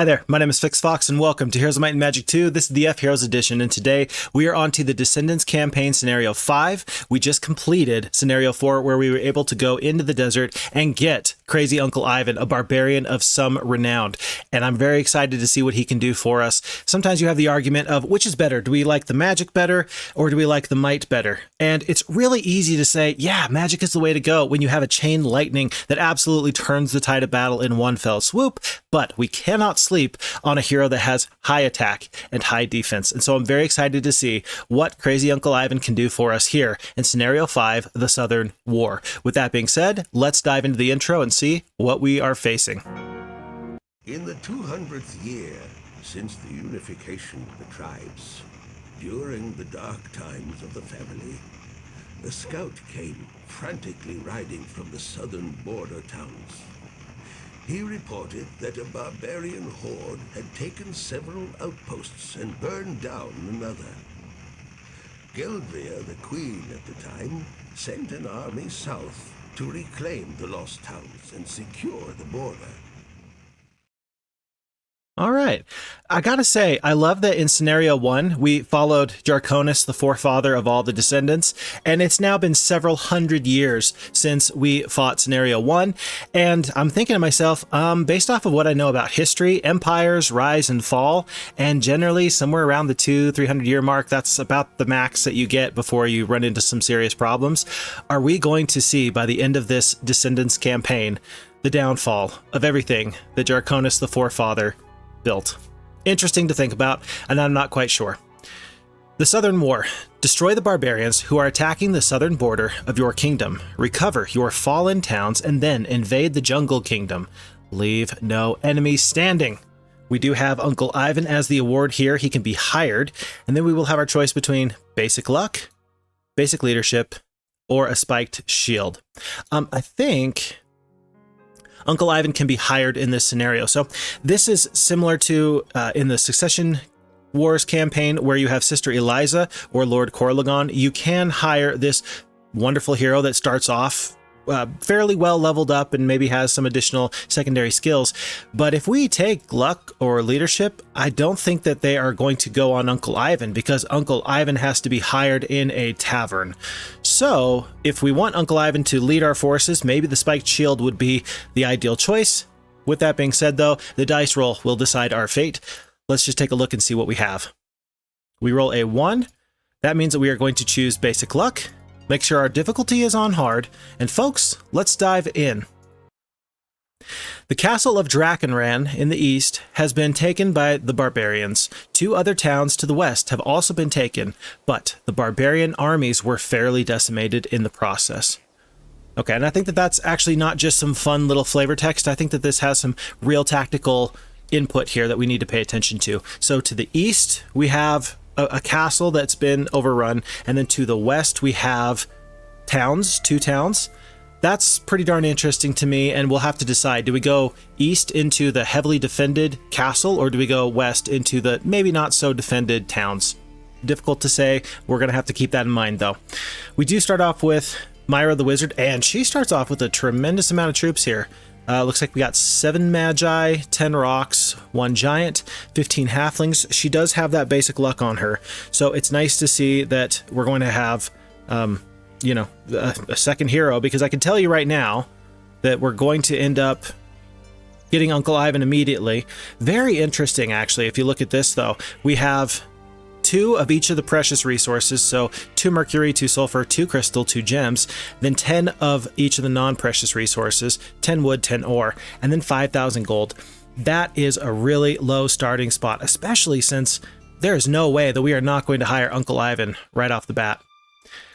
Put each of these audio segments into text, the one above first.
Hi there, my name is FixFox and welcome to Heroes of Might and Magic 2. This is the FHeroes edition, and today we are on to the Descendants campaign scenario 5. We just completed scenario 4 where we were able to go into the desert and get Crazy Uncle Ivan, a barbarian of some renown. And I'm very excited to see what he can do for us. Sometimes you have the argument of which is better. Do we like the magic better or do we like the might better? And it's really easy to say, yeah, magic is the way to go when you have a chain lightning that absolutely turns the tide of battle in one fell swoop, but we cannot sleep on a hero that has high attack and high defense. And so I'm very excited to see what Crazy Uncle Ivan can do for us here in Scenario 5, the Southern War. With that being said, let's dive into the intro and see what we are facing. In the 200th year since the unification of the tribes, during the dark times of the family, a scout came frantically riding from the southern border towns. He reported that a barbarian horde had taken several outposts and burned down another. Geldria, the queen at the time, sent an army south to reclaim the lost towns and secure the border. All right. I gotta say, I love that in Scenario 1, we followed Jarkonis, the forefather of all the Descendants, and it's now been several hundred years since we fought Scenario 1, and I'm thinking to myself, based off of what I know about history, empires rise and fall, and generally somewhere around the 200-300 year mark, that's about the max that you get before you run into some serious problems. Are we going to see, by the end of this Descendants campaign, the downfall of everything that Jarkonis, the forefather, built? Interesting to think about, and I'm not quite sure. The Southern War. Destroy the barbarians who are attacking the southern border of your kingdom. Recover your fallen towns and then invade the jungle kingdom. Leave no enemies standing. We do have Uncle Ivan as the award here. He can be hired, and then we will have our choice between basic luck, basic leadership, or a spiked shield. I think Uncle Ivan can be hired in this scenario. So this is similar to in the Succession Wars campaign where you have Sister Eliza or Lord Corlegon. You can hire this wonderful hero that starts off fairly well leveled up and maybe has some additional secondary skills. But if we take luck or leadership, I don't think that they are going to go on Uncle Ivan because Uncle Ivan has to be hired in a tavern. So if we want Uncle Ivan to lead our forces, maybe the spiked shield would be the ideal choice. With that being said, though, the dice roll will decide our fate. Let's just take a look and see what we have. We roll a 1. That means that we are going to choose basic luck. Make sure our difficulty is on hard, and folks, let's dive in. The castle of Drakenran in the east has been taken by the barbarians. 2 other towns to the west have also been taken, but the barbarian armies were fairly decimated in the process. Okay, and I think that that's actually not just some fun little flavor text. I think that this has some real tactical input here that we need to pay attention to. So to the east, we have a castle that's been overrun, and then to the west we have towns, 2 towns. That's pretty darn interesting to me, and we'll have to decide, do we go east into the heavily defended castle, or do we go west into the maybe not so defended towns? Difficult to say. We're gonna have to keep that in mind, though. We do start off with Myra the Wizard, and she starts off with a tremendous amount of troops here. Looks like we got 7 Magi, 10 Rocks, 1 Giant, 15 Halflings. She does have that basic luck on her, so it's nice to see that we're going to have, you know, a second hero, because I can tell you right now that we're going to end up getting Uncle Ivan immediately. Very interesting, actually. If you look at this, though, we have 2 of each of the precious resources, so 2 mercury, 2 sulfur, 2 crystal, 2 gems, then 10 of each of the non-precious resources, 10 wood, 10 ore, and then 5,000 gold. That is a really low starting spot, especially since there is no way that we are not going to hire Uncle Ivan right off the bat.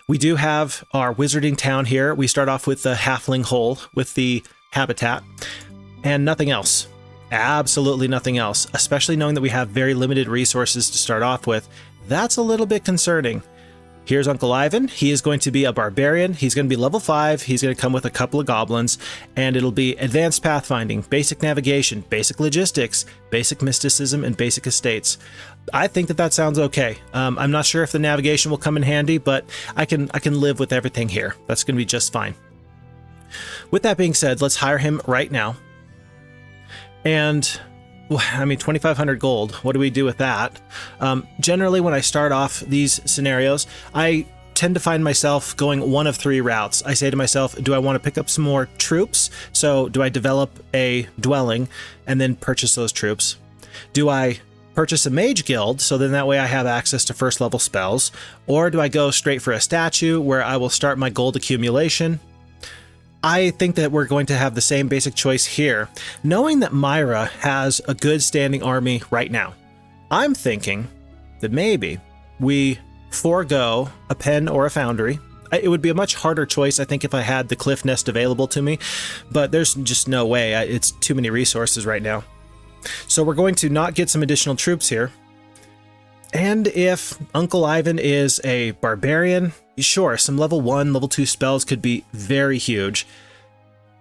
We do have our wizarding town here. We start off with the halfling hole with the habitat and nothing else. Absolutely nothing else, especially knowing that we have very limited resources to start off with. That's a little bit concerning. Here's Uncle Ivan. He is going to be a barbarian. He's going to be level 5. He's going to come with a couple of goblins, and it'll be advanced pathfinding, basic navigation, basic logistics, basic mysticism, and basic estates. I think that that sounds okay. I'm not sure if the navigation will come in handy, but I can live with everything here. That's going to be just fine. With that being said, let's hire him right now. And I mean, 2,500 gold. What do we do with that? Generally, when I start off these scenarios, I tend to find myself going one of three routes. I say to myself, do I want to pick up some more troops? So do I develop a dwelling and then purchase those troops? Do I purchase a mage guild, so then that way I have access to first level spells? Or do I go straight for a statue where I will start my gold accumulation? I think that we're going to have the same basic choice here, knowing that Myra has a good standing army right now. I'm thinking that maybe we forego a pen or a foundry. It would be a much harder choice, I think, if I had the cliff nest available to me, but there's just no way. It's too many resources right now. So we're going to not get some additional troops here. And if Uncle Ivan is a barbarian, sure, some level 1, level 2 spells could be very huge,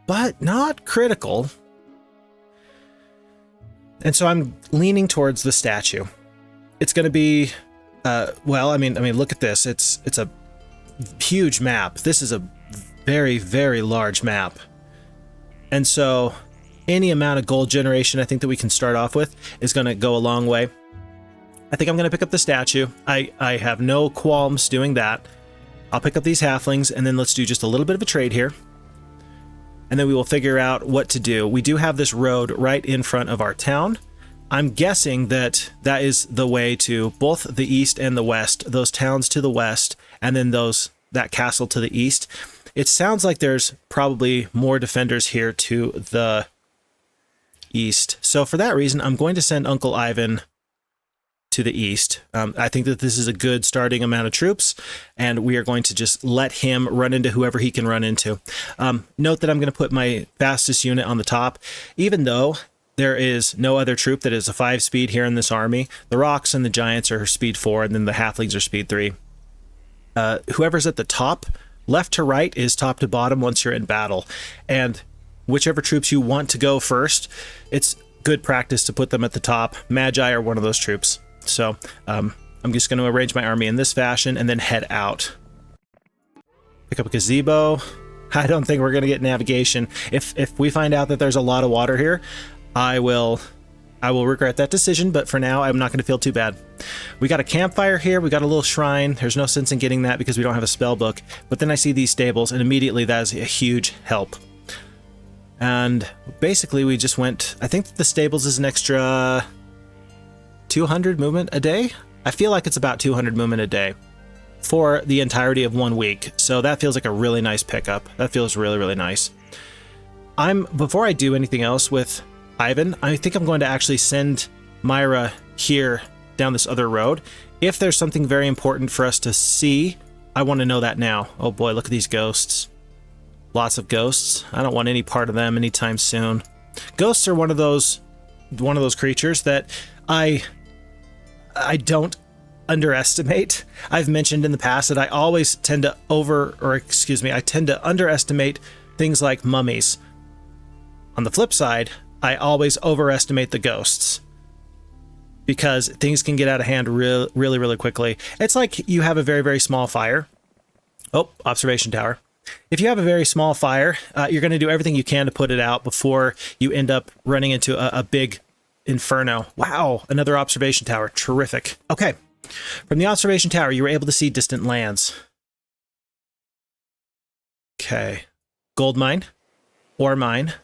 but not critical. And so I'm leaning towards the statue. It's going to be, well, I mean, look at this. It's a huge map. This is a very, very large map. And so any amount of gold generation I think that we can start off with is going to go a long way. I think I'm going to pick up the statue. I have no qualms doing that. I'll pick up these halflings, and then let's do just a little bit of a trade here. And then we will figure out what to do. We do have this road right in front of our town. I'm guessing that that is the way to both the east and the west, those towns to the west, and then that castle to the east. It sounds like there's probably more defenders here to the east. So for that reason, I'm going to send Uncle Ivan to the east. I think that this is a good starting amount of troops, and we are going to just let him run into whoever he can run into. Note that I'm going to put my fastest unit on the top, even though there is no other troop that is a 5 speed here in this army. The rocks and the giants are speed 4, and then the halflings are speed 3. Whoever's at the top, left to right, is top to bottom once you're in battle, and whichever troops you want to go first, it's good practice to put them at the top. Magi are one of those troops. So I'm just going to arrange my army in this fashion and then head out. Pick up a gazebo. I don't think we're going to get navigation. If we find out that there's a lot of water here, I will regret that decision, but for now, I'm not going to feel too bad. We got a campfire here. We got a little shrine. There's no sense in getting that because we don't have a spell book. But then I see these stables, and immediately that is a huge help. And basically, we just went... I think that the stables is an extra 200 movement a day? I feel like it's about 200 movement a day for the entirety of 1 week. So that feels like a really nice pickup. That feels really, really nice. Before I do anything else with Ivan, I think I'm going to actually send Myra here down this other road. If there's something very important for us to see, I want to know that now. Oh boy, look at these ghosts. Lots of ghosts. I don't want any part of them anytime soon. Ghosts are one of those creatures that I don't underestimate. I've mentioned in the past that I always tend to I tend to underestimate things like mummies. On the flip side, I always overestimate the ghosts because things can get out of hand really, really quickly. It's like you have a very, very small fire. Oh, observation tower. If you have a very small fire, you're going to do everything you can to put it out before you end up running into a big inferno. Wow, another observation tower. Terrific. Okay, from the observation tower, you were able to see distant lands. Okay, gold mine, ore mine.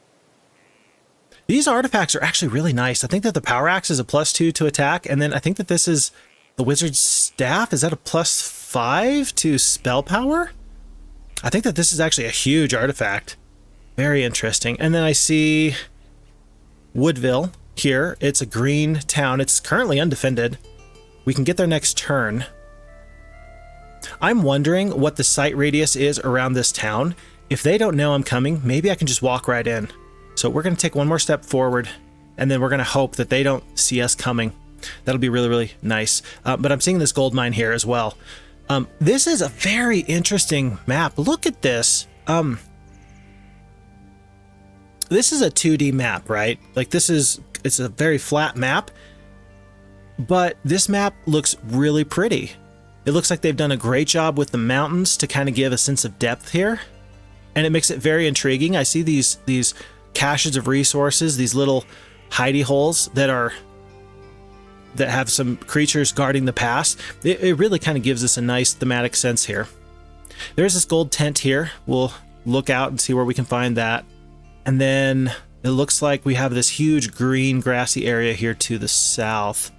These artifacts are actually really nice. I think that the power axe is a +2 to attack, and then I think that this is the wizard's staff. Is that a +5 to spell power? I think that this is actually a huge artifact. Very interesting. And then I see Woodville here. It's a green town. It's currently undefended. We can get there next turn. I'm wondering what the sight radius is around this town. If they don't know I'm coming, maybe I can just walk right in. So we're going to take one more step forward, and then we're going to hope that they don't see us coming. That'll be really, really nice. But I'm seeing this gold mine here as well. This is a very interesting map. Look at this. This is a 2D map, right? Like it's a very flat map, but this map looks really pretty. It looks like they've done a great job with the mountains to kind of give a sense of depth here, and it makes it very intriguing. I see these caches of resources, these little hidey holes that have some creatures guarding the pass. It really kind of gives us a nice thematic sense here. There's this gold tent here. We'll look out and see where we can find that. And then it looks like we have this huge green grassy area here to the south.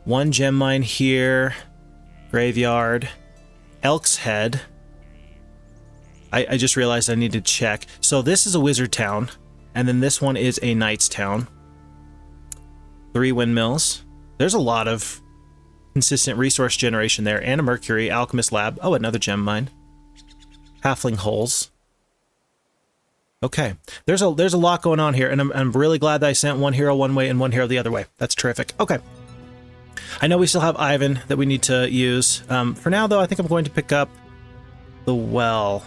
One gem mine here. Graveyard. Elk's Head. I just realized I need to check. So this is a wizard town. And then this one is a knight's town. 3 windmills. There's a lot of consistent resource generation there. And a mercury. Alchemist lab. Oh, another gem mine. Halfling holes. Okay, there's a lot going on here, and I'm really glad that I sent one hero one way and one hero the other way. That's terrific. Okay, I know we still have Ivan that we need to use. For now, though, I think I'm going to pick up the well.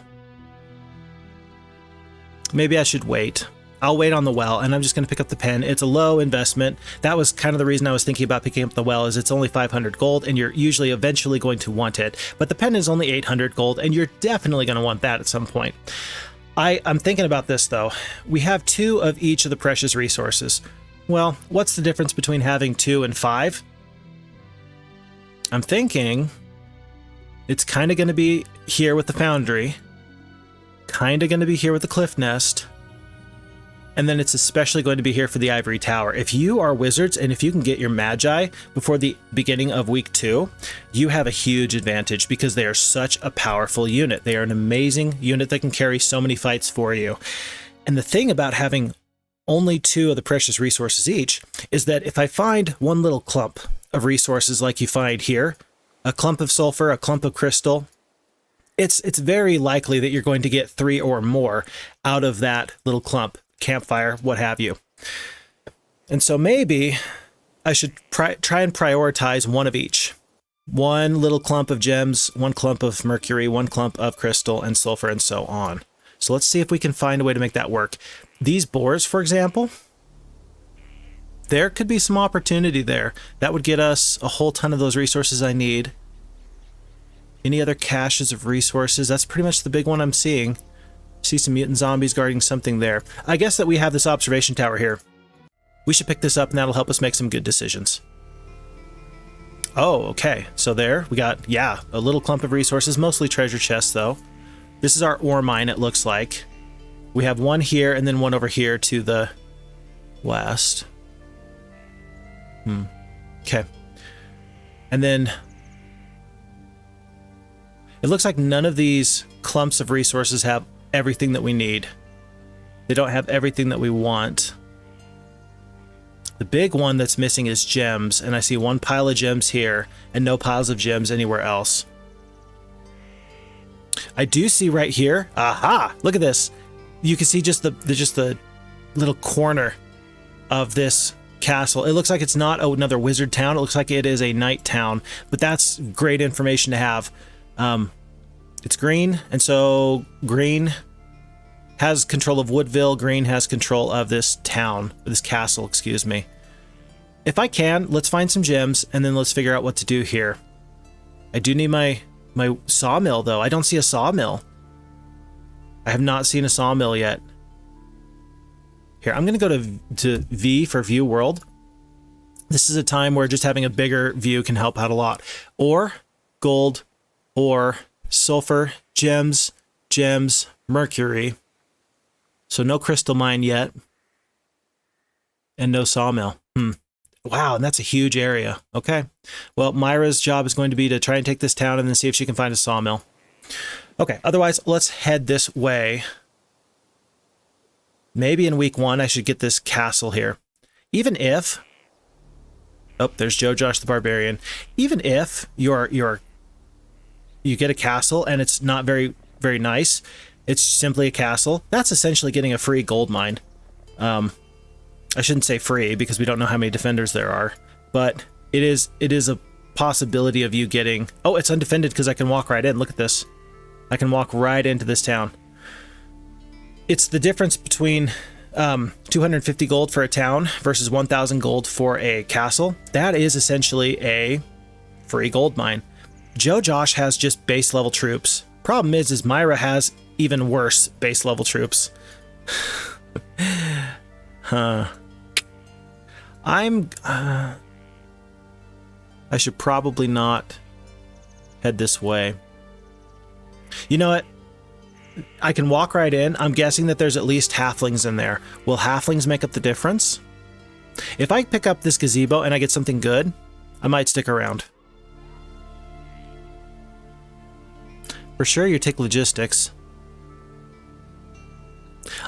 Maybe I should wait. I'll wait on the well, and I'm just going to pick up the pen. It's a low investment. That was kind of the reason I was thinking about picking up the well, is it's only 500 gold, and you're usually eventually going to want it. But the pen is only 800 gold, and you're definitely going to want that at some point. I'm thinking about this, though. We have 2 of each of the precious resources. Well, what's the difference between having 2 and 5? I'm thinking it's kind of going to be here with the foundry, kind of going to be here with the cliff nest, and then it's especially going to be here for the ivory tower. If you are wizards and if you can get your magi before the beginning of week 2, you have a huge advantage because they are such a powerful unit. They are an amazing unit that can carry so many fights for you. And the thing about having only 2 of the precious resources each is that if I find one little clump of resources like you find here, a clump of sulfur, a clump of crystal, it's very likely that you're going to get 3 or more out of that little clump. Campfire, what have you. And so maybe I should try and prioritize one of each. One little clump of gems, one clump of mercury, one clump of crystal and sulfur, and so on. So let's see if we can find a way to make that work. These boars, for example, there could be some opportunity there. That would get us a whole ton of those resources I need. Any other caches of resources? That's pretty much the big one I'm seeing. See some mutant zombies guarding something there. I guess that we have this observation tower here. We should pick this up, and that'll help us make some good decisions. Oh, okay. So there we got, yeah, a little clump of resources, mostly treasure chests, though. This is our ore mine, it looks like. We have one here and then one over here to the west. Okay. And then it looks like none of these clumps of resources have everything that we need. They don't have everything that we want. The big one that's missing is gems, and I see one pile of gems here and no piles of gems anywhere else. I do see right here, aha, look at this. You can see just the little corner of this castle. It looks like it's not another wizard town. It looks like it is a knight town, but that's great information to have. It's green, and so green has control of Woodville. Green has control of this town, this castle, excuse me. If I can, let's find some gems, and then let's figure out what to do here. I do need my sawmill, though. I don't see a sawmill. I have not seen a sawmill yet. Here, I'm going to go to V for View World. This is a time where just having a bigger view can help out a lot. Ore, gold, ore, sulfur, gems, mercury. So no crystal mine yet. And no sawmill. Wow, and that's a huge area. Okay. Well, Myra's job is going to be to try and take this town and then see if she can find a sawmill. Okay, otherwise, let's head this way. Maybe in week 1, I should get this castle here. Even if... Oh, there's Joe Josh the Barbarian. Even if you get a castle and it's not very, very nice, it's simply a castle, that's essentially getting a free gold mine. I shouldn't say free because we don't know how many defenders there are, but it is a possibility of you getting... Oh, it's undefended because I can walk right in. Look at this. I can walk right into this town. It's the difference between 250 gold for a town versus 1,000 gold for a castle. That is essentially a free gold mine. Joe Josh has just base level troops. Problem is Myra has even worse base level troops. Huh. I should probably not head this way. You know what? I can walk right in. I'm guessing that there's at least halflings in there. Will halflings make up the difference? If I pick up this gazebo and I get something good, I might stick around. For sure, you take logistics.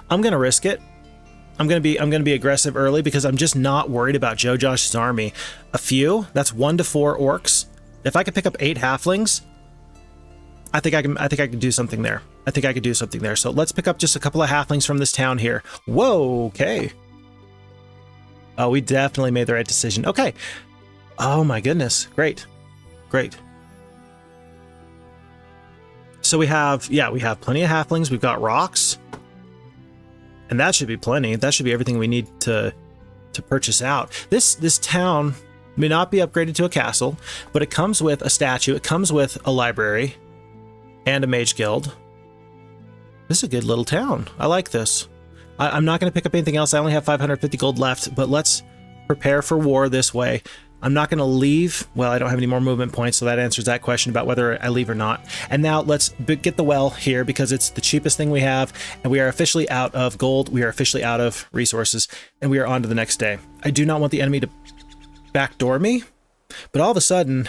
I'm gonna risk it. I'm gonna be aggressive early because I'm just not worried about Joe Josh's army. A few, that's 1 to 4 orcs. If I could pick up 8 halflings, I think I can do something there. I think I could do something there. So let's pick up just a couple of halflings from this town here. Whoa, okay. Oh, we definitely made the right decision. Okay. Oh my goodness. Great. Great. So we have plenty of halflings. We've got rocks. And that should be plenty. That should be everything we need to purchase out. This town may not be upgraded to a castle, but it comes with a statue. It comes with a library and a mage guild. This is a good little town. I like this. I'm not going to pick up anything else. I only have 550 gold left, but let's prepare for war this way. I'm not going to leave. Well, I don't have any more movement points, so that answers that question about whether I leave or not. And now let's get the well here because it's the cheapest thing we have, and we are officially out of gold. We are officially out of resources, and we are on to the next day. I do not want the enemy to backdoor me, but all of a sudden,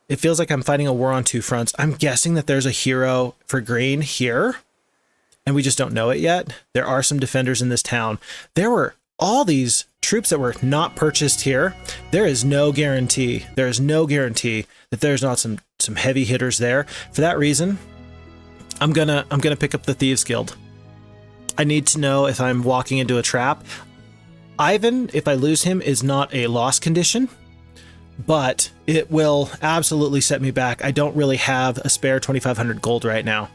it feels like I'm fighting a war on 2 fronts. I'm guessing that there's a hero for green here, and we just don't know it yet. There are some defenders in this town. There were all these troops that were not purchased here. There is no guarantee. There is no guarantee that there's not some heavy hitters there. For that reason, I'm gonna pick up the Thieves Guild. I need to know if I'm walking into a trap. Ivan, if I lose him, is not a loss condition, but it will absolutely set me back. I don't really have a spare 2,500 gold right now.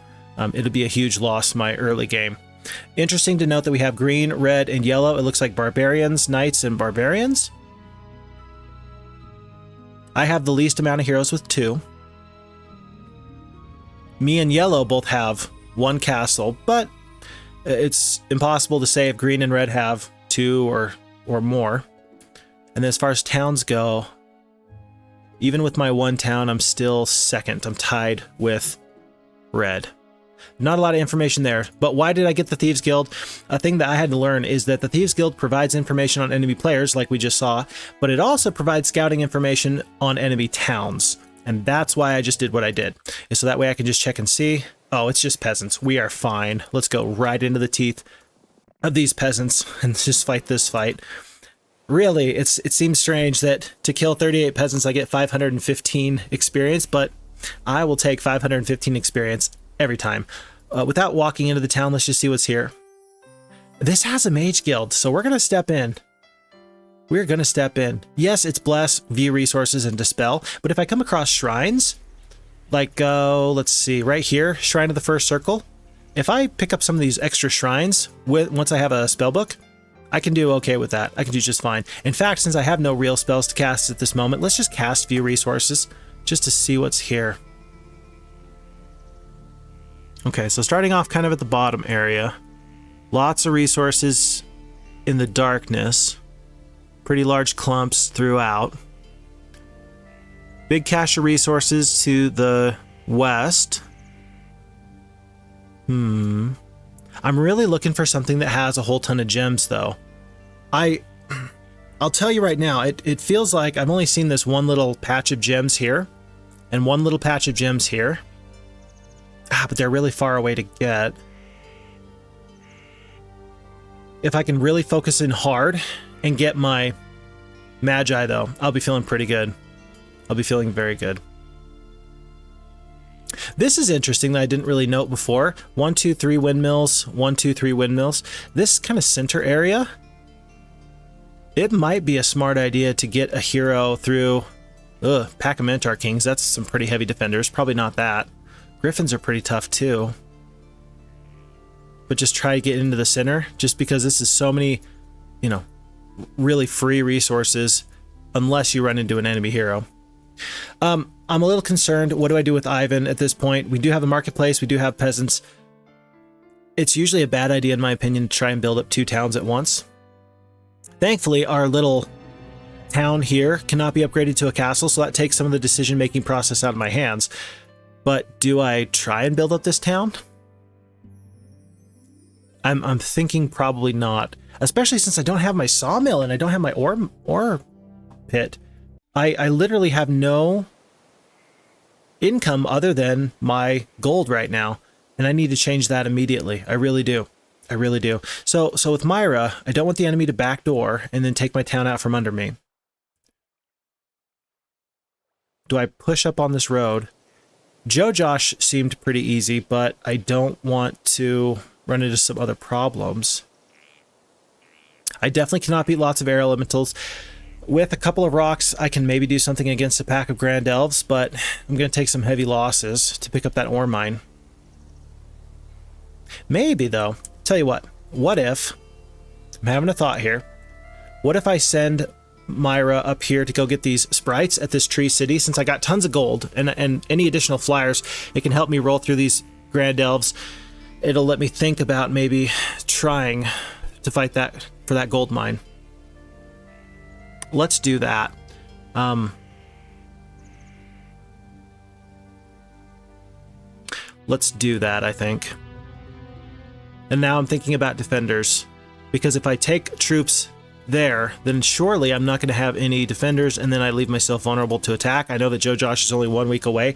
It'll be a huge loss my early game. Interesting to note that we have green, red, and yellow. It looks like barbarians, knights, and barbarians. I have the least amount of heroes with 2. Me and yellow both have 1 castle, but it's impossible to say if green and red have 2 or more. And then as far as towns go, even with my 1 town, I'm still second. I'm tied with red. Not a lot of information there, but why did I get the Thieves Guild? A thing that I had to learn is that the Thieves Guild provides information on enemy players, like we just saw, but it also provides scouting information on enemy towns. And that's why I just did what I did. Is so that way I can just check and see. Oh, it's just peasants. We are fine. Let's go right into the teeth of these peasants and just fight this fight. Really, it seems strange that to kill 38 peasants, I get 515 experience, but I will take 515 experience every time. Without walking into the town, let's just see what's here. This has a mage guild, so we're going to step in. We're going to step in. Yes, it's bless, view resources, and dispel, but if I come across shrines, like, let's see, right here, Shrine of the First Circle, if I pick up some of these extra shrines once I have a spell book, I can do okay with that. I can do just fine. In fact, since I have no real spells to cast at this moment, let's just cast view resources just to see what's here. Okay, so starting off kind of at the bottom area. Lots of resources in the darkness. Pretty large clumps throughout. Big cache of resources to the west. I'm really looking for something that has a whole ton of gems, though. I'll tell you right now, it feels like I've only seen this one little patch of gems here, and one little patch of gems here. But they're really far away to get. If I can really focus in hard and get my Magi, though, I'll be feeling pretty good. I'll be feeling very good. This is interesting that I didn't really note before. 1, 2, 3 windmills. 1, 2, 3 windmills. This kind of center area, it might be a smart idea to get a hero through. Pack of Minotaur Kings. That's some pretty heavy defenders. Probably not that. Griffins are pretty tough too. But just try to get into the center, just because this is so many, really free resources, unless you run into an enemy hero. I'm a little concerned. What do I do with Ivan at this point? We do have a marketplace. We do have peasants. It's usually a bad idea, in my opinion, to try and build up 2 towns at once. Thankfully, our little town here cannot be upgraded to a castle, so that takes some of the decision-making process out of my hands. But do I try and build up this town? I'm thinking probably not, especially since I don't have my sawmill and I don't have my ore pit. I literally have no income other than my gold right now, and I need to change that immediately. I really do. I really do. So with Myra, I don't want the enemy to backdoor and then take my town out from under me. Do I push up on this road? Joe Josh seemed pretty easy, but I don't want to run into some other problems. I definitely cannot beat lots of air elementals. With a couple of rocks, I can maybe do something against a pack of Grand Elves, but I'm going to take some heavy losses to pick up that ore mine. Maybe, though. Tell you what if, I'm having a thought here, what if I send Myra up here to go get these sprites at this tree city, since I got tons of gold and any additional flyers, it can help me roll through these Grand Elves. It'll let me think about maybe trying to fight that for that gold mine. Let's do that. Let's do that, I think. And now I'm thinking about defenders, because if I take troops there, then surely I'm not going to have any defenders, and then I leave myself vulnerable to attack. I know that Joe Josh is only 1 week away.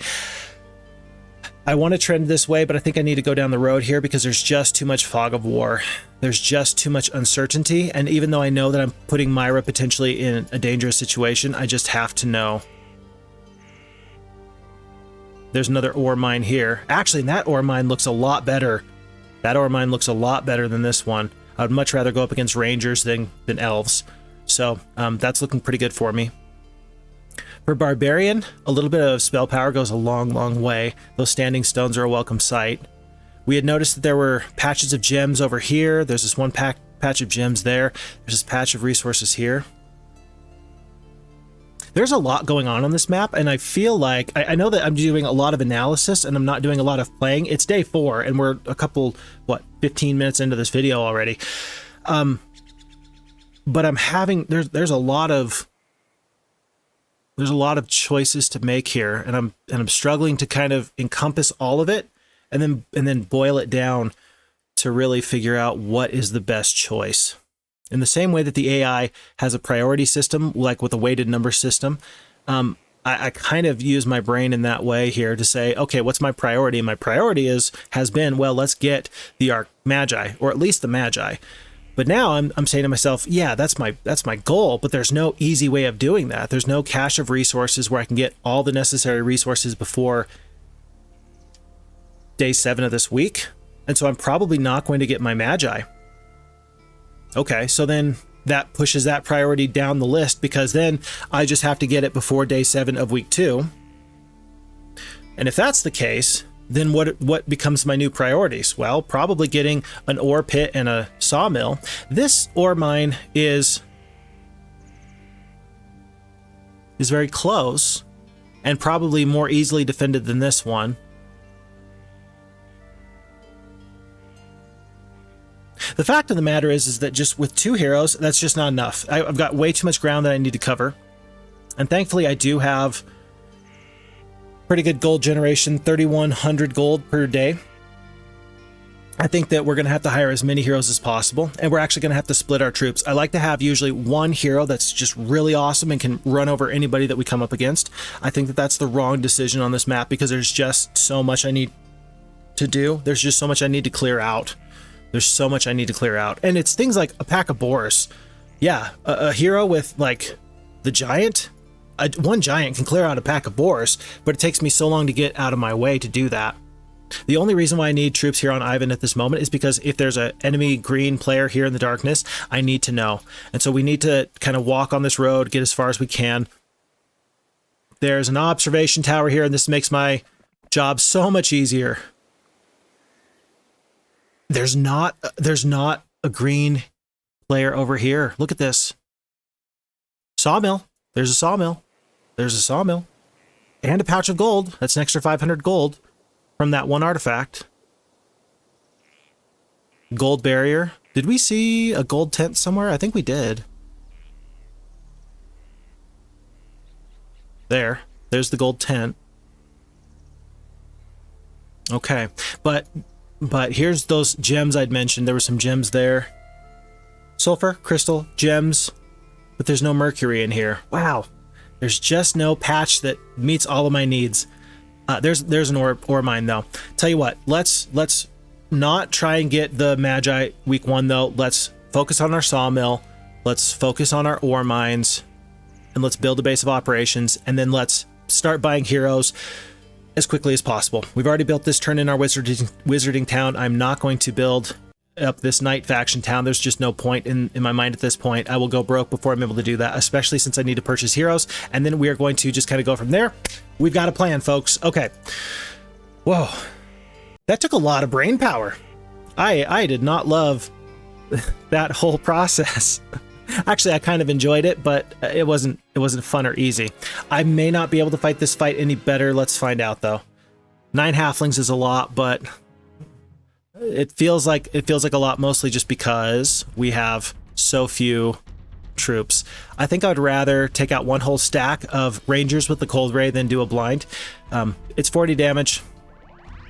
I want to trend this way, but I think I need to go down the road here because there's just too much fog of war. There's just too much uncertainty, and even though I know that I'm putting Myra potentially in a dangerous situation, I just have to know. There's another ore mine here. Actually, that ore mine looks a lot better. That ore mine looks a lot better than this one. I would much rather go up against rangers than elves. So that's looking pretty good for me. For Barbarian, a little bit of spell power goes a long, long way. Those standing stones are a welcome sight. We had noticed that there were patches of gems over here. There's this one patch of gems there. There's this patch of resources here. There's a lot going on this map, and I feel like, I know that I'm doing a lot of analysis and I'm not doing a lot of playing. It's day 4, and we're a couple, 15 minutes into this video already. But I'm having, there's a lot of choices to make here, and I'm struggling to kind of encompass all of it and then boil it down to really figure out what is the best choice. In the same way that the AI has a priority system, like with a weighted number system, I kind of use my brain in that way here to say, okay, what's my priority? And my priority has been, well, let's get the Magi, or at least the Magi. But now I'm saying to myself, yeah, that's my goal, but there's no easy way of doing that. There's no cache of resources where I can get all the necessary resources before day 7 of this week. And so I'm probably not going to get my Magi. Okay, so then that pushes that priority down the list, because then I just have to get it before day 7 of week 2. And if that's the case, then what becomes my new priorities? Well, probably getting an ore pit and a sawmill. This ore mine is very close and probably more easily defended than this one. The fact of the matter is that just with 2 heroes, that's just not enough. I've got way too much ground that I need to cover. And thankfully, I do have pretty good gold generation, 3,100 gold per day. I think that we're going to have to hire as many heroes as possible, and we're actually going to have to split our troops. I like to have usually one hero that's just really awesome and can run over anybody that we come up against. I think that that's the wrong decision on this map, because there's just so much I need to do. There's just so much I need to clear out. There's so much I need to clear out. And it's things like a pack of boars. Yeah, a hero with like the giant. One giant can clear out a pack of boars, but it takes me so long to get out of my way to do that. The only reason why I need troops here on Ivan at this moment is because if there's an enemy green player here in the darkness, I need to know. And so we need to kind of walk on this road, get as far as we can. There's an observation tower here, and this makes my job so much easier. There's not a green player over here. Look at this. Sawmill. There's a sawmill. There's a sawmill. And a pouch of gold. That's an extra 500 gold from that one artifact. Gold barrier. Did we see a gold tent somewhere? I think we did. There's the gold tent. Okay, but here's those gems I'd mentioned. There were some gems there. Sulfur, crystal, gems, but there's no mercury in here. Wow. There's just no patch that meets all of my needs. There's an ore mine though. Tell you what, let's not try and get the Magi week 1 though. Let's focus on our sawmill. Let's focus on our ore mines, and let's build a base of operations, and then let's start buying heroes as quickly as possible. We've already built this turn in our wizarding town. I'm not going to build up this knight faction town. There's just no point in my mind at this point. I will go broke before I'm able to do that, especially since I need to purchase heroes, and then we are going to just kind of go from there. We've got a plan, folks. Okay. Whoa. That took a lot of brain power. I did not love that whole process. Actually, I kind of enjoyed it, but it wasn't fun or easy. I may not be able to fight this fight any better. Let's find out though. 9 halflings is a lot, but it feels like a lot, mostly just because we have so few troops. I think I'd rather take out one whole stack of rangers with the cold ray than do a blind. It's 40 damage.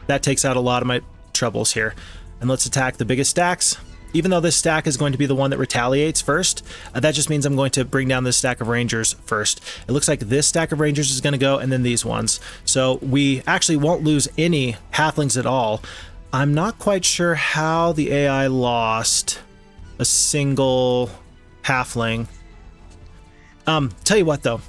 That takes out a lot of my troubles here. And let's attack the biggest stacks. Even though this stack is going to be the one that retaliates first, that just means I'm going to bring down this stack of rangers first. It looks like this stack of rangers is going to go, and then these ones. So we actually won't lose any halflings at all. I'm not quite sure how the AI lost a single halfling. Tell you what though,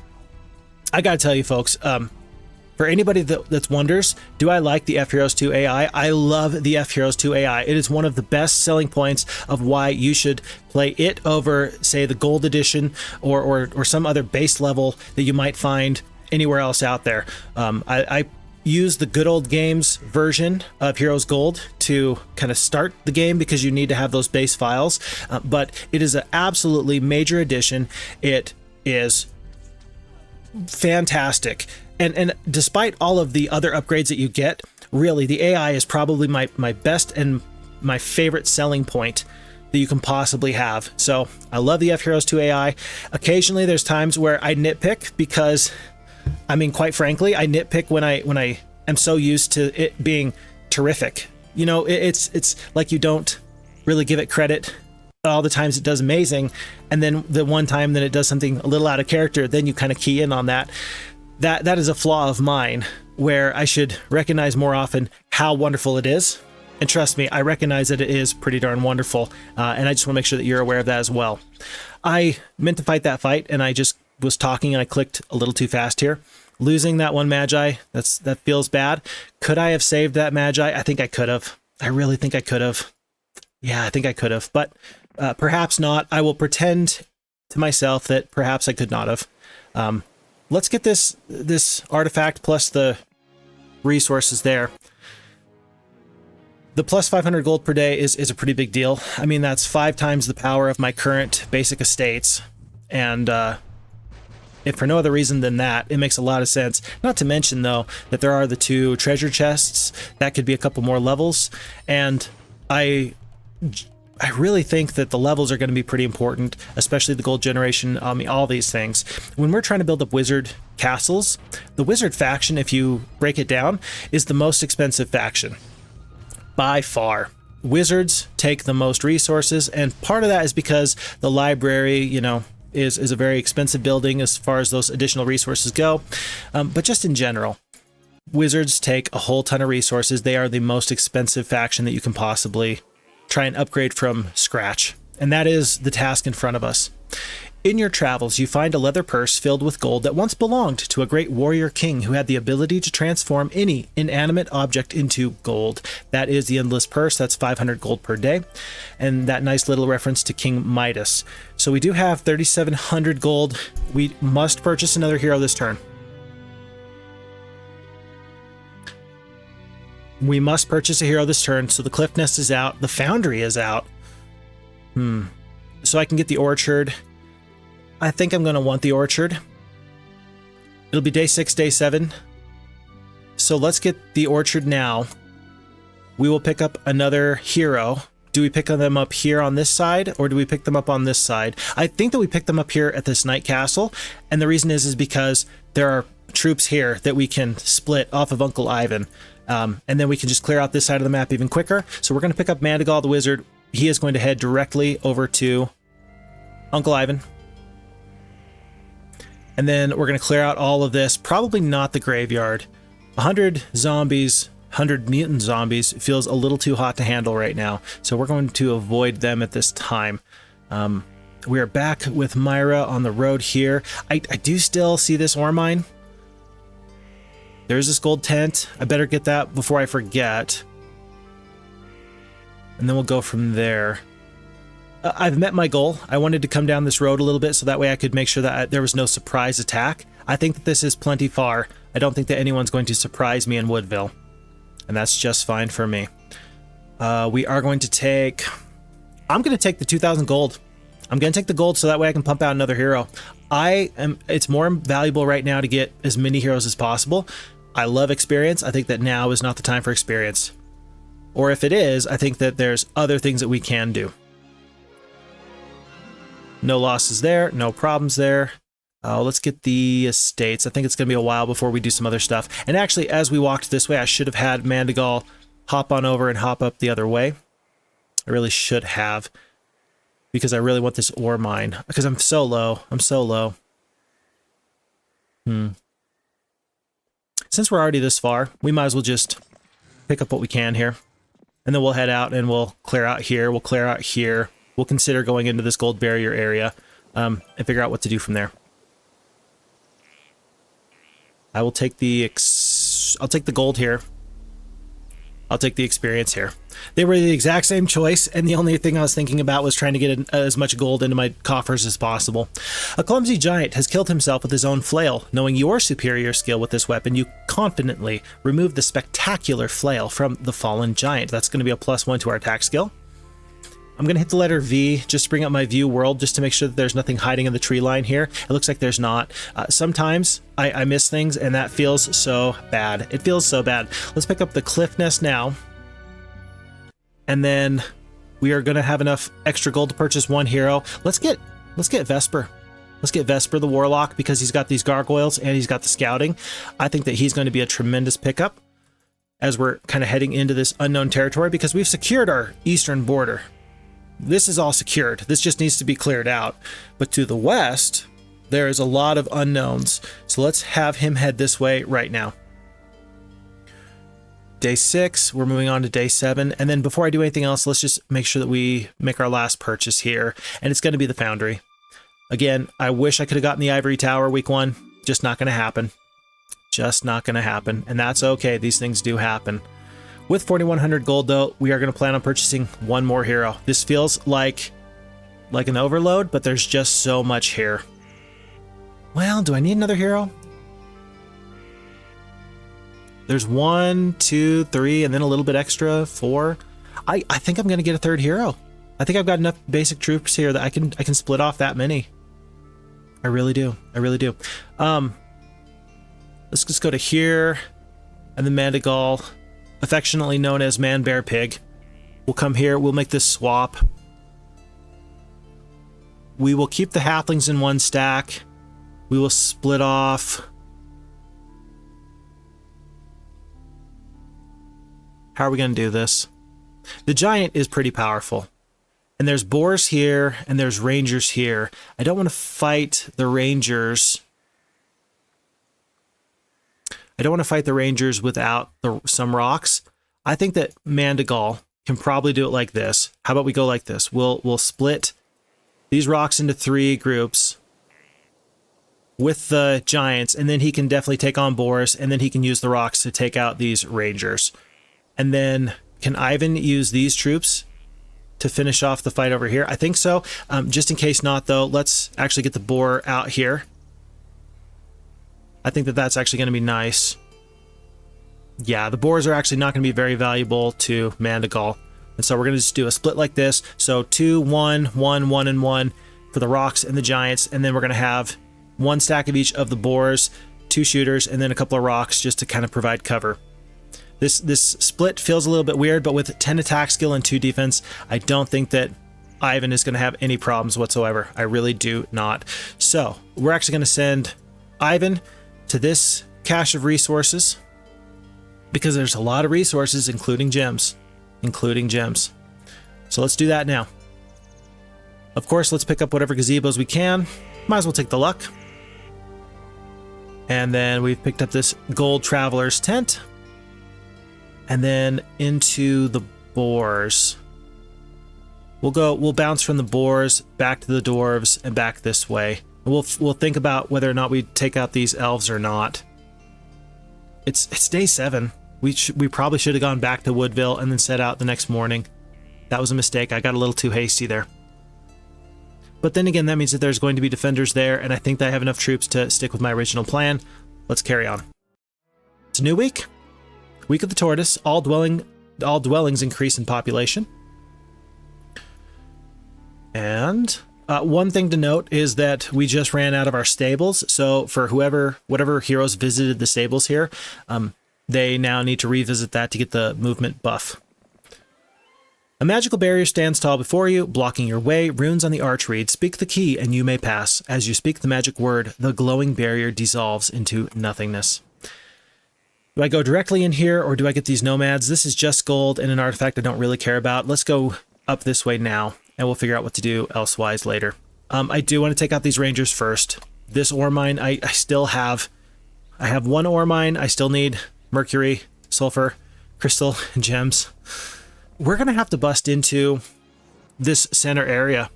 I gotta tell you folks, for anybody that wonders, do I like the FHeroes2 AI? I love the FHeroes2 AI. It is one of the best selling points of why you should play it over, say, the gold edition or some other base level that you might find anywhere else out there. I use the good old games version of Heroes Gold to kind of start the game because you need to have those base files, but it is an absolutely major addition. It is fantastic. And despite all of the other upgrades that you get, really, the AI is probably my best and my favorite selling point that you can possibly have. So I love the FHeroes2 AI. Occasionally there's times where I nitpick because, I mean, quite frankly, I nitpick when I am so used to it being terrific. You know, it's like you don't really give it credit all the times it does amazing, and then the one time that it does something a little out of character, then you kind of key in on that. That is a flaw of mine, where I should recognize more often how wonderful it is. And trust me, I recognize that it is pretty darn wonderful, and I just want to make sure that you're aware of that as well. I meant to fight that fight, and I just was talking and I clicked a little too fast here. Losing that one Magi, that feels bad. Could I have saved that Magi? I think I could have. I really think I could have. Yeah, I think I could have, but perhaps not. I will pretend to myself that perhaps I could not have. Let's get this artifact plus the resources there. The plus 500 gold per day is a pretty big deal. I mean, that's 5 times the power of my current basic estates. And if for no other reason than that, it makes a lot of sense. Not to mention, though, that there are the 2 treasure chests. That could be a couple more levels. And I really think that the levels are going to be pretty important, especially the gold generation, all these things. When we're trying to build up wizard castles, the wizard faction, if you break it down, is the most expensive faction by far. Wizards take the most resources, and part of that is because the library, you know, is a very expensive building as far as those additional resources go. But just in general, wizards take a whole ton of resources. They are the most expensive faction that you can possibly try and upgrade from scratch. And that is the task in front of us. In your travels, you find a leather purse filled with gold that once belonged to a great warrior king who had the ability to transform any inanimate object into gold. That is the endless purse. That's 500 gold per day. And that nice little reference to King Midas. So we do have 3,700 gold. We must purchase another hero this turn. We must purchase a hero this turn. So the Cliff Nest is out. The Foundry is out. So I can get the Orchard. I think I'm going to want the Orchard. It'll be day 6, day 7. So let's get the Orchard now. We will pick up another hero. Do we pick them up here on this side, or do we pick them up on this side? I think that we pick them up here at this Night Castle. And the reason is because there are troops here that we can split off of Uncle Ivan. And then we can just clear out this side of the map even quicker. So we're going to pick up Mandigal the Wizard. He is going to head directly over to Uncle Ivan. And then we're going to clear out all of this. Probably not the graveyard. 100 zombies, 100 mutant zombies feels a little too hot to handle right now. So we're going to avoid them at this time. We are back with Myra on the road here. I do still see this ore mine. There's this gold tent. I better get that before I forget. And then we'll go from there. I've met my goal. I wanted to come down this road a little bit so that way I could make sure that there was no surprise attack. I think that this is plenty far. I don't think that anyone's going to surprise me in Woodville. And that's just fine for me. We are going to take... I'm going to take the 2,000 gold. I'm going to take the gold so that way I can pump out another hero. It's more valuable right now to get as many heroes as possible. I love experience. I think that now is not the time for experience. Or if it is, I think that there's other things that we can do. No losses there, no problems there. Let's get the estates. I think it's going to be a while before we do some other stuff. And actually, as we walked this way, I should have had Mandigal hop on over and hop up the other way. I really should have, because I really want this ore mine, because I'm so low. I'm so low. Since we're already this far, we might as well just pick up what we can here. And then we'll head out and we'll clear out here. We'll clear out here. We'll consider going into this gold barrier area and figure out what to do from there. I will take I'll take the gold here. I'll take the experience here. They were the exact same choice, and the only thing I was thinking about was trying to get as much gold into my coffers as possible. A clumsy giant has killed himself with his own flail. Knowing your superior skill with this weapon, you confidently remove the spectacular flail from the fallen giant. That's going to be a +1 to our attack skill. I'm going to hit the letter V just to bring up my view world, just to make sure that there's nothing hiding in the tree line here. It looks like there's not. Sometimes I miss things, and that feels so bad. It feels so bad. Let's pick up the cliff nest now. And then we are going to have enough extra gold to purchase one hero. Let's get Vesper. Let's get Vesper the Warlock, because he's got these gargoyles and he's got the scouting. I think that he's going to be a tremendous pickup as we're kind of heading into this unknown territory, because we've secured our eastern border. This is all secured. This just needs to be cleared out. But to the west, there is a lot of unknowns. So let's have him head this way right now. Day 6, we're moving on to day 7. And then before I do anything else, let's just make sure that we make our last purchase here. And it's going to be the Foundry. Again, I wish I could have gotten the Ivory Tower week 1. Just not going to happen. Just not going to happen. And that's okay. These things do happen. With 4,100 gold, though, we are going to plan on purchasing one more hero. This feels like an overload, but there's just so much here. Well, do I need another hero? There's 1, 2, 3, and then a little bit extra, 4. I think I'm going to get a third hero. I think I've got enough basic troops here that I can split off that many. I really do. I really do. Let's just go to here, and then Mandigal, affectionately known as Man Bear Pig. We'll come here. We'll make this swap. We will keep the halflings in one stack. We will split off. How are we going to do this? The giant is pretty powerful. And there's boars here, and there's rangers here. I don't want to fight the rangers. I don't want to fight the rangers without some rocks. I think that Mandigal can probably do it like this. How about we go like this? We'll split these rocks into 3 groups with the giants, and then he can definitely take on boars, and then he can use the rocks to take out these rangers. And then can Ivan use these troops to finish off the fight over here? I think so. Just in case not, though, let's actually get the boar out here. I think that that's actually going to be nice. Yeah, the boars are actually not going to be very valuable to Mandigal. And so we're going to just do a split like this. So 2, 1, 1, 1, and 1 for the rocks and the giants. And then we're going to have 1 stack of each of the boars, 2 shooters, and then a couple of rocks just to kind of provide cover. This split feels a little bit weird, but with 10 attack skill and 2 defense, I don't think that Ivan is going to have any problems whatsoever. I really do not. So we're actually going to send Ivan to this cache of resources, because there's a lot of resources, including gems. So let's do that now. Of course, let's pick up whatever gazebos we can. Might as well take the luck. And then we've picked up this gold traveler's tent. And then into the boars. We'll bounce from the boars back to the dwarves and back this way. We'll think about whether or not we take out these elves or not. It's day 7. We probably should have gone back to Woodville and then set out the next morning. That was a mistake. I got a little too hasty there. But then again, that means that there's going to be defenders there, and I think that I have enough troops to stick with my original plan. Let's carry on. It's a new week. Week of the Tortoise. All dwellings increase in population. And one thing to note is that we just ran out of our stables. So for whatever heroes visited the stables here, they now need to revisit that to get the movement buff. A magical barrier stands tall before you, blocking your way. Runes on the arch read, "Speak the key and you may pass." As you speak the magic word, the glowing barrier dissolves into nothingness. Do I go directly in here, or do I get these nomads? This is just gold and an artifact I don't really care about. Let's go up this way now, and we'll figure out what to do elsewise later. I do want to take out these rangers first. This ore mine, I have one ore mine. I still need mercury, sulfur, crystal, and gems. We're going to have to bust into this center area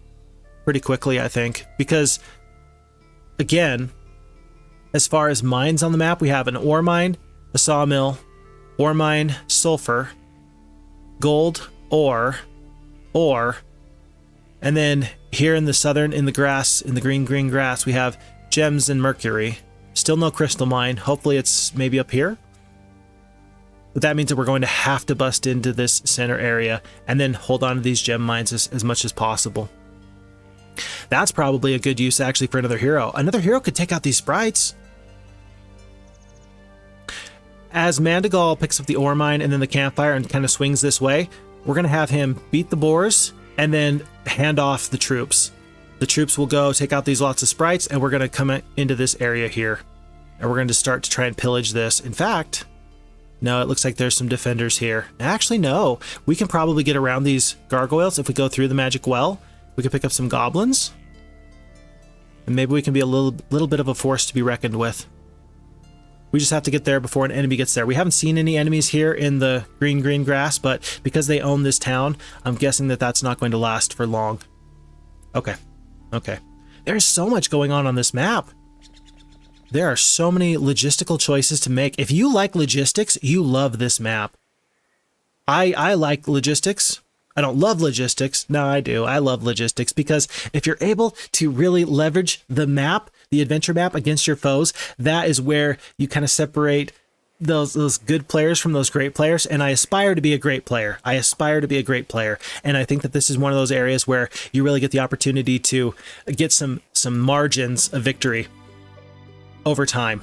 pretty quickly, I think, because, again, as far as mines on the map, we have an ore mine, a sawmill, ore mine, sulfur, gold, ore, and then here in the southern, in the grass, in the green grass, we have gems and mercury. Still no crystal mine. Hopefully it's maybe up here. But that means that we're going to have to bust into this center area and then hold on to these gem mines as much as possible. That's probably a good use actually for another hero. Another hero could take out these sprites. As Mandigal picks up the ore mine and then the campfire and kind of swings this way, we're going to have him beat the boars and then hand off the troops. The troops will go take out these lots of sprites, and we're going to come into this area here. And we're going to start to try and pillage this. In fact, no, it looks like there's some defenders here. Actually, no. We can probably get around these gargoyles if we go through the magic well. We can pick up some goblins. And maybe we can be a little bit of a force to be reckoned with. We just have to get there before an enemy gets there. We haven't seen any enemies here in the green grass, but because they own this town, I'm guessing that that's not going to last for long. Okay. There's so much going on this map. There are so many logistical choices to make. If you like logistics, you love this map. I like logistics. I don't love logistics. No, I do. I love logistics because if you're able to really leverage the map, the adventure map against your foes, that is where you kind of separate those good players from those great players. And I aspire to be a great player. And I think that this is one of those areas where you really get the opportunity to get some margins of victory over time.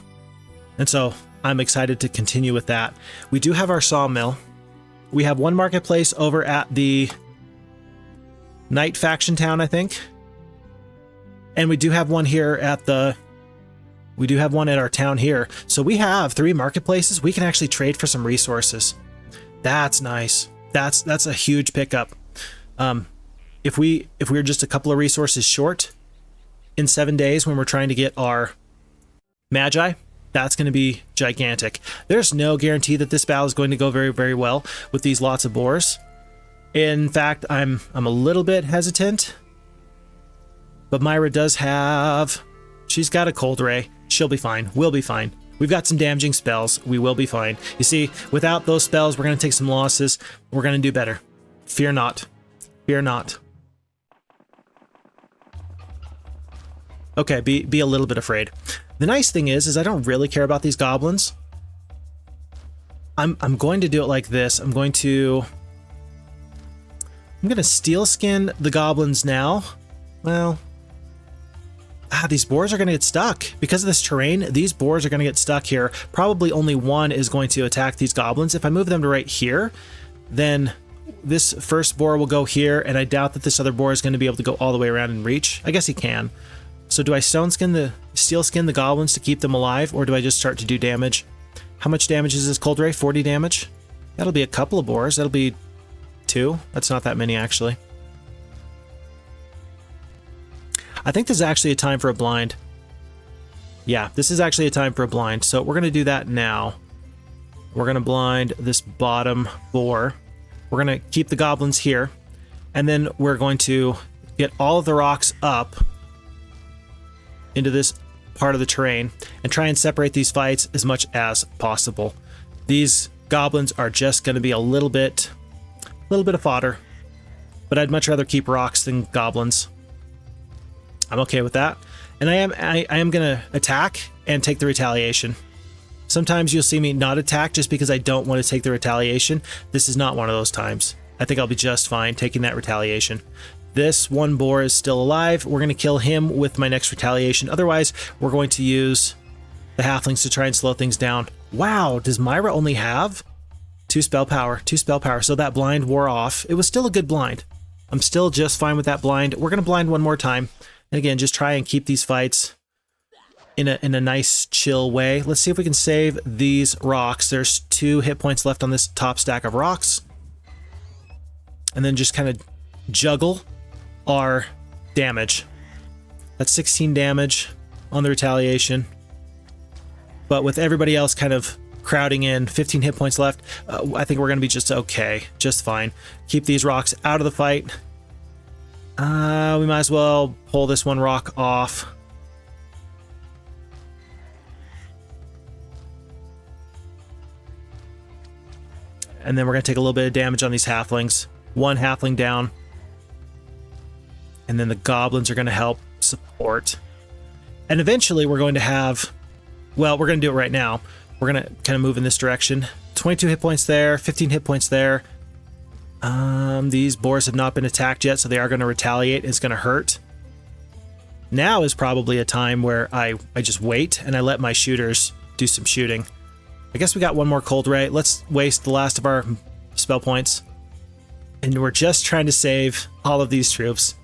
And so I'm excited to continue with that. We do have our sawmill. We have one marketplace over at the Night Faction Town, I think. And we do have one here at our town here. So we have 3 marketplaces. We can actually trade for some resources. That's nice. That's a huge pickup. If we're just a couple of resources short in 7 days when we're trying to get our Magi, that's going to be gigantic. There's no guarantee that this battle is going to go very, very well with these lots of boars. In fact, I'm a little bit hesitant. But Myra she's got a cold ray. She'll be fine. We'll be fine. We've got some damaging spells. We will be fine. You see, without those spells, we're going to take some losses. We're going to do better. Fear not. Fear not. Okay, be a little bit afraid. The nice thing is I don't really care about these goblins. I'm going to do it like this. I'm going to steel skin the goblins now. Well, these boars are going to get stuck. Because of this terrain, these boars are going to get stuck here. Probably only one is going to attack these goblins. If I move them to right here, then this first boar will go here, and I doubt that this other boar is going to be able to go all the way around and reach. I guess he can. So do I steel skin the goblins to keep them alive, or do I just start to do damage? How much damage is this cold ray? 40 damage? That'll be a couple of boars. That'll be 2. That's not that many, actually. I think this is actually a time for a blind. Yeah, this is actually a time for a blind. So we're going to do that now. We're going to blind this bottom boar. We're going to keep the goblins here. And then we're going to get all of the rocks up into this part of the terrain and try and separate these fights as much as possible. These goblins are just going to be a little bit of fodder, but I'd much rather keep rocks than goblins. I'm okay with that. And I am going to attack and take the retaliation. Sometimes you'll see me not attack just because I don't want to take the retaliation. This is not one of those times. I think I'll be just fine taking that retaliation. This one boar is still alive. We're going to kill him with my next retaliation. Otherwise, we're going to use the halflings to try and slow things down. Wow, does Myra only have 2 spell power? 2 spell power. So that blind wore off. It was still a good blind. I'm still just fine with that blind. We're going to blind one more time. And again, just try and keep these fights in a nice, chill way. Let's see if we can save these rocks. There's 2 hit points left on this top stack of rocks. And then just kind of juggle our damage. That's 16 damage on the retaliation. But with everybody else kind of crowding in, 15 hit points left, I think we're going to be just okay, just fine. Keep these rocks out of the fight. We might as well pull this one rock off. And then we're going to take a little bit of damage on these halflings. 1 halfling down. And then the goblins are going to help support. And eventually we're going to have... Well, we're going to do it right now. We're going to kind of move in this direction. 22 hit points there, 15 hit points there. These boars have not been attacked yet, so they are going to retaliate. It's going to hurt. Now is probably a time where I just wait and I let my shooters do some shooting. I guess we got one more cold ray. Let's waste the last of our spell points. And we're just trying to save all of these troops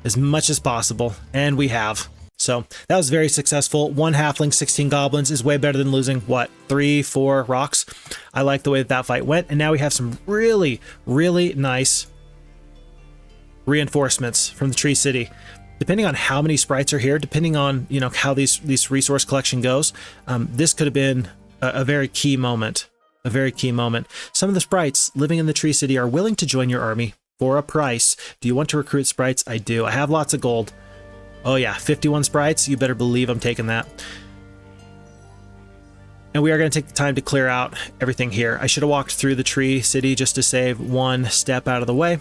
as much as possible. And we have. So that was very successful. 1 halfling, 16 goblins is way better than losing, what, 3, 4 rocks? I like the way that fight went. And now we have some really, really nice reinforcements from the Tree City. Depending on how many sprites are here, depending on, you know, how these resource collection goes, this could have been a very key moment. A very key moment. Some of the sprites living in the Tree City are willing to join your army for a price. Do you want to recruit sprites? I do. I have lots of gold. Oh yeah, 51 sprites. You better believe I'm taking that. And we are going to take the time to clear out everything here. I should have walked through the Tree City just to save 1 step out of the way.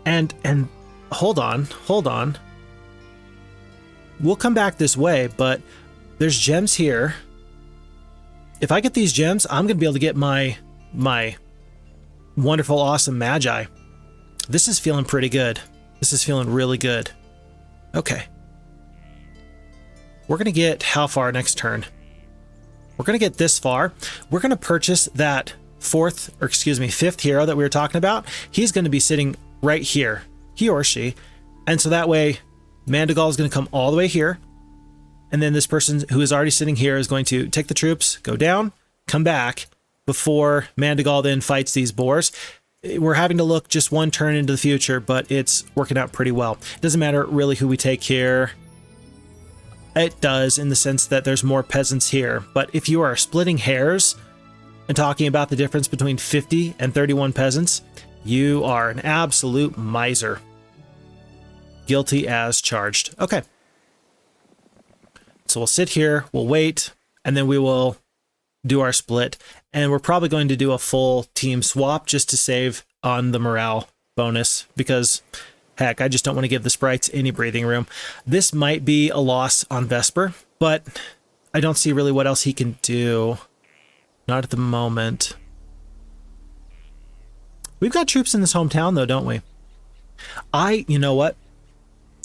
And hold on. We'll come back this way, but there's gems here. If I get these gems, I'm going to be able to get my wonderful, awesome magi. This is feeling pretty good. This is feeling really good. Okay. We're going to get how far next turn? We're going to get this far. We're going to purchase that 5th hero that we were talking about. He's going to be sitting right here, he or she. And so that way, Mandigal is going to come all the way here. And then this person who is already sitting here is going to take the troops, go down, come back before Mandigal then fights these boars. We're having to look just 1 turn into the future, but it's working out pretty well. It doesn't matter really who we take here. It does in the sense that there's more peasants here. But if you are splitting hairs and talking about the difference between 50 and 31 peasants, you are an absolute miser. Guilty as charged. Okay. So we'll sit here, we'll wait, and then we will do our split. And we're probably going to do a full team swap just to save on the morale bonus because, heck, I just don't want to give the sprites any breathing room. This might be a loss on Vesper, but I don't see really what else he can do. Not at the moment. We've got troops in this hometown, though, don't we? You know what?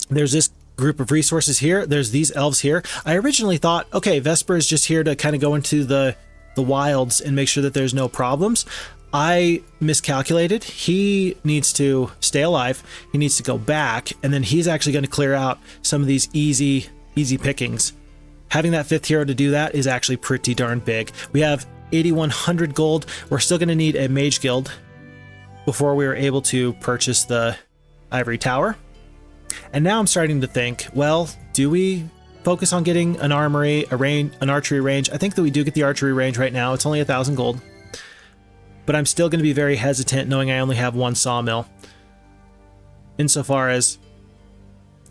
There's this group of resources here. There's these elves here. I originally thought, okay, Vesper is just here to kind of go into the wilds and make sure that there's no problems. I miscalculated. He needs to stay alive. He needs to go back, and then he's actually going to clear out some of these easy pickings. Having that 5th hero to do that is actually pretty darn big. We have 8,100 gold. We're still going to need a mage guild before we are able to purchase the ivory tower. And now I'm starting to think, well, do we focus on getting an armory, an archery range? I think that we do get the archery range right now. It's only 1,000 gold. But I'm still going to be very hesitant knowing I only have one sawmill. Insofar as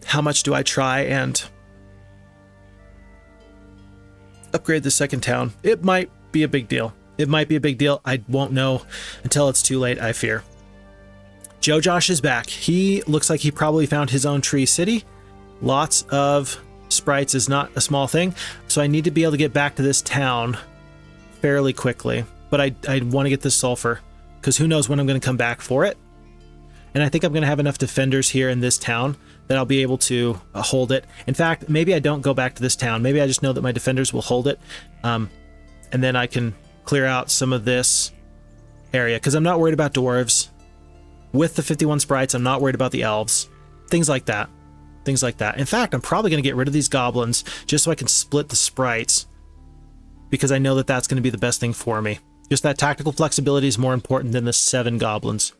how much do I try and upgrade the second town? It might be a big deal. It might be a big deal. I won't know until it's too late, I fear. Joe Josh is back. He looks like he probably found his own tree city. Lots of sprites is not a small thing. So I need to be able to get back to this town fairly quickly. But I want to get this sulfur because who knows when I'm going to come back for it. And I think I'm going to have enough defenders here in this town that I'll be able to hold it. In fact, maybe I don't go back to this town. Maybe I just know that my defenders will hold it. And then I can clear out some of this area because I'm not worried about dwarves. With the 51 sprites, I'm not worried about the elves. Things like that. Things like that. In fact, I'm probably going to get rid of these goblins just so I can split the sprites because I know that that's going to be the best thing for me. Just that tactical flexibility is more important than the 7 goblins.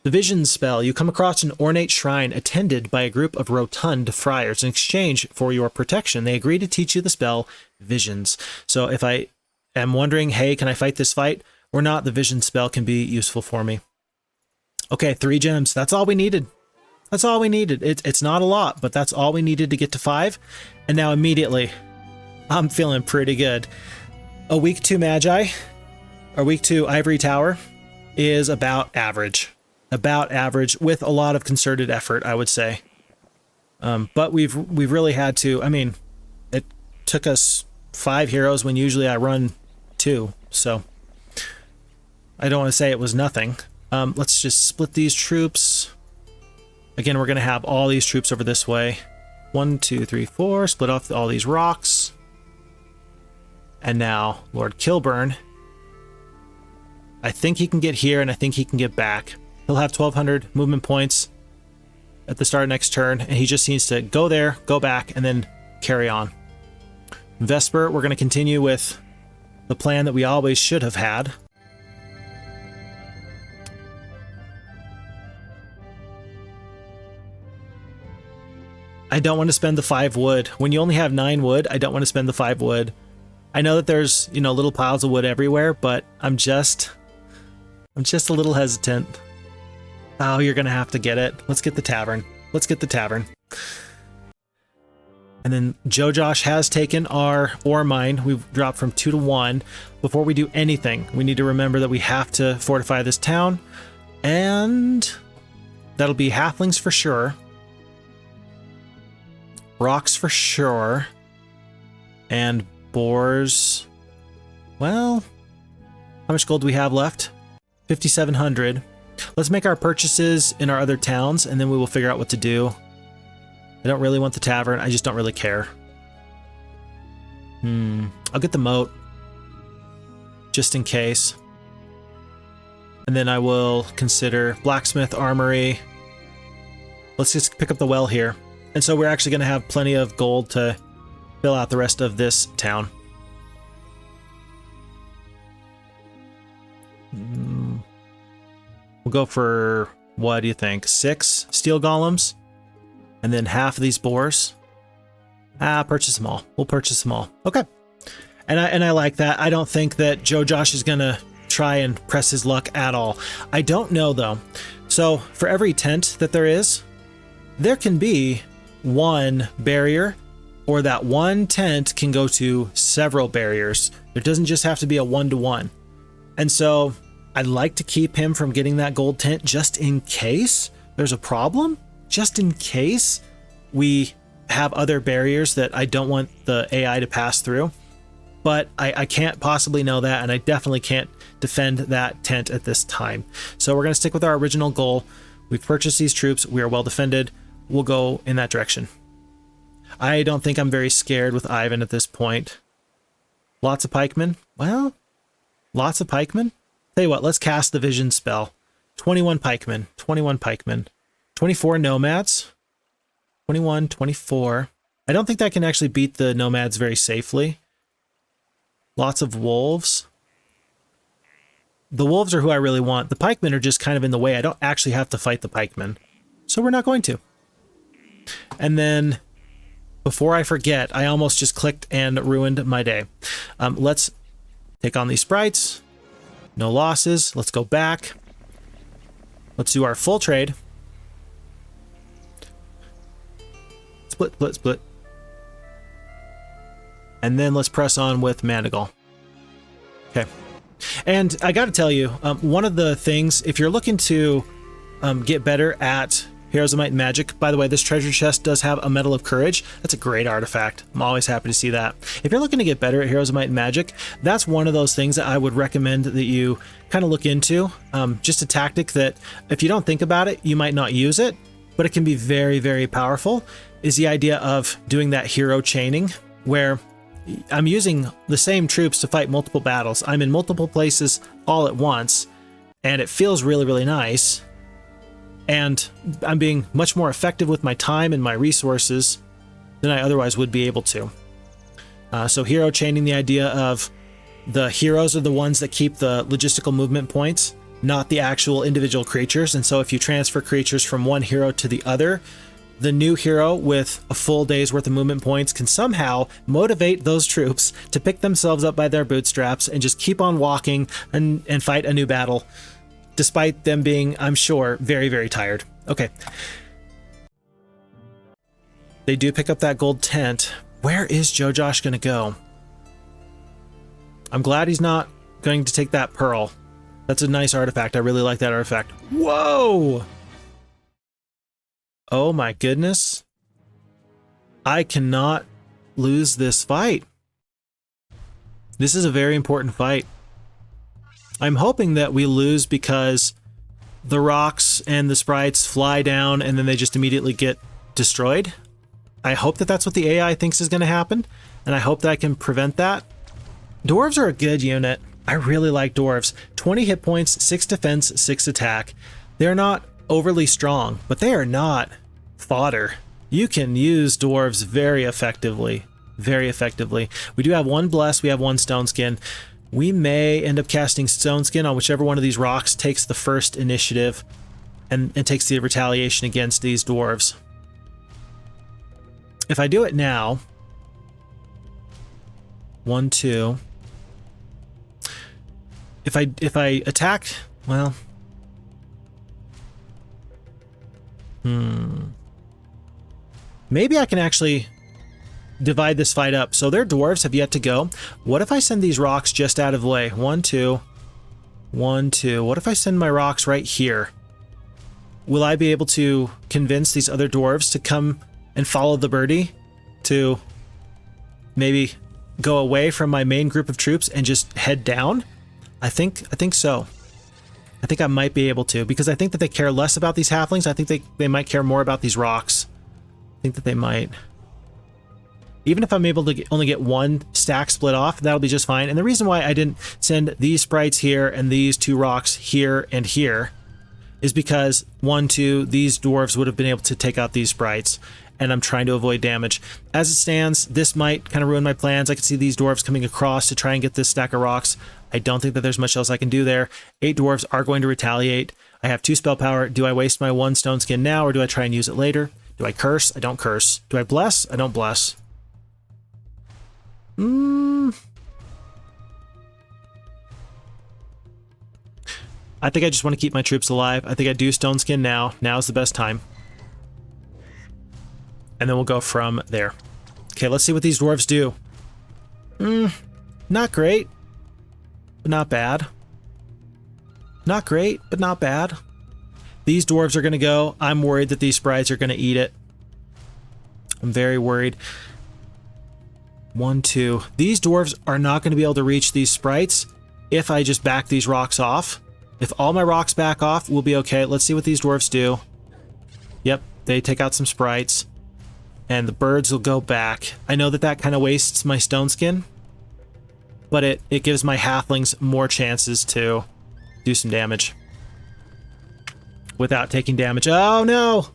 The vision spell. You come across an ornate shrine attended by a group of rotund friars. In exchange for your protection, they agree to teach you the spell Visions. So if I am wondering, hey, can I fight this fight or not, the vision spell can be useful for me. Okay, 3 gems. That's all we needed. That's all we needed. It's not a lot, but that's all we needed to get to 5. And now immediately, I'm feeling pretty good. A week 2 Magi, or week 2 Ivory Tower is about average. About average with a lot of concerted effort, I would say. But we've really had to, I mean, it took us 5 heroes when usually I run 2. So I don't want to say it was nothing. Let's just split these troops. Again, we're going to have all these troops over this way. 1, 2, 3, 4. Split off all these rocks. And now Lord Kilburn. I think he can get here and I think he can get back. He'll have 1,200 movement points at the start of next turn. And he just needs to go there, go back, and then carry on. Vesper, we're going to continue with the plan that we always should have had. I don't want to spend the 5 wood. When you only have 9 wood, I don't want to spend the 5 wood. I know that there's, you know, little piles of wood everywhere, but I'm just a little hesitant. Oh, you're going to have to get it. Let's get the tavern. Let's get the tavern. And then Joe Josh has taken our ore mine. We've dropped from 2 to 1. Before we do anything, we need to remember that we have to fortify this town. And that'll be halflings for sure. Rocks for sure. And boars. Well, how much gold do we have left? 5,700. Let's make our purchases in our other towns, and then we will figure out what to do. I don't really want the tavern. I just don't really care. I'll get the moat. Just in case. And then I will consider blacksmith, armory. Let's just pick up the well here. And so we're actually going to have plenty of gold to fill out the rest of this town. We'll go for, what do you think, 6 steel golems? And then half of these boars? Purchase them all. We'll purchase them all. Okay. And I like that. I don't think that Joe Josh is going to try and press his luck at all. I don't know, though. So for every tent that there is, there can be 1 barrier, or that 1 tent can go to several barriers. There doesn't just have to be a 1-to-1. And so I'd like to keep him from getting that gold tent just in case there's a problem. Just in case we have other barriers that I don't want the AI to pass through. But I can't possibly know that, and I definitely can't defend that tent at this time. So we're going to stick with our original goal. We've purchased these troops. We are well defended. We'll go in that direction. I don't think I'm very scared with Ivan at this point. Lots of pikemen. Well, lots of pikemen. Tell you what, let's cast the vision spell. 21 pikemen, 21 pikemen, 24 nomads, 21, 24. I don't think that can actually beat the nomads very safely. Lots of wolves. The wolves are who I really want. The pikemen are just kind of in the way. I don't actually have to fight the pikemen, so we're not going to. And then, before I forget, I almost just clicked and ruined my day. Let's take on these sprites. No losses. Let's go back. Let's do our full trade. Split, split, split. And then let's press on with Mandigal. Okay. And I got to tell you, one of the things, if you're looking to get better at Heroes of Might and Magic, by the way, this treasure chest does have a Medal of Courage. That's a great artifact. I'm always happy to see that. If you're looking to get better at Heroes of Might and Magic, that's one of those things that I would recommend that you kind of look into. Just a tactic that if you don't think about it, you might not use it, but it can be very, very powerful, is the idea of doing that hero chaining, where I'm using the same troops to fight multiple battles. I'm in multiple places all at once, and it feels really, really nice. And I'm being much more effective with my time and my resources than I otherwise would be able to. So hero chaining, the idea of the heroes are the ones that keep the logistical movement points, not the actual individual creatures. And so if you transfer creatures from one hero to the other, the new hero with a full day's worth of movement points can somehow motivate those troops to pick themselves up by their bootstraps and just keep on walking and fight a new battle, despite them being, I'm sure, very, very tired. Okay. They do pick up that gold tent. Where is Joe Josh going to go? I'm glad he's not going to take that pearl. That's a nice artifact. I really like that artifact. Whoa! Oh my goodness. I cannot lose this fight. This is a very important fight. I'm hoping that we lose because the rocks and the sprites fly down and then they just immediately get destroyed. I hope that that's what the AI thinks is going to happen, and I hope that I can prevent that. Dwarves are a good unit. I really like dwarves. 20 hit points, 6 defense, 6 attack. They're not overly strong, but they are not fodder. You can use dwarves very effectively. Very effectively. We do have one bless, we have one stone skin. We may end up casting stone skin on whichever one of these rocks takes the first initiative and takes the retaliation against these dwarves. If I do it now, 1, 2. If I attack, well, maybe I can actually divide this fight up. So their dwarves have yet to go. What if I send these rocks just out of the way? 1, 2, 1, 2. What if I send my rocks right here? Will I be able to convince these other dwarves to come and follow the birdie to maybe go away from my main group of troops and just head down? I think so. I think I might be able to, because I think that they care less about these halflings. I think they might care more about these rocks. I think that they might. Even if I'm able to only get one stack split off, that'll be just fine. And the reason why I didn't send these sprites here and these 2 rocks here and here is because 1, 2, these dwarves would have been able to take out these sprites, and I'm trying to avoid damage. As it stands, this might kind of ruin my plans. I can see these dwarves coming across to try and get this stack of rocks. I don't think that there's much else I can do there. 8 dwarves are going to retaliate. I have 2 spell power. Do I waste my 1 stone skin now, or do I try and use it later? Do I curse? I don't curse. Do I bless? I don't bless. I think I just want to keep my troops alive. I think I do stone skin now. Now's the best time. And then we'll go from there. Okay, let's see what these dwarves do. Not great, but not bad. Not great, but not bad. These dwarves are going to go. I'm worried that these sprites are going to eat it. I'm very worried. 1, 2. These dwarves are not going to be able to reach these sprites if I just back these rocks off. If all my rocks back off, we'll be okay. Let's see what these dwarves do. Yep, they take out some sprites. And the birds will go back. I know that that kind of wastes my stone skin, but it gives my halflings more chances to do some damage without taking damage. Oh no!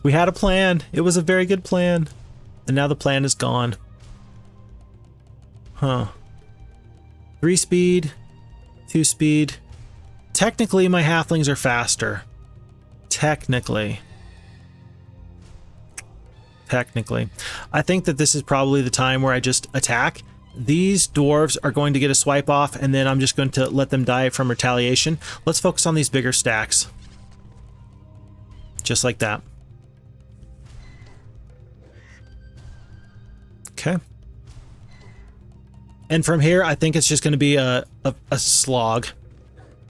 We had a plan. It was a very good plan. And now the plan is gone. Huh. 3 speed, 2 speed. Technically, my halflings are faster. Technically. I think that this is probably the time where I just attack. These dwarves are going to get a swipe off, and then I'm just going to let them die from retaliation. Let's focus on these bigger stacks. Just like that. Okay. And from here, I think it's just going to be a slog.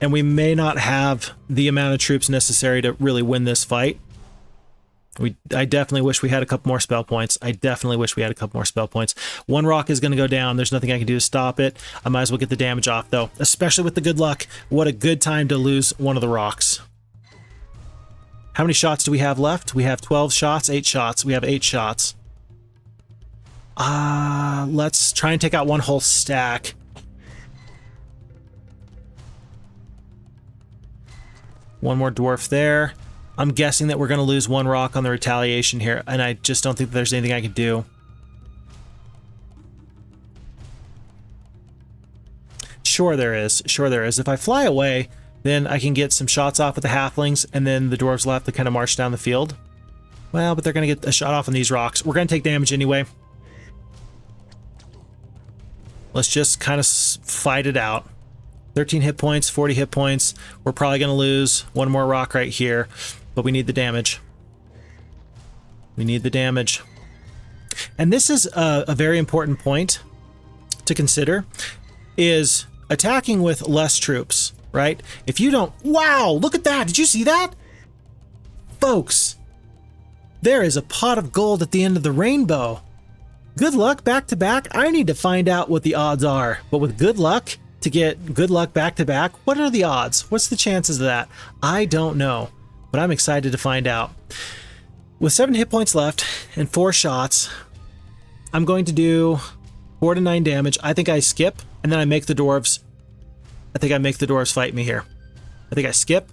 And we may not have the amount of troops necessary to really win this fight. I definitely wish we had a couple more spell points. One rock is going to go down. There's nothing I can do to stop it. I might as well get the damage off, though. Especially with the good luck. What a good time to lose one of the rocks. How many shots do we have left? We have 12 shots, 8 shots. We have 8 shots. Let's try and take out one whole stack. One more dwarf there. I'm guessing that we're going to lose one rock on the retaliation here, and I just don't think there's anything I can do. Sure there is. If I fly away, then I can get some shots off with the halflings, and then the dwarves will have to kind of march down the field. Well, but they're going to get a shot off on these rocks. We're going to take damage anyway. Let's just kind of fight it out. 13 hit points, 40 hit points. We're probably going to lose one more rock right here, but we need the damage. And this is a very important point to consider, is attacking with less troops, right? If you don't... Wow, look at that! Did you see that? Folks, there is a pot of gold at the end of the rainbow. Good luck back to back. I need to find out what the odds are, but with good luck... to get good luck back to back, what are the odds? What's the chances of that? I don't know, but I'm excited to find out. With 7 hit points left and 4 shots, I'm going to do 4 to 9 damage. I think I skip, and then I make the dwarves. I think I make the dwarves fight me here. I think I skip,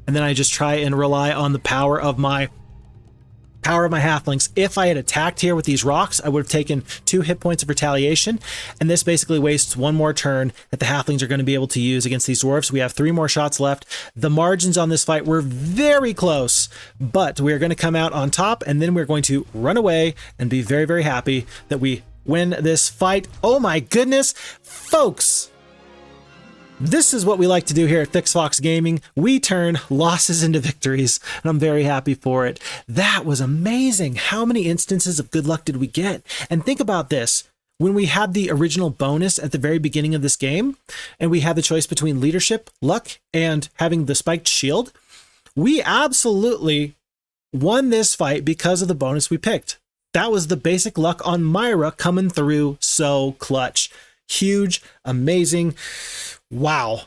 and then I just try and rely on the power of my halflings. If I had attacked here with these rocks, I would have taken 2 hit points of retaliation, and this basically wastes one more turn that the halflings are going to be able to use against these dwarves. We have 3 more shots left. The margins on this fight were very close, but we're going to come out on top, and then we're going to run away and be very, very happy that we win this fight. Oh my goodness, folks! This is what we like to do here at Fix Fox Gaming. We turn losses into victories, and I'm very happy for it. That was amazing. How many instances of good luck did we get? And think about this. When we had the original bonus at the very beginning of this game, and we had the choice between leadership, luck, and having the spiked shield, we absolutely won this fight because of the bonus we picked. That was the basic luck on Myra coming through so clutch. Huge, amazing. Wow.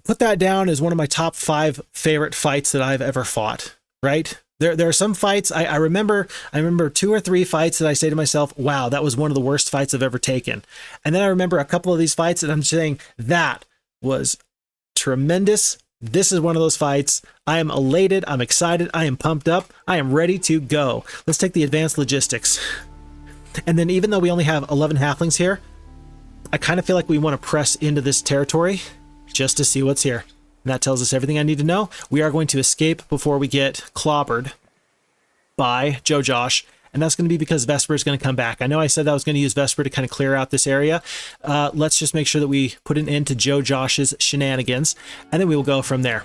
Put that down as one of my top 5 favorite fights that I've ever fought, right? There are some fights, I remember 2 or 3 fights that I say to myself, wow, that was one of the worst fights I've ever taken. And then I remember a couple of these fights that I'm saying, that was tremendous. This is one of those fights. I am elated. I'm excited. I am pumped up. I am ready to go. Let's take the advanced logistics. And then even though we only have 11 halflings here, I kind of feel like we want to press into this territory just to see what's here. And that tells us everything I need to know. We are going to escape before we get clobbered by Joe Josh. And that's going to be because Vesper is going to come back. I know I said I was going to use Vesper to kind of clear out this area. Let's just make sure that we put an end to Joe Josh's shenanigans. And then we will go from there.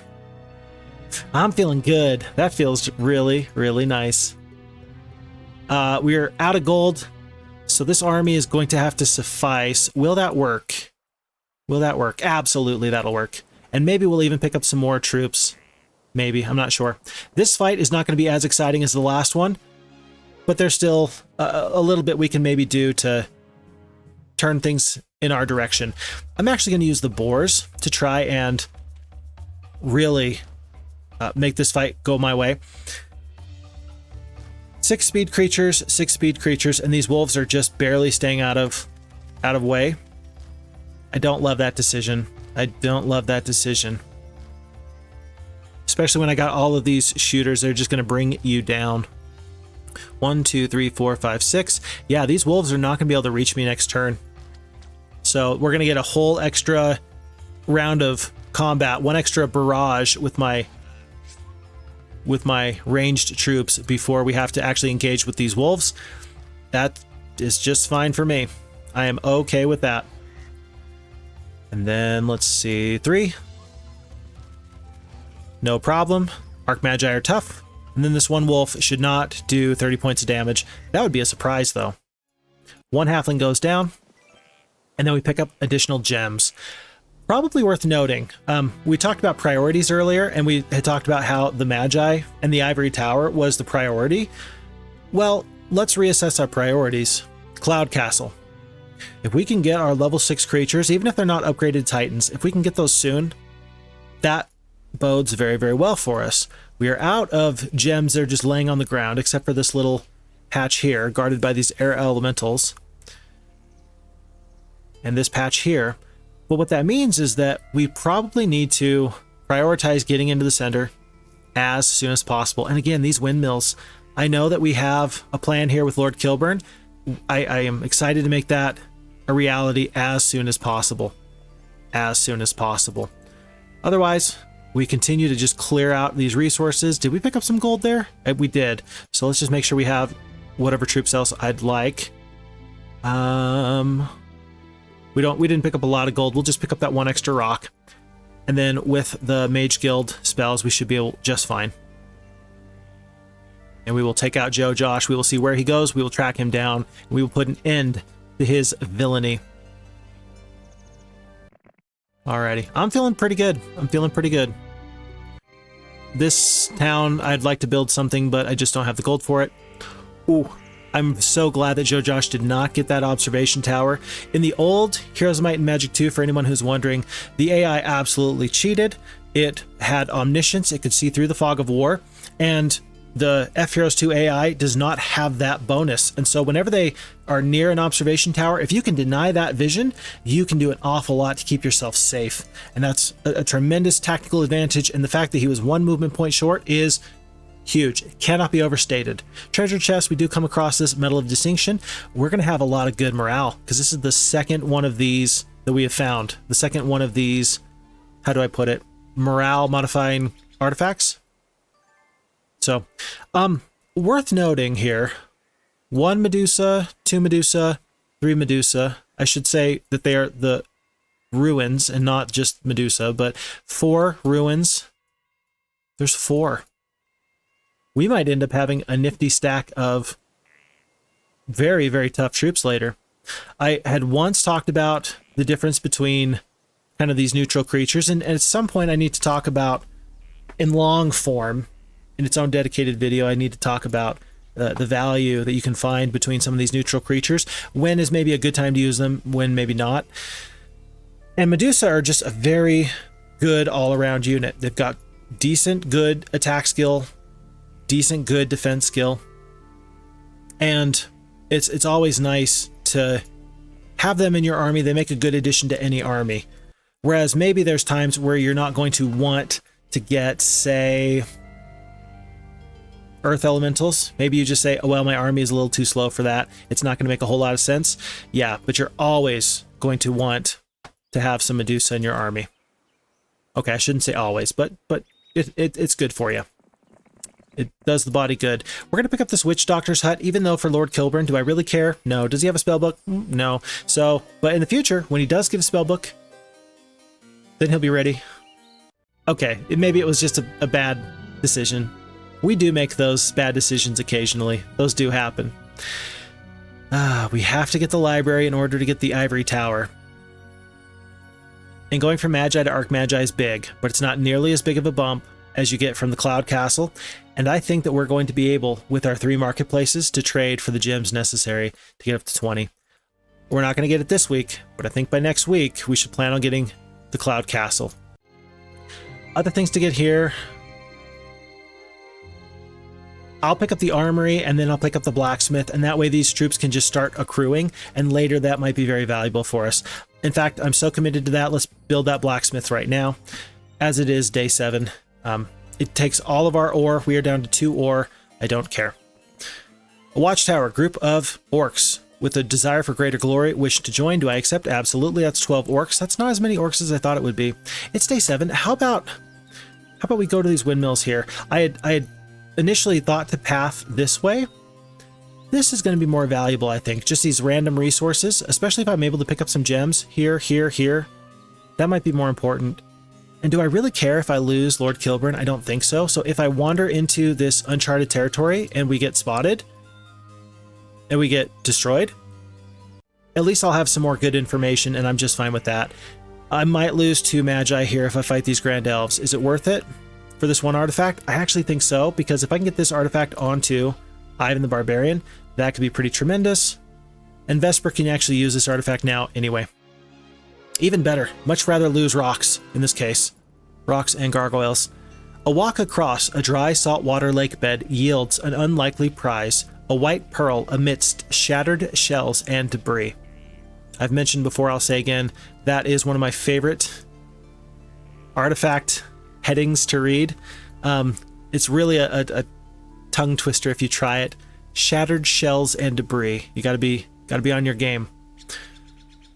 I'm feeling good. That feels really, really nice. We're out of gold. So this army is going to have to suffice. Will that work? Will that work? Absolutely, that'll work. And maybe we'll even pick up some more troops. Maybe, I'm not sure. This fight is not going to be as exciting as the last one, but there's still a little bit we can maybe do to turn things in our direction. I'm actually going to use the boars to try and really make this fight go my way. 6 speed creatures, and these wolves are just barely staying out of way. I don't love that decision. I don't love that decision. Especially when I got all of these shooters, they're just going to bring you down. 1, 2, 3, 4, 5, 6. Yeah, these wolves are not going to be able to reach me next turn. So we're going to get a whole extra round of combat, one extra barrage with my ranged troops before we have to actually engage with these wolves. That is just fine for me. I am okay with that. And then let's see, 3. No problem. Archmagi are tough. And then this one wolf should not do 30 points of damage. That would be a surprise though. One halfling goes down. And then we pick up additional gems. Probably worth noting, we talked about priorities earlier, and we had talked about how the Magi and the Ivory Tower was the priority. Well, let's reassess our priorities. Cloud Castle. If we can get our level 6 creatures, even if they're not upgraded Titans, if we can get those soon, that bodes very, very well for us. We are out of gems that are just laying on the ground, except for this little patch here, guarded by these air elementals. And this patch here. But what that means is that we probably need to prioritize getting into the center as soon as possible. And again, these windmills, I know that we have a plan here with Lord Kilburn. I am excited to make that a reality as soon as possible. As soon as possible. Otherwise, we continue to just clear out these resources. Did we pick up some gold there? We did. So let's just make sure we have whatever troops else I'd like. We didn't pick up a lot of gold. We'll just pick up that one extra rock. And then with the Mage Guild spells, we should be able just fine. And we will take out Joe Josh. We will see where he goes. We will track him down. And we will put an end to his villainy. Alrighty. I'm feeling pretty good. This town, I'd like to build something, but I just don't have the gold for it. Ooh. I'm so glad that Joe Josh did not get that observation tower. In the old Heroes of Might and Magic 2, for anyone who's wondering, the AI absolutely cheated. It had omniscience, it could see through the fog of war, and the FHeroes2 AI does not have that bonus. And so whenever they are near an observation tower, if you can deny that vision, you can do an awful lot to keep yourself safe. And that's a tremendous tactical advantage, and the fact that he was one movement point short is huge. It cannot be overstated. Treasure chest, we do come across this Medal of Distinction. We're going to have a lot of good morale because this is the second one of these that we have found. The second one of these, how do I put it? Morale modifying artifacts. So, worth noting here, 1 Medusa, 2 Medusa, 3 Medusa. I should say that they are the ruins and not just Medusa, but 4 ruins. There's 4. We might end up having a nifty stack of very, very tough troops later. I had once talked about the difference between kind of these neutral creatures, and at some point I need to talk about, in long form, in its own dedicated video, I need to talk about the value that you can find between some of these neutral creatures. When is maybe a good time to use them, when maybe not. And Medusa are just a very good all-around unit. They've got decent, good attack skill, decent, good defense skill, and it's always nice to have them in your army. They make a good addition to any army. Whereas maybe there's times where you're not going to want to get, say, Earth Elementals. Maybe you just say, oh, well, my army is a little too slow for that. It's not going to make a whole lot of sense. Yeah, but you're always going to want to have some Medusa in your army. Okay, I shouldn't say always, but it's good for you. It does the body good. We're going to pick up this Witch Doctor's Hut, even though for Lord Kilburn, do I really care? No. Does he have a spellbook? No. So, but in the future, when he does give a spellbook, then he'll be ready. Okay, maybe it was just a bad decision. We do make those bad decisions occasionally. Those do happen. We have to get the library in order to get the Ivory Tower. And going from Magi to Archmagi is big, but it's not nearly as big of a bump as you get from the Cloud Castle, and I think that we're going to be able, with our 3 marketplaces, to trade for the gems necessary to get up to 20. We're not going to get it this week, but I think by next week we should plan on getting the Cloud Castle. Other things to get here. I'll pick up the armory and then I'll pick up the blacksmith, and that way these troops can just start accruing, and later that might be very valuable for us. In fact, I'm so committed to that. Let's build that blacksmith right now. As it is day 7. It takes all of our ore. We are down to 2 ore. I don't care. A watchtower, group of orcs with a desire for greater glory, wish to join. Do I accept? Absolutely. That's 12 orcs. That's not as many orcs as I thought it would be. It's day 7. How about we go to these windmills here? I had initially thought to path this way. This is going to be more valuable, I think. Just these random resources, especially if I'm able to pick up some gems here, here, here. That might be more important. And do I really care if I lose Lord Kilburn? I don't think so. So if I wander into this uncharted territory and we get spotted and we get destroyed, at least I'll have some more good information and I'm just fine with that. I might lose 2 magi here if I fight these grand elves. Is it worth it for this 1 artifact? I actually think so, because if I can get this artifact onto Ivan the Barbarian, that could be pretty tremendous. And Vesper can actually use this artifact now anyway. Even better, much rather lose rocks in this case. Rocks and gargoyles. A walk across a dry saltwater lake bed yields an unlikely prize, a white pearl amidst shattered shells and debris. I've mentioned before, I'll say again, that is one of my favorite artifact headings to read. It's really a tongue twister if you try it. Shattered shells and debris. You gotta be on your game.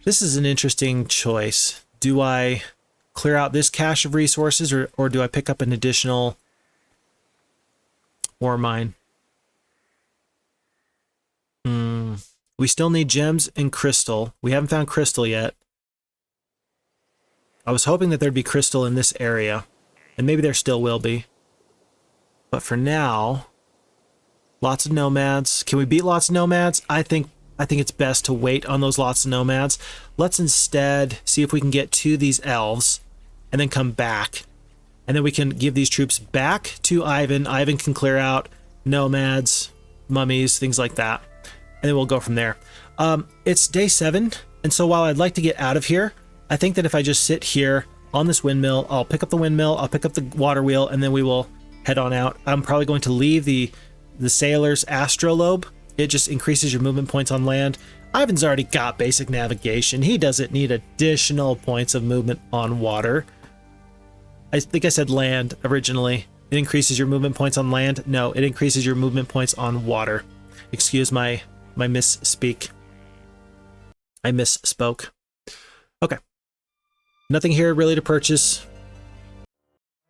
This is an interesting choice. Do I clear out this cache of resources, or do I pick up an additional ore mine? We still need gems and crystal. We haven't found crystal yet. I was hoping that there'd be crystal in this area, and maybe there still will be. But for now, lots of nomads. Can we beat lots of nomads? I think it's best to wait on those lots of nomads. Let's instead see if we can get to these elves and then come back. And then we can give these troops back to Ivan. Ivan can clear out nomads, mummies, things like that. And then we'll go from there. It's day 7. And so while I'd like to get out of here, I think that if I just sit here on this windmill, I'll pick up the windmill, I'll pick up the water wheel, and then we will head on out. I'm probably going to leave the sailor's astrolabe. It just increases your movement points on land. Ivan's already got basic navigation. He doesn't need additional points of movement on water. I think I said land originally. It increases your movement points on land. No, it increases your movement points on water. Excuse my misspeak. I misspoke. Okay. Nothing here really to purchase.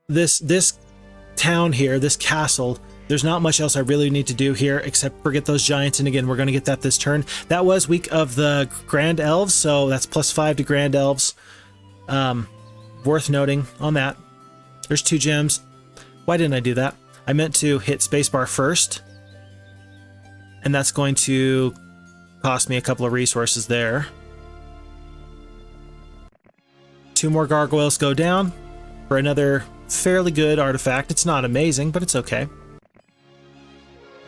This town here, this castle, there's not much else I really need to do here except for get those giants, and again, we're going to get that this turn. That was week of the Grand Elves, so that's +5 to Grand Elves. Worth noting on that. There's 2 gems. Why didn't I do that? I meant to hit spacebar first, and that's going to cost me a couple of resources there. 2 more gargoyles go down for another fairly good artifact. It's not amazing, but it's okay.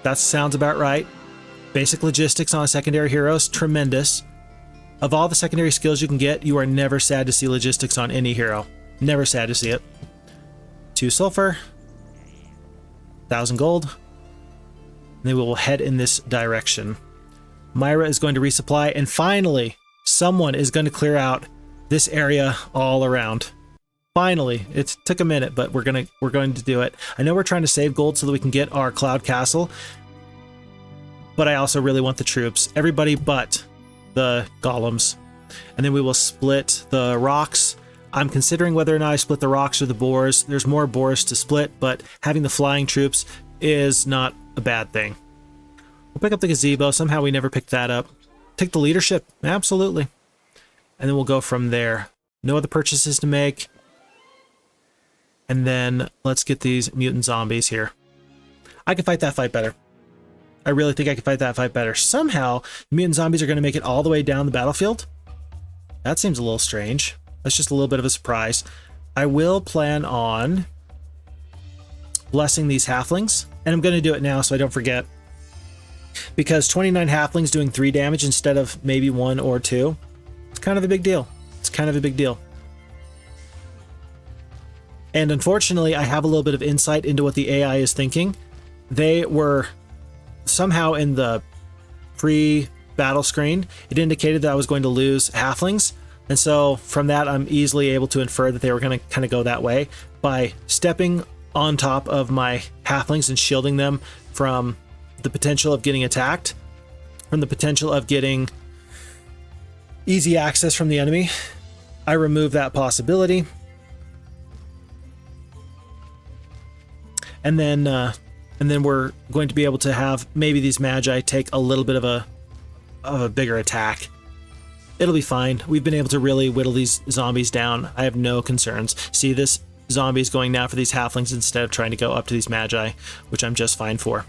That sounds about right. Basic logistics on a secondary hero is tremendous. Of all the secondary skills you can get, you are never sad to see logistics on any hero. Never sad to see it. 2 sulfur. 1,000 gold. And then we will head in this direction. Myra is going to resupply, and finally, someone is going to clear out this area all around. Finally, it took a minute, but we're going to do it. I know we're trying to save gold so that we can get our cloud castle, but I also really want the troops. Everybody but the golems. And then we will split the rocks. I'm considering whether or not I split the rocks or the boars. There's more boars to split, but having the flying troops is not a bad thing. We'll pick up the gazebo. Somehow we never picked that up. Take the leadership. Absolutely. And then we'll go from there. No other purchases to make. And then let's get these mutant zombies here. I can fight that fight better. I really think I can fight that fight better. Somehow, the mutant zombies are going to make it all the way down the battlefield. That seems a little strange. That's just a little bit of a surprise. I will plan on blessing these halflings. And I'm going to do it now so I don't forget. Because 29 halflings doing 3 damage instead of maybe 1 or 2. It's kind of a big deal. It's kind of a big deal. And unfortunately, I have a little bit of insight into what the AI is thinking. they were somehow in the pre-battle screen. It indicated that I was going to lose halflings. And so from that, I'm easily able to infer that they were going to kind of go that way by stepping on top of my halflings and shielding them from the potential of getting attacked, from the potential of getting easy access from the enemy. I remove that possibility. And then we're going to be able to have maybe these magi take a little bit of a bigger attack. It'll be fine. We've been able to really whittle these zombies down. I have no concerns. See, this zombie is going now for these halflings instead of trying to go up to these magi, which I'm just fine for.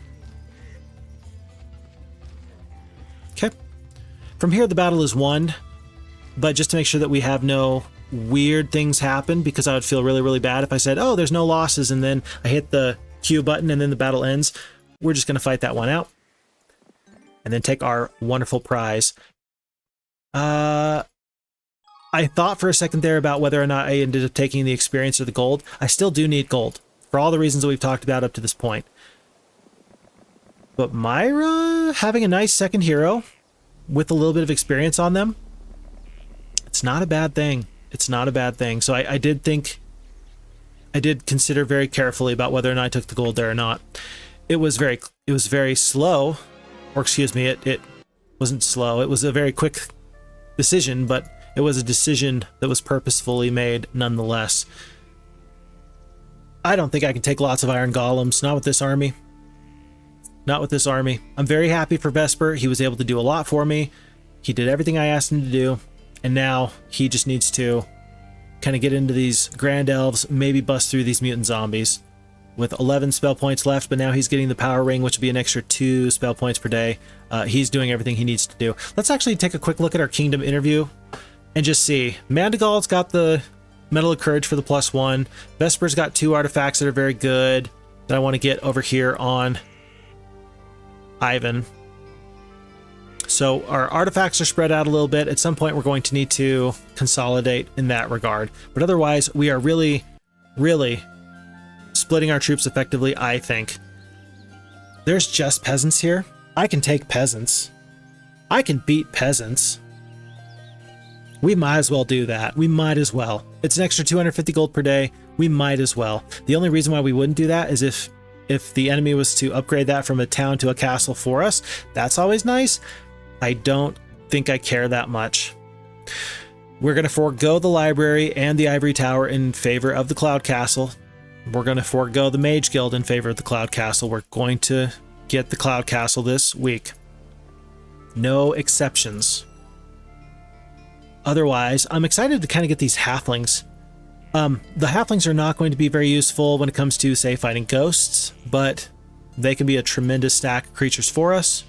Okay. From here, the battle is won, but just to make sure that we have no weird things happen, because I would feel really, really bad if I said, oh, there's no losses, and then I hit the Q button and then the battle ends. We're just going to fight that one out and then take our wonderful prize. I thought for a second there about whether or not I ended up taking the experience or the gold. I still do need gold for all the reasons that we've talked about up to this point. But Myra having a nice second hero with a little bit of experience on them, it's not a bad thing. It's not a bad thing. So I did consider very carefully about whether or not I took the gold there or not. It was very slow, or excuse me, it wasn't slow. It was a very quick decision, but it was a decision that was purposefully made nonetheless. I don't think I can take lots of iron golems, not with this army. Not with this army. I'm very happy for Vesper. He was able to do a lot for me. He did everything I asked him to do, and now he just needs to kind of get into these grand elves, maybe bust through these mutant zombies. With 11 spell points left, but now he's getting the power ring, which will be an extra 2 spell points per day. He's doing everything he needs to do. Let's actually take a quick look at our kingdom interview and just see. Mandigal's got the Medal of Courage for the +1. Vesper's got 2 artifacts that are very good that I want to get over here on Ivan. So our artifacts are spread out a little bit. At some point, we're going to need to consolidate in that regard. But otherwise, we are really, really splitting our troops effectively, I think. There's just peasants here. I can take peasants. I can beat peasants. We might as well do that. We might as well. It's an extra 250 gold per day. We might as well. The only reason why we wouldn't do that is if the enemy was to upgrade that from a town to a castle for us. That's always nice. I don't think I care that much. We're going to forego the library and the ivory tower in favor of the cloud castle. We're going to forego the mage guild in favor of the cloud castle. We're going to get the cloud castle this week. No exceptions. Otherwise, I'm excited to kind of get these halflings. The halflings are not going to be very useful when it comes to, say, fighting ghosts, but they can be a tremendous stack of creatures for us.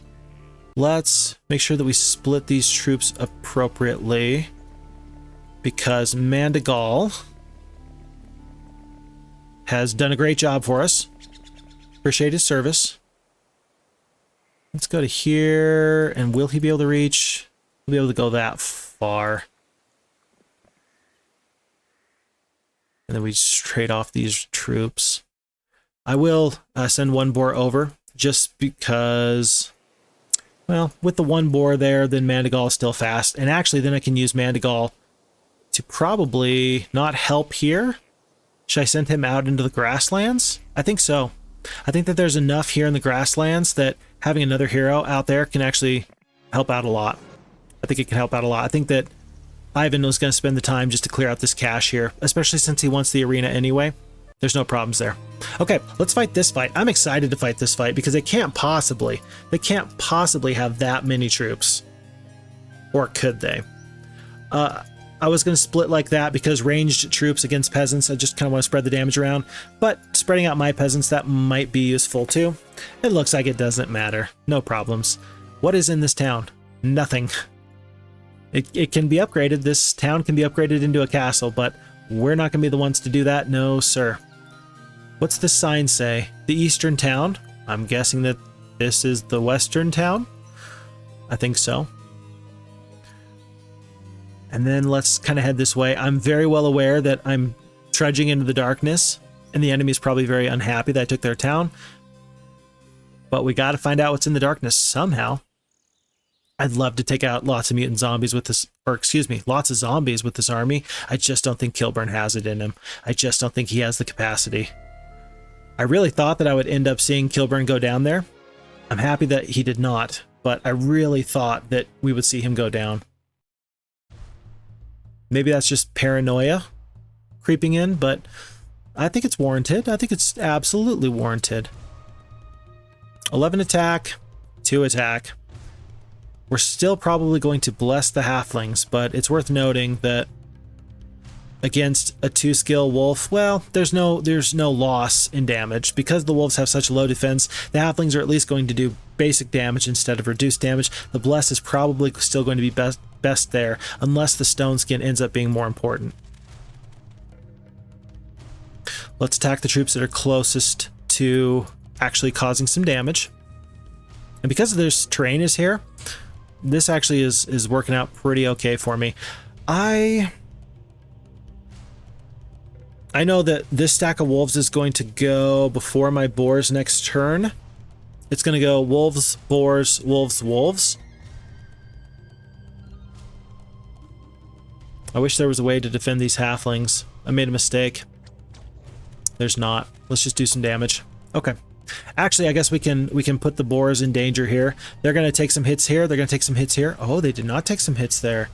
Let's make sure that we split these troops appropriately, because Mandigal has done a great job for us. Appreciate his service. Let's go to here, and will he be able to reach? He'll be able to go that far. And then we just trade off these troops. I will send one boar over, just because, well, with the one boar there, then Mandigal is still fast. And actually, then I can use Mandigal to probably not help here. Should I send him out into the grasslands? I think so. I think that there's enough here in the grasslands that having another hero out there can actually help out a lot. I think it can help out a lot. I think that Ivan was going to spend the time just to clear out this cache here, especially since he wants the arena anyway. There's no problems there. Okay, let's fight this fight. I'm excited to fight this fight because they can't possibly have that many troops. Or could they? I was going to split like that because ranged troops against peasants, I just kind of want to spread the damage around. But spreading out my peasants, that might be useful too. It looks like it doesn't matter. No problems. What is in this town? Nothing. It can be upgraded. This town can be upgraded into a castle, but we're not going to be the ones to do that. No, sir. What's this sign say? The eastern town? I'm guessing that this is the western town? I think so. And then let's kind of head this way. I'm very well aware that I'm trudging into the darkness, and the enemy is probably very unhappy that I took their town. but we got to find out what's in the darkness somehow. I'd love to take out lots of mutant zombies with this, or excuse me, lots of zombies with this army. I just don't think Kilburn has it in him. I just don't think he has the capacity. I really thought that I would end up seeing Kilburn go down there. I'm happy that he did not, but I really thought that we would see him go down. Maybe that's just paranoia creeping in, but I think it's warranted. I think it's absolutely warranted. 11 attack, 2 attack. We're still probably going to bless the halflings, but it's worth noting that against a 2-skill wolf, well, there's no loss in damage. Because the wolves have such low defense, the halflings are at least going to do basic damage instead of reduced damage. The bless is probably still going to be best there, unless the stone skin ends up being more important. Let's attack the troops that are closest to actually causing some damage. And because there's terrain is here, this actually is working out pretty okay for me. I know that this stack of wolves is going to go before my boars next turn. It's going to go wolves, boars, wolves, wolves. I wish there was a way to defend these halflings. I made a mistake. There's not. Let's just do some damage. Okay. Actually, I guess we can put the boars in danger here. They're going to take some hits here. They're going to take some hits here. Oh, they did not take some hits there.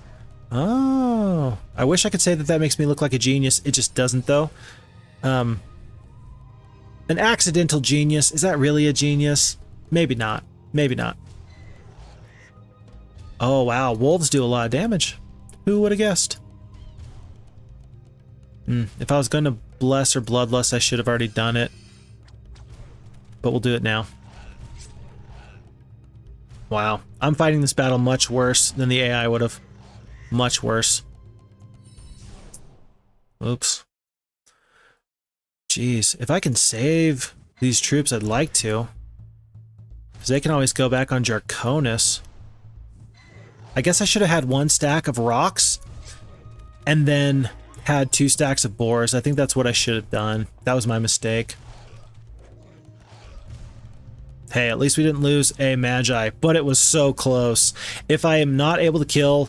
Oh, I wish I could say that that makes me look like a genius. It just doesn't, though. An accidental genius. Is that really a genius? Maybe not. Maybe not. Oh, wow. Wolves do a lot of damage. Who would have guessed? If I was going to bless or bloodlust, I should have already done it. But we'll do it now. Wow. I'm fighting this battle much worse than the AI would have. Much worse. Oops. Jeez. If I can save these troops, I'd like to. Because they can always go back on Draconis. I guess I should have had 1 stack of rocks. And then had 2 stacks of boars. I think that's what I should have done. That was my mistake. Hey, at least we didn't lose a Magi, but it was so close. If I am not able to kill,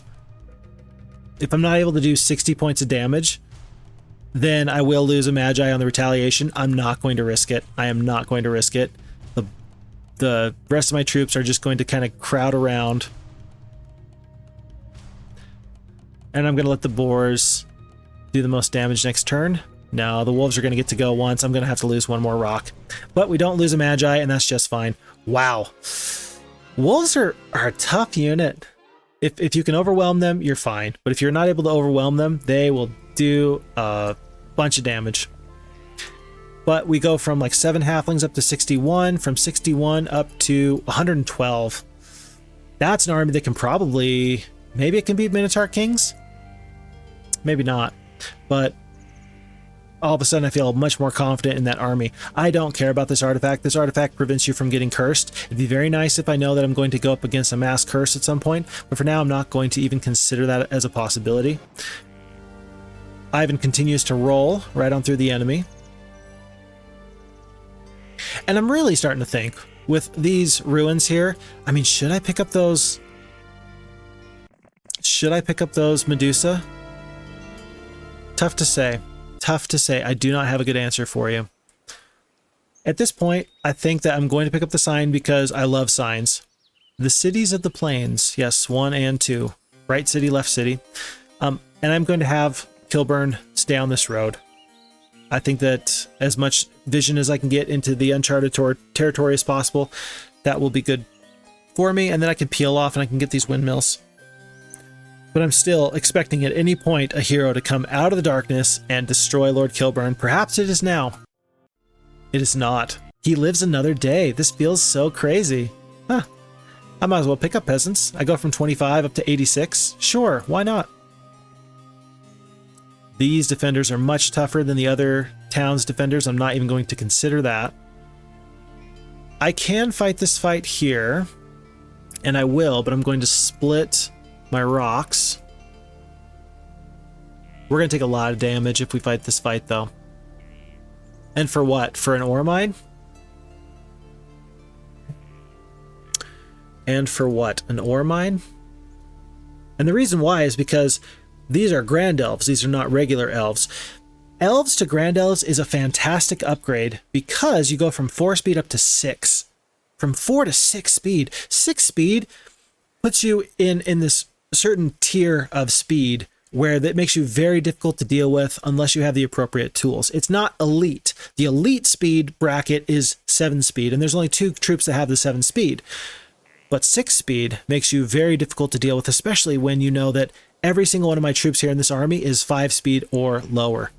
if I'm not able to do 60 points of damage, then I will lose a Magi on the retaliation. I'm not going to risk it. I am not going to risk it. The rest of my troops are just going to kind of crowd around. And I'm going to let the boars do the most damage next turn. No, the wolves are going to get to go once. I'm going to have to lose 1 more rock. But we don't lose a Magi, and that's just fine. Wow. Wolves are a tough unit. If you can overwhelm them, you're fine. But if you're not able to overwhelm them, they will do a bunch of damage. But we go from like 7 halflings up to 61, from 61 up to 112. That's an army that can probably... Maybe it can beat Minotaur Kings? Maybe not. But... all of a sudden I feel much more confident in that army. I don't care about this artifact. This artifact prevents you from getting cursed. It'd be very nice if I know that I'm going to go up against a mass curse at some point, but for now I'm not going to even consider that as a possibility. Ivan continues to roll right on through the enemy. And I'm really starting to think, with these ruins here, I mean, should I pick up those... Should I pick up those Medusa? Tough to say. Tough to say. I do not have a good answer for you. At this point, I think that I'm going to pick up the sign because I love signs. The cities of the plains. Yes, 1 and 2. Right city, left city. And I'm going to have Kilburn stay on this road. I think that as much vision as I can get into the uncharted territory as possible, that will be good for me. And then I can peel off and I can get these windmills. But I'm still expecting at any point a hero to come out of the darkness and destroy Lord Kilburn. Perhaps it is now. It is not. He lives another day. This feels so crazy. Huh. I might as well pick up peasants. I go from 25 up to 86. Sure, why not? These defenders are much tougher than the other town's defenders. I'm not even going to consider that. I can fight this fight here, and I will, but I'm going to split my rocks. We're going to take a lot of damage if we fight this fight, though. And for what? For an ore mine? And for what? An ore mine? And the reason why is because these are grand elves. These are not regular elves. Elves to grand elves is a fantastic upgrade because you go from 4 speed up to 6. From 4 to 6 speed. 6 speed puts you in this certain tier of speed where that makes you very difficult to deal with unless you have the appropriate tools. It's not elite. The elite speed bracket is 7 speed, and there's only 2 troops that have the 7 speed. But 6 speed makes you very difficult to deal with, especially when you know that every single one of my troops here in this army is 5 speed or lower.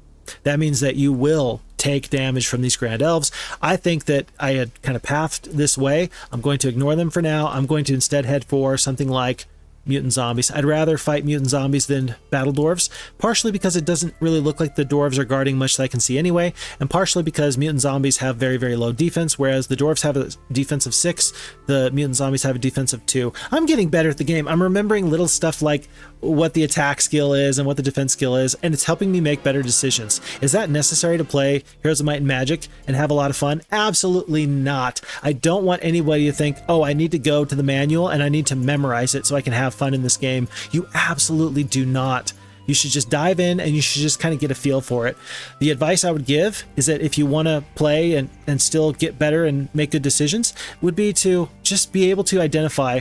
That means that you will take damage from these grand elves. I think that I had kind of pathed this way. I'm going to ignore them for now. I'm going to instead head for something like mutant zombies. I'd rather fight mutant zombies than battle dwarves, partially because it doesn't really look like the dwarves are guarding much that I can see anyway, and partially because mutant zombies have very, very low defense, whereas the dwarves have a defense of 6, the mutant zombies have a defense of 2. I'm getting better at the game. I'm remembering little stuff like what the attack skill is and what the defense skill is, and it's helping me make better decisions. Is that necessary to play Heroes of Might and Magic and have a lot of fun? Absolutely not. I don't want anybody to think, oh, I need to go to the manual and I need to memorize it so I can have fun in this game. You absolutely do not. You should just dive in and you should just kind of get a feel for it. The advice I would give is that if you want to play and still get better and make good decisions, would be to just be able to identify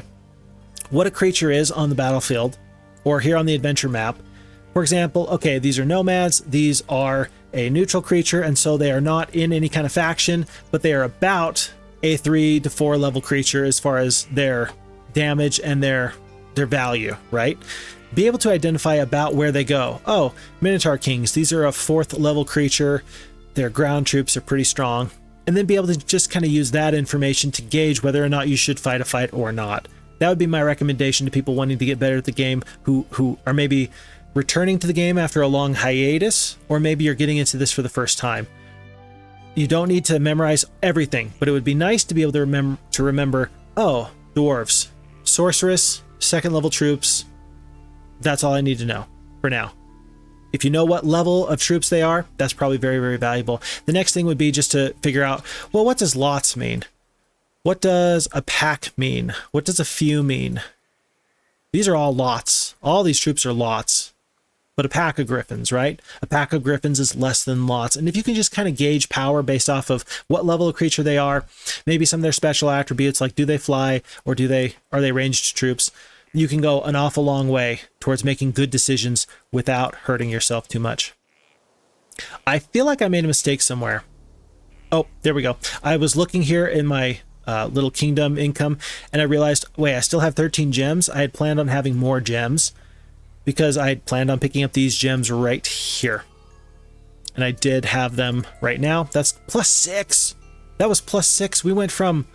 what a creature is on the battlefield or here on the adventure map. For example, okay, these are nomads, these are a neutral creature, and so they are not in any kind of faction, but they are about a 3 to 4 level creature as far as their damage and their value, right? Be able to identify about where they go. Oh, Minotaur Kings, these are a 4th level creature, their ground troops are pretty strong, and then be able to just kind of use that information to gauge whether or not you should fight a fight or not. That would be my recommendation to people wanting to get better at the game who are maybe returning to the game after a long hiatus, or maybe you're getting into this for the first time. You don't need to memorize everything, but it would be nice to be able to remember, oh, dwarves, sorceress, 2nd level troops. That's all I need to know for now. If you know what level of troops they are, that's probably very, very valuable. The next thing would be just to figure out, well, what does lots mean? What does a pack mean? What does a few mean? These are all lots. All these troops are lots. But a pack of griffins, right? A pack of griffins is less than lots. And if you can just kind of gauge power based off of what level of creature they are, maybe some of their special attributes, like do they fly or are they ranged troops, you can go an awful long way towards making good decisions without hurting yourself too much. I feel like I made a mistake somewhere. Oh, there we go. I was looking here in my little kingdom income, and I realized, wait, I still have 13 gems. I had planned on having more gems because I had planned on picking up these gems right here. And I did have them right now. That's +6. That was +6. We went from...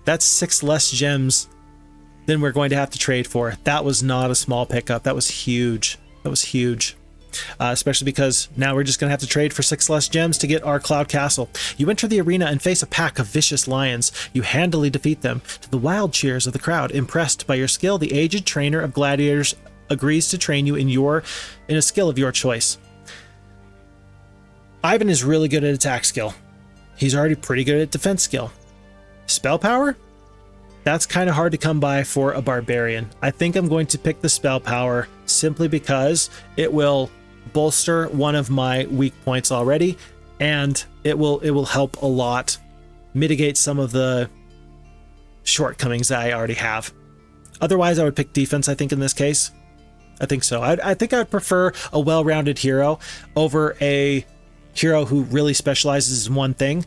That's 6 less gems than we're going to have to trade for. That was not a small pickup. That was huge. That was huge. Especially because now we're just going to have to trade for 6 less gems to get our Cloud Castle. You enter the arena and face a pack of vicious lions. You handily defeat them. To the wild cheers of the crowd, impressed by your skill, the aged trainer of gladiators agrees to train you in a skill of your choice. Ivan is really good at attack skill. He's already pretty good at defense skill. Spell power? That's kind of hard to come by for a barbarian. I think I'm going to pick the spell power simply because it will bolster one of my weak points already, and it will help a lot mitigate some of the shortcomings that I already have. Otherwise, I would pick defense, I think, in this case. I think so. I think I would prefer a well-rounded hero over a hero who really specializes in one thing.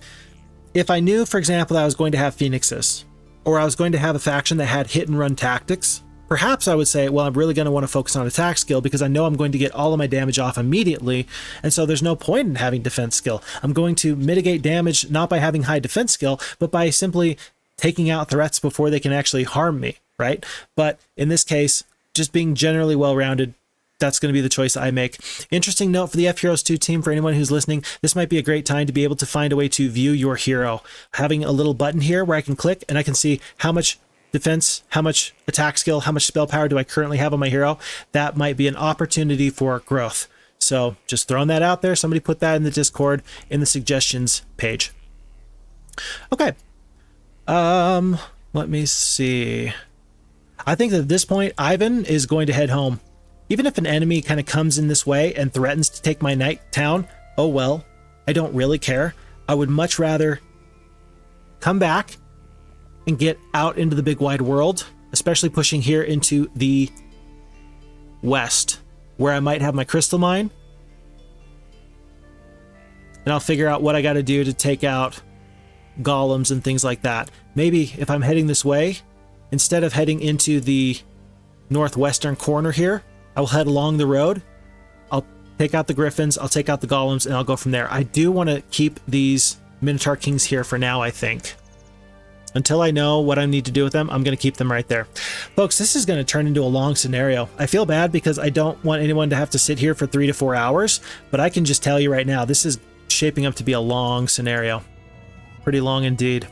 If I knew, for example, that I was going to have Phoenixes, or I was going to have a faction that had hit-and-run tactics, perhaps I would say, well, I'm really going to want to focus on attack skill because I know I'm going to get all of my damage off immediately, and so there's no point in having defense skill. I'm going to mitigate damage not by having high defense skill, but by simply taking out threats before they can actually harm me, right? But in this case, just being generally well-rounded, that's going to be the choice I make. Interesting note for the FHeroes2 team, for anyone who's listening, this might be a great time to be able to find a way to view your hero. Having a little button here where I can click and I can see how much defense, how much attack skill, how much spell power do I currently have on my hero. That might be an opportunity for growth. So just throwing that out there. Somebody put that in the Discord in the suggestions page. Okay. Let me see. I think that at this point, Ivan is going to head home. Even if an enemy kind of comes in this way and threatens to take my night town, oh well, I don't really care. I would much rather come back and get out into the big wide world, especially pushing here into the west, where I might have my crystal mine. And I'll figure out what I got to do to take out golems and things like that. Maybe if I'm heading this way, instead of heading into the northwestern corner here, I will head along the road. I'll take out the griffins, I'll take out the golems, and I'll go from there. I do want to keep these Minotaur Kings here for now, I think. Until I know what I need to do with them, I'm going to keep them right there. Folks, this is going to turn into a long scenario. I feel bad because I don't want anyone to have to sit here for 3 to 4 hours, but I can just tell you right now, this is shaping up to be a long scenario. Pretty long indeed.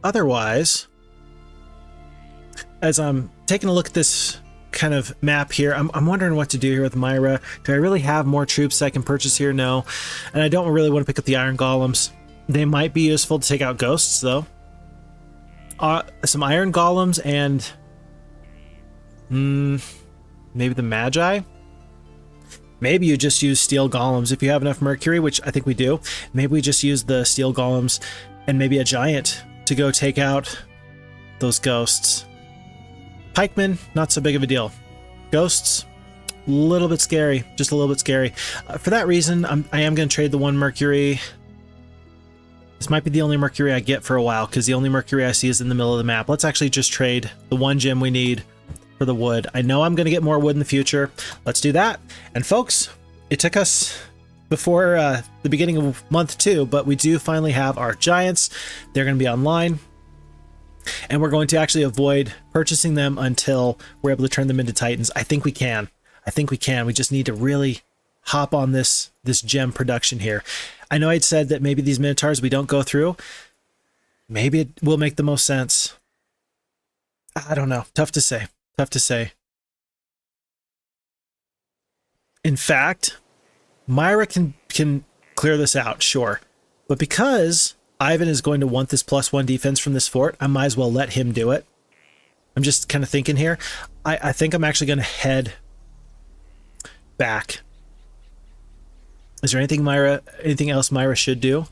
Otherwise, as I'm taking a look at this kind of map here, I'm wondering what to do here with Myra. Do I really have more troops I can purchase here? No. And I don't really want to pick up the iron golems. They might be useful to take out ghosts, though. Some iron golems and maybe the magi. Maybe you just use steel golems if you have enough mercury, which I think we do. Maybe we just use the steel golems and maybe a giant to go take out those ghosts. Pikemen, not so big of a deal. Ghosts, a little bit scary, just a little bit scary. For that reason, I am going to trade the 1 mercury. This might be the only mercury I get for a while, because the only mercury I see is in the middle of the map. Let's actually just trade the 1 gem we need for the wood. I know I'm going to get more wood in the future. Let's do that. And folks, it took us before the beginning of month 2, but we do finally have our giants. They're going to be online. And we're going to actually avoid purchasing them until we're able to turn them into titans. I think we can. I think we can. We just need to really hop on this gem production here. I know I'd said that maybe these minotaurs we don't go through. Maybe it will make the most sense. I don't know. Tough to say. Tough to say. In fact, Myra can clear this out, sure. But because Ivan is going to want this +1 defense from this fort, I might as well let him do it. I'm just kind of thinking here. I think I'm actually going to head back. Is there anything else Myra should do?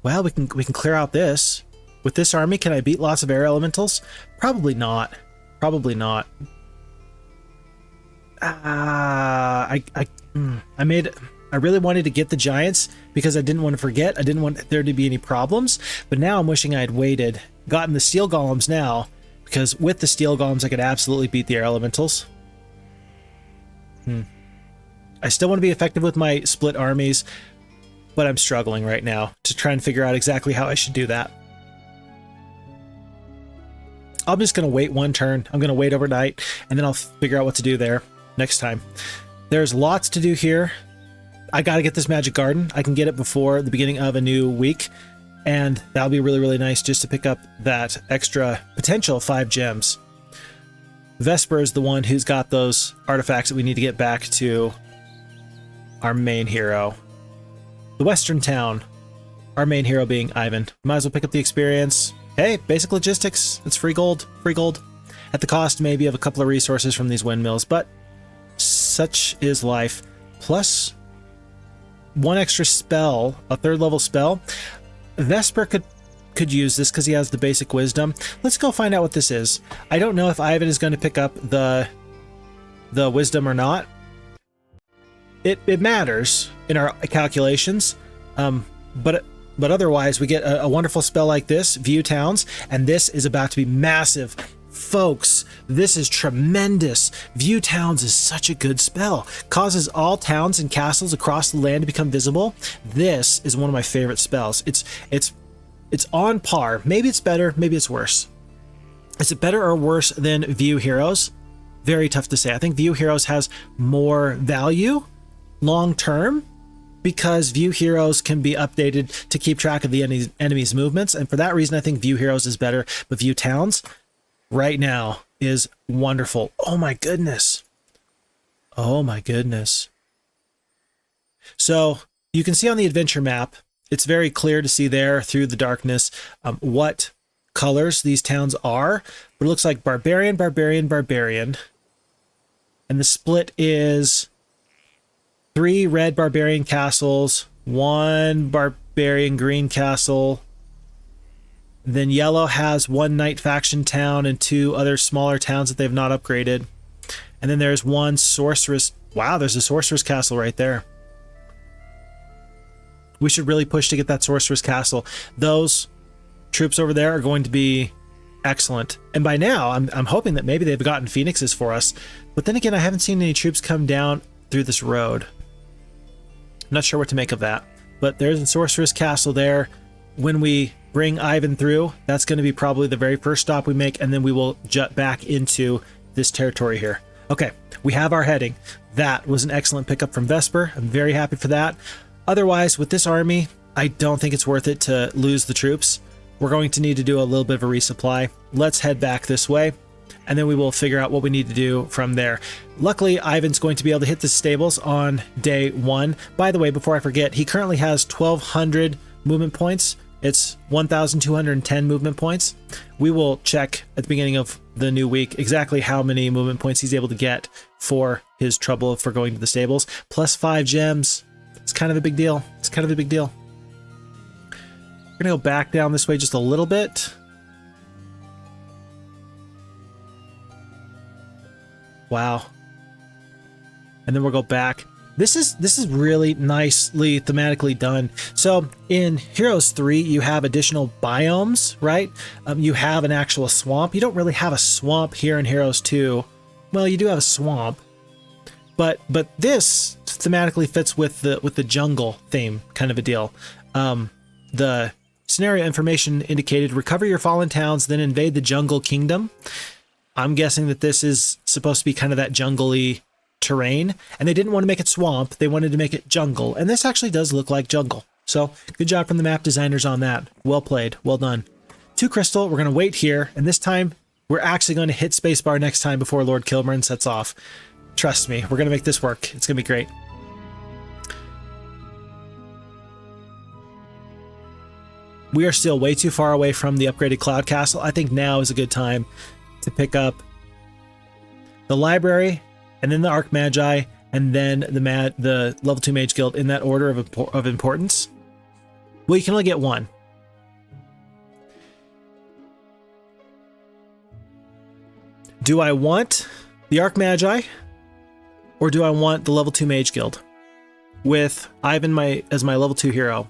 Well, we can clear out this. With this army, can I beat lots of air elementals? Probably not. Probably not. I really wanted to get the giants because I didn't want to forget. I didn't want there to be any problems. But now I'm wishing I had waited, gotten the steel golems now, because with the steel golems I could absolutely beat the air elementals. I still want to be effective with my split armies, but I'm struggling right now to try and figure out exactly how I should do that. I'm just going to wait 1 turn. I'm going to wait overnight, and then I'll figure out what to do there next time. There's lots to do here. I got to get this magic garden. I can get it before the beginning of a new week, and that'll be really, really nice just to pick up that extra potential 5 gems. Vesper is the one who's got those artifacts that we need to get back to our main hero. The western town, our main hero being Ivan. Might as well pick up the experience. Hey, basic logistics. It's free gold. Free gold. At the cost maybe of a couple of resources from these windmills, but such is life. Plus 1 extra spell, a 3rd level spell. Vesper could use this because he has the basic wisdom. Let's go find out what this is. I don't know if Ivan is going to pick up the wisdom or not. It matters in our calculations, but otherwise we get a wonderful spell like this, View Towns, and this is about to be massive. Folks, this is tremendous. View Towns is such a good spell. Causes all towns and castles across the land to become visible. This is one of my favorite spells. It's on par. Maybe it's better, maybe it's worse. Is it better or worse than View Heroes? Very tough to say. I think View Heroes has more value long term because View Heroes can be updated to keep track of the enemy's movements, and for that reason I think View Heroes is better, but View Towns right now is wonderful. Oh my goodness. Oh my goodness. So you can see on the adventure map, it's very clear to see there through the darkness what colors these towns are. But it looks like barbarian, barbarian, barbarian. And the split is 3 red barbarian castles, 1 barbarian green castle. Then yellow has 1 knight faction town and 2 other smaller towns that they've not upgraded. And then there's 1 sorceress. Wow, there's a sorceress castle right there. We should really push to get that sorceress castle. Those troops over there are going to be excellent. And by now, I'm hoping that maybe they've gotten phoenixes for us. But then again, I haven't seen any troops come down through this road. I'm not sure what to make of that. But there's a sorceress castle there. When we bring Ivan through, that's going to be probably the very first stop we make, and then we will jut back into this territory here. Okay, we have our heading. That was an excellent pickup from Vesper. I'm very happy for that. Otherwise, with this army, I don't think it's worth it to lose the troops. We're going to need to do a little bit of a resupply. Let's head back this way, and then we will figure out what we need to do from there. Luckily, Ivan's going to be able to hit the stables on day 1. By the way, before I forget, he currently has 1,200 movement points. It's 1,210 movement points. We will check at the beginning of the new week exactly how many movement points he's able to get for his trouble for going to the stables. Plus 5 gems. It's kind of a big deal. It's kind of a big deal. We're going to go back down this way just a little bit. Wow. And then we'll go back. This is really nicely thematically done. So in Heroes 3, you have additional biomes, right? You have an actual swamp. You don't really have a swamp here in Heroes 2. Well, you do have a swamp, but this thematically fits with the jungle theme, kind of a deal. The scenario information indicated recover your fallen towns, then invade the jungle kingdom. I'm guessing that this is supposed to be kind of that jungle-y terrain, and they didn't want to make it swamp. They wanted to make it jungle, and this actually does look like jungle. So good job from the map designers on that. Well played. Well done. 2 crystal. We're going to wait here, and this time we're actually going to hit spacebar next time before Lord Kilburn sets off. Trust me, we're going to make this work. It's going to be great. We are still way too far away from the upgraded Cloud Castle. I think now is a good time to pick up the library, and then the Archmagi, and then the level 2 Mage Guild in that order of importance. Well, you can only get 1. Do I want the Archmagi, or do I want the level 2 Mage Guild with Ivan as my level 2 hero,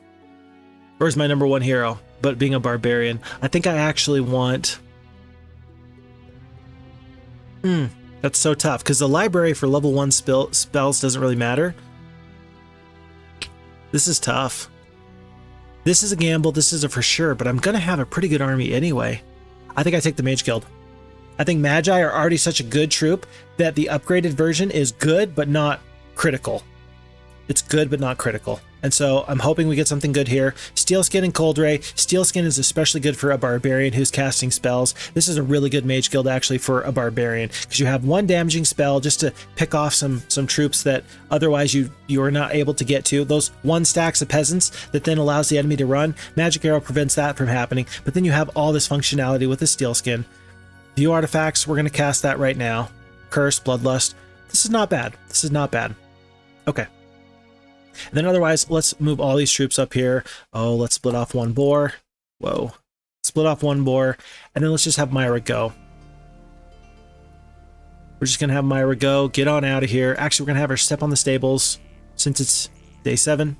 or as my number 1 hero, but being a barbarian? I think I actually want... That's so tough, because the library for level 1 spells doesn't really matter. This is tough. This is a gamble, this is a for sure, but I'm going to have a pretty good army anyway. I think I take the Mage Guild. I think Magi are already such a good troop that the upgraded version is good, but not critical. It's good, but not critical. And so I'm hoping we get something good here. Steel Skin and Cold Ray. Steel Skin is especially good for a barbarian who's casting spells. This is a really good mage guild actually for a barbarian, because you have 1 damaging spell just to pick off some troops that otherwise you are not able to get to. Those 1 stacks of peasants that then allows the enemy to run. Magic Arrow prevents that from happening. But then you have all this functionality with the Steel Skin. View artifacts. We're going to cast that right now. Curse, Bloodlust. This is not bad. This is not bad. Okay. And then otherwise, let's move all these troops up here. Oh, let's split off 1 boar. Whoa. Split off 1 boar. And then let's just have Myra go. We're just going to have Myra go. Get on out of here. Actually, we're going to have her step on the stables since it's day 7.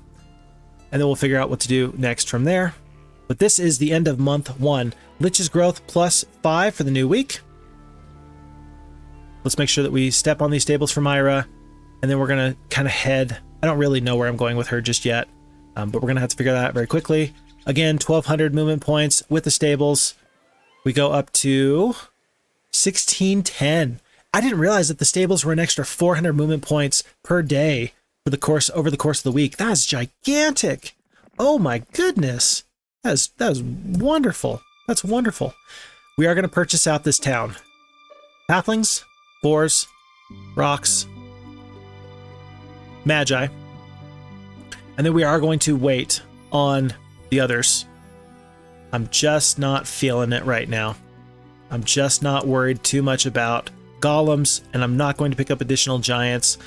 And then we'll figure out what to do next from there. But this is the end of month 1. Lich's growth plus 5 for the new week. Let's make sure that we step on these stables for Myra. And then we're going to kind of head... I don't really know where I'm going with her just yet, but we're going to have to figure that out very quickly. Again, 1,200 movement points with the stables. We go up to 1610. I didn't realize that the stables were an extra 400 movement points per day for the course over the course of the week. That is gigantic. Oh my goodness. That is wonderful. That's wonderful. We are going to purchase out this town. Halflings, boars, rocks, Magi, and then we are going to wait on the others. I'm just not feeling it right now. I'm just not worried too much about golems, and I'm not going to pick up additional giants.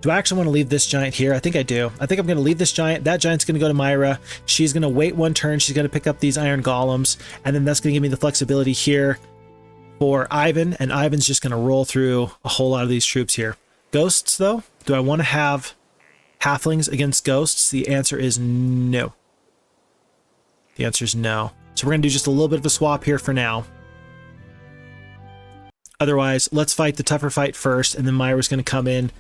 Do I actually want to leave this giant here? I think I do. I think I'm going to leave this giant. That giant's going to go to Myra. She's going to wait one turn. She's going to pick up these iron golems, and then that's going to give me the flexibility here for Ivan, and Ivan's just going to roll through a whole lot of these troops here. Ghosts, though? Do I want to have halflings against ghosts? The answer is no. The answer is no. So we're going to do just a little bit of a swap here for now. Otherwise, let's fight the tougher fight first, and then Myra's going to come in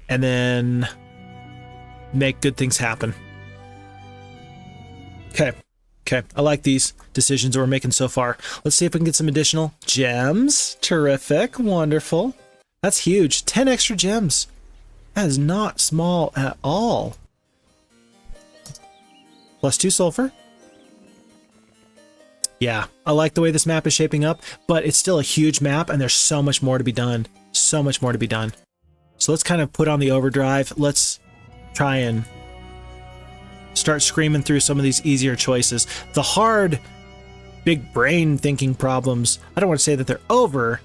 and then make good things happen. Okay. Okay. I like these decisions that we're making so far. Let's see if we can get some additional gems. Terrific. Wonderful. That's huge. 10 extra gems. That is not small at all. +2 sulfur. Yeah, I like the way this map is shaping up, but it's still a huge map, and there's so much more to be done. So much more to be done. So let's kind of put on the overdrive. Let's try and start screaming through some of these easier choices. The hard, big brain thinking problems, I don't want to say that they're over,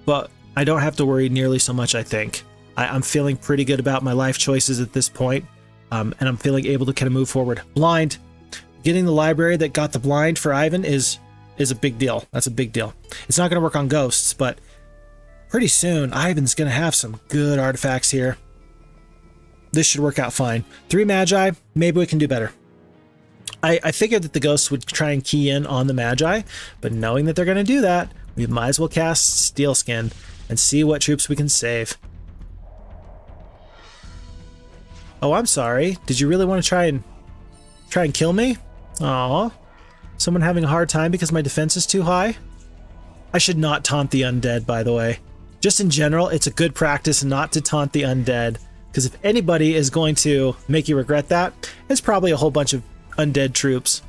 but I don't have to worry nearly so much, I think. I'm feeling pretty good about my life choices at this point, and I'm feeling able to kind of move forward. Blind. Getting the library that got the blind for Ivan is a big deal. That's a big deal. It's not going to work on ghosts, but pretty soon Ivan's going to have some good artifacts here. This should work out fine. 3 magi, maybe we can do better. I figured that the ghosts would try and key in on the magi, but knowing that they're going to do that, we might as well cast Steelskin and see what troops we can save. Oh, I'm sorry. Did you really want to try and kill me? Aw. Someone having a hard time because my defense is too high? I should not taunt the undead, by the way. Just in general, it's a good practice not to taunt the undead, because if anybody is going to make you regret that, it's probably a whole bunch of undead troops.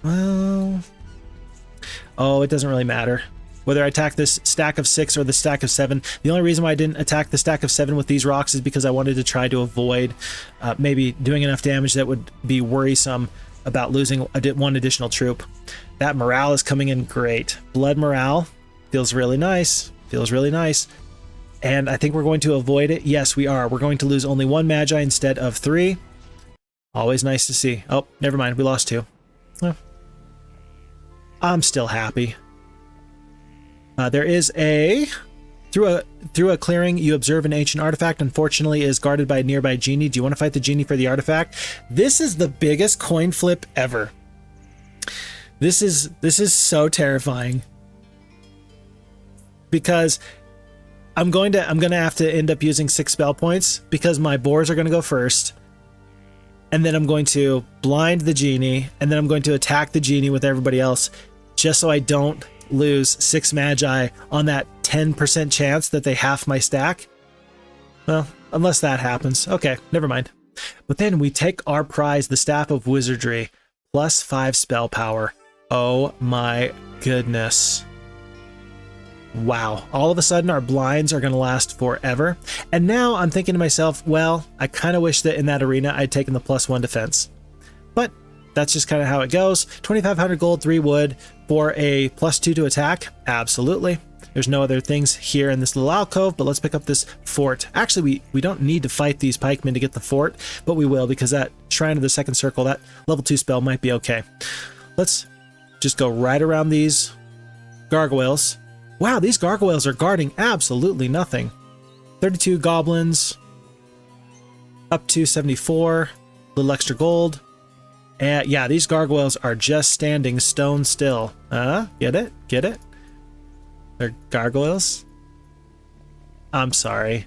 Well... Oh, it doesn't really matter. Whether I attack this stack of 6 or the stack of 7. The only reason why I didn't attack the stack of 7 with these rocks is because I wanted to try to avoid maybe doing enough damage that would be worrisome about losing one additional troop. That morale is coming in great. Blood morale feels really nice. Feels really nice. And I think we're going to avoid it. Yes, we are. We're going to lose only 1 magi instead of 3. Always nice to see. Oh, never mind. We lost 2. Oh. I'm still happy. There is through a clearing, you observe an ancient artifact. Unfortunately, is guarded by a nearby genie. Do you want to fight the genie for the artifact? This is the biggest coin flip ever. This is so terrifying, because I'm going to have to end up using 6 spell points because my boars are going to go first, and then I'm going to blind the genie, and then I'm going to attack the genie with everybody else, just so I don't lose 6 magi on that 10% chance that they half my stack. Well, unless that happens. Okay, never mind. But then we take our prize, the Staff of Wizardry, +5 spell power. Oh my goodness. Wow. All of a sudden our blinds are going to last forever. And now I'm thinking to myself, well, I kind of wish that in that arena I'd taken the +1 defense. But that's just kind of how it goes. 2,500 gold, 3 wood for a +2 to attack. Absolutely. There's no other things here in this little alcove, but let's pick up this fort. Actually, we don't need to fight these pikemen to get the fort, but we will, because that Shrine of the Second Circle, that level 2 spell might be okay. Let's just go right around these gargoyles. Wow, these gargoyles are guarding absolutely nothing. 32 goblins, up to 74, little extra gold. And yeah, these gargoyles are just standing stone still. Get it? Get it? They're gargoyles? I'm sorry.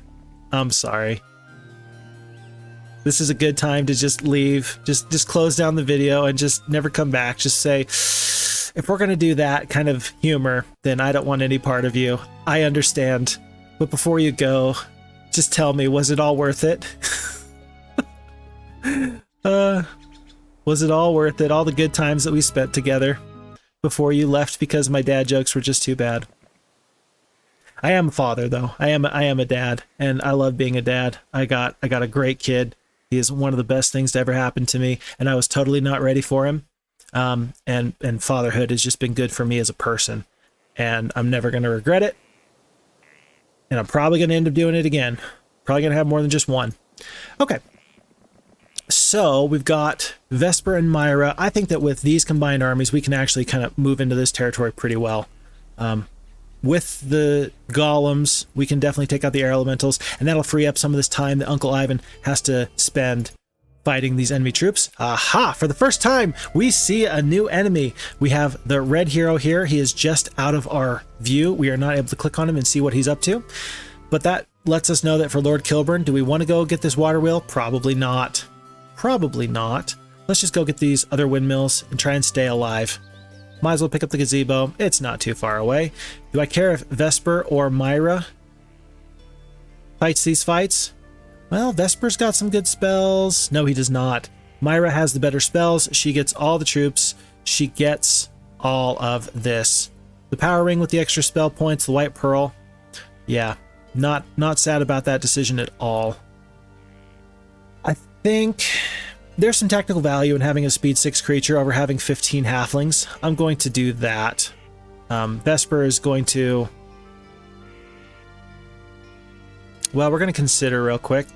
I'm sorry. This is a good time to just leave. Just close down the video and just never come back. Just say, if we're going to do that kind of humor, then I don't want any part of you. I understand. But before you go, just tell me, was it all worth it? Was it all worth it? All the good times that we spent together before you left because my dad jokes were just too bad. I am a father, though. I am a dad, and I love being a dad. I got a great kid, He is one of the best things to ever happen to me, and I was totally not ready for him. And fatherhood has just been good for me as a person, and I'm never going to regret it. And I'm probably going to end up doing it again. Probably going to have more than just one. Okay. So we've got Vesper and Myra. I think that with these combined armies, we can actually kind of move into this territory pretty well. With the golems, we can definitely take out the air elementals, and that'll free up some of this time that Uncle Ivan has to spend fighting these enemy troops. Aha! For the first time, we see a new enemy. We have the red hero here. He is just out of our view. We are not able to click on him and see what he's up to. But that lets us know that for Lord Kilburn, do we want to go get this water wheel? Probably not. Probably not. Let's just go get these other windmills and try and stay alive. Might as well pick up the gazebo. It's not too far away. Do I care if Vesper or Myra fights these fights? Well, Vesper's got some good spells. No, he does not. Myra has the better spells. She gets all the troops. She gets all of this. The power ring with the extra spell points, the white pearl. Yeah, not sad about that decision at all. I think there's some tactical value in having a speed 6 creature over having 15 halflings. I'm going to do that. Vesper is going to... Well, we're going to consider real quick.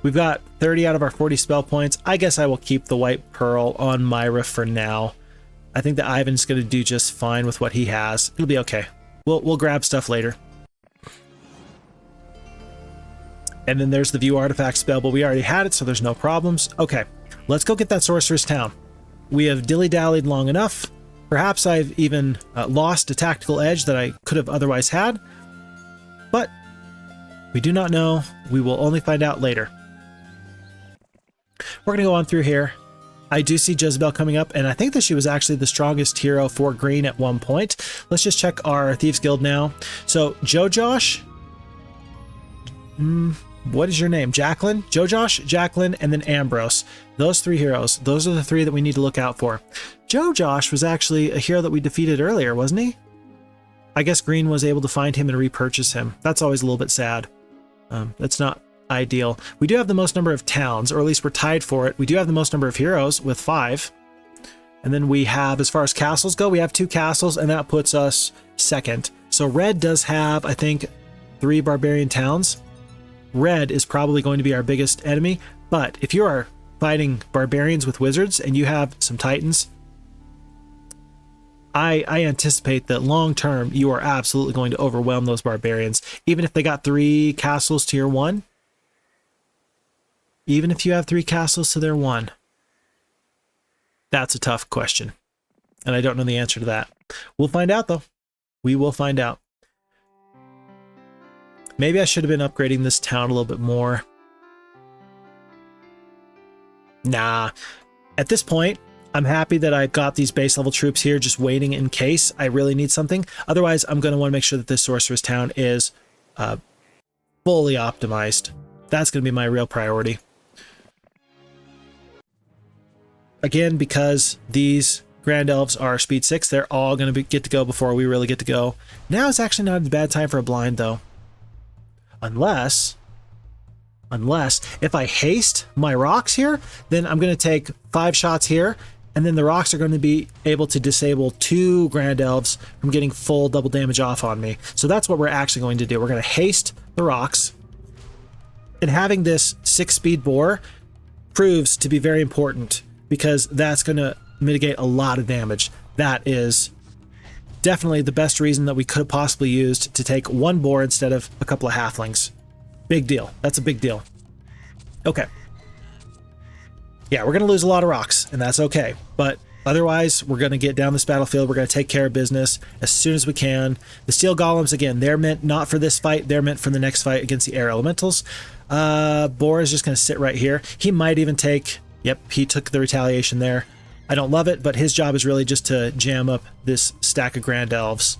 We've got 30 out of our 40 spell points. I guess I will keep the white pearl on Myra for now. I think that Ivan's going to do just fine with what he has. It'll be okay. We'll grab stuff later. And then there's the view artifact spell, but we already had it, so there's no problems. Okay, let's go get that sorcerer's town. We have dilly-dallied long enough. Perhaps I've even lost a tactical edge that I could have otherwise had. But we do not know. We will only find out later. We're going to go on through here. I do see Jezebel coming up, and I think that she was actually the strongest hero for green at one point. Let's just check our Thieves Guild now. So, Jojosh. What is your name? Jacqueline? Jojosh, Jacqueline, and then Ambrose. Those 3 heroes. Those are the 3 that we need to look out for. Jojosh was actually a hero that we defeated earlier, wasn't he? I guess green was able to find him and repurchase him. That's always a little bit sad. That's not ideal. We do have the most number of towns, or at least we're tied for it. We do have the most number of heroes with 5. And then we have, as far as castles go, we have 2 castles, and that puts us second. So red does have, I think, 3 barbarian towns. Red is probably going to be our biggest enemy, but if you are fighting barbarians with wizards and you have some titans, I anticipate that long term you are absolutely going to overwhelm those barbarians, even if they got 3 castles to your 1. Even if you have 3 castles to their 1. That's a tough question, and I don't know the answer to that. We'll find out, though. We will find out. Maybe I should have been upgrading this town a little bit more. Nah. At this point, I'm happy that I've got these base level troops here just waiting in case I really need something. Otherwise, I'm going to want to make sure that this sorcerer's town is fully optimized. That's going to be my real priority. Again, because these Grand Elves are speed 6, they're all going to get to go before we really get to go. Now is actually not a bad time for a blind, though. Unless if I haste my rocks here, then I'm going to take 5 shots here, and then the rocks are going to be able to disable 2 Grand Elves from getting full double damage off on me. So that's what we're actually going to do. We're going to haste the rocks, and having this 6-speed boar proves to be very important because that's going to mitigate a lot of damage. That is definitely the best reason that we could have possibly used to take 1 boar instead of a couple of halflings. Big deal. That's a big deal. Okay. Yeah, we're going to lose a lot of rocks, and that's okay. But otherwise, we're going to get down this battlefield. We're going to take care of business as soon as we can. The steel golems, again, they're meant not for this fight. They're meant for the next fight against the air elementals. Boar is just going to sit right here. He might even take... Yep, he took the retaliation there. I don't love it, but his job is really just to jam up this stack of Grand Elves.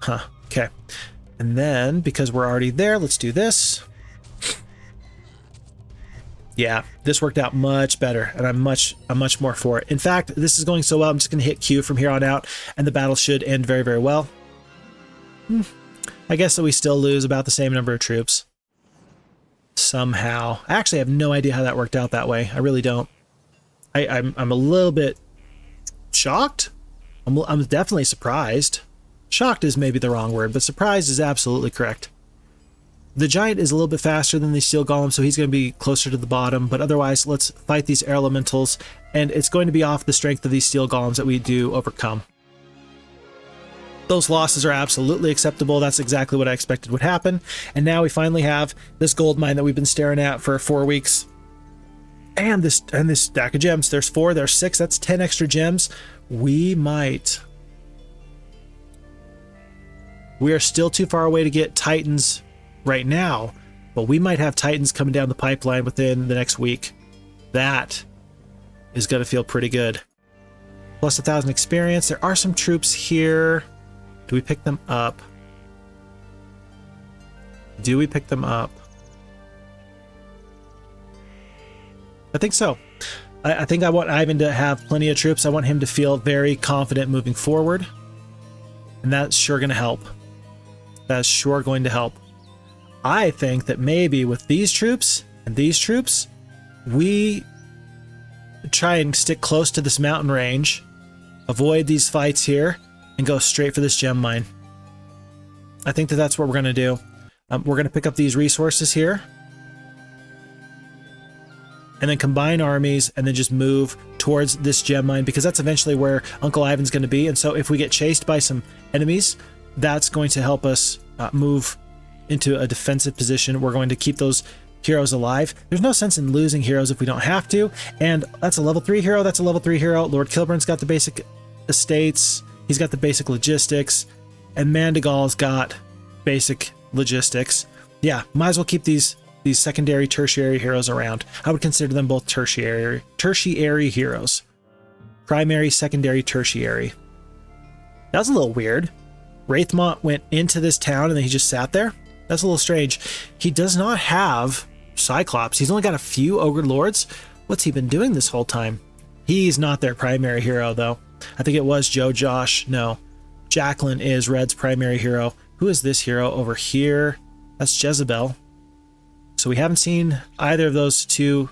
Huh, okay. And then, because we're already there, let's do this. Yeah, this worked out much better, and I'm much more for it. In fact, this is going so well, I'm just going to hit Q from here on out, and the battle should end very, very well. I guess that we still lose about the same number of troops. somehow. I actually have no idea how that worked out that way. I really don't. I'm a little bit shocked. I'm definitely surprised. Shocked is maybe the wrong word, but surprised is absolutely correct. The giant is a little bit faster than the steel golem, so he's going to be closer to the bottom, but otherwise, let's fight these air elementals, and it's going to be off the strength of these steel golems that we do overcome. Those losses are absolutely acceptable. That's exactly what I expected would happen. And now we finally have this gold mine that we've been staring at for 4 weeks. And this stack of gems. There's 4, there's 6, that's 10 extra gems. We are still too far away to get Titans right now, but we might have Titans coming down the pipeline within the next week. That is going to feel pretty good. Plus 1,000 experience. There are some troops here. Do we pick them up? Do we pick them up? I think so. I think I want Ivan to have plenty of troops. I want him to feel very confident moving forward. And that's sure going to help. That's sure going to help. I think that maybe with these troops and these troops, we try and stick close to this mountain range, avoid these fights here, and go straight for this gem mine. I think that that's what we're going to do. We're going to pick up these resources here, and then combine armies, and then just move towards this gem mine, because that's eventually where Uncle Ivan's going to be. And so if we get chased by some enemies, that's going to help us move into a defensive position. We're going to keep those heroes alive. There's no sense in losing heroes if we don't have to. And that's a level 3 hero. That's a level 3 hero. Lord Kilburn's got the basic estates. He's got the basic logistics. And Mandigal's got basic logistics. Yeah, might as well keep these secondary, tertiary heroes around. I would consider them both tertiary heroes. Primary, secondary, tertiary. That was a little weird. Wraithmont went into this town and then he just sat there. That's a little strange. He does not have Cyclops. He's only got a few Ogre Lords. What's he been doing this whole time? He's not their primary hero, though. I think it was Joe Josh. No. Jacqueline is Red's primary hero. Who is this hero over here? That's Jezebel. So we haven't seen either of those two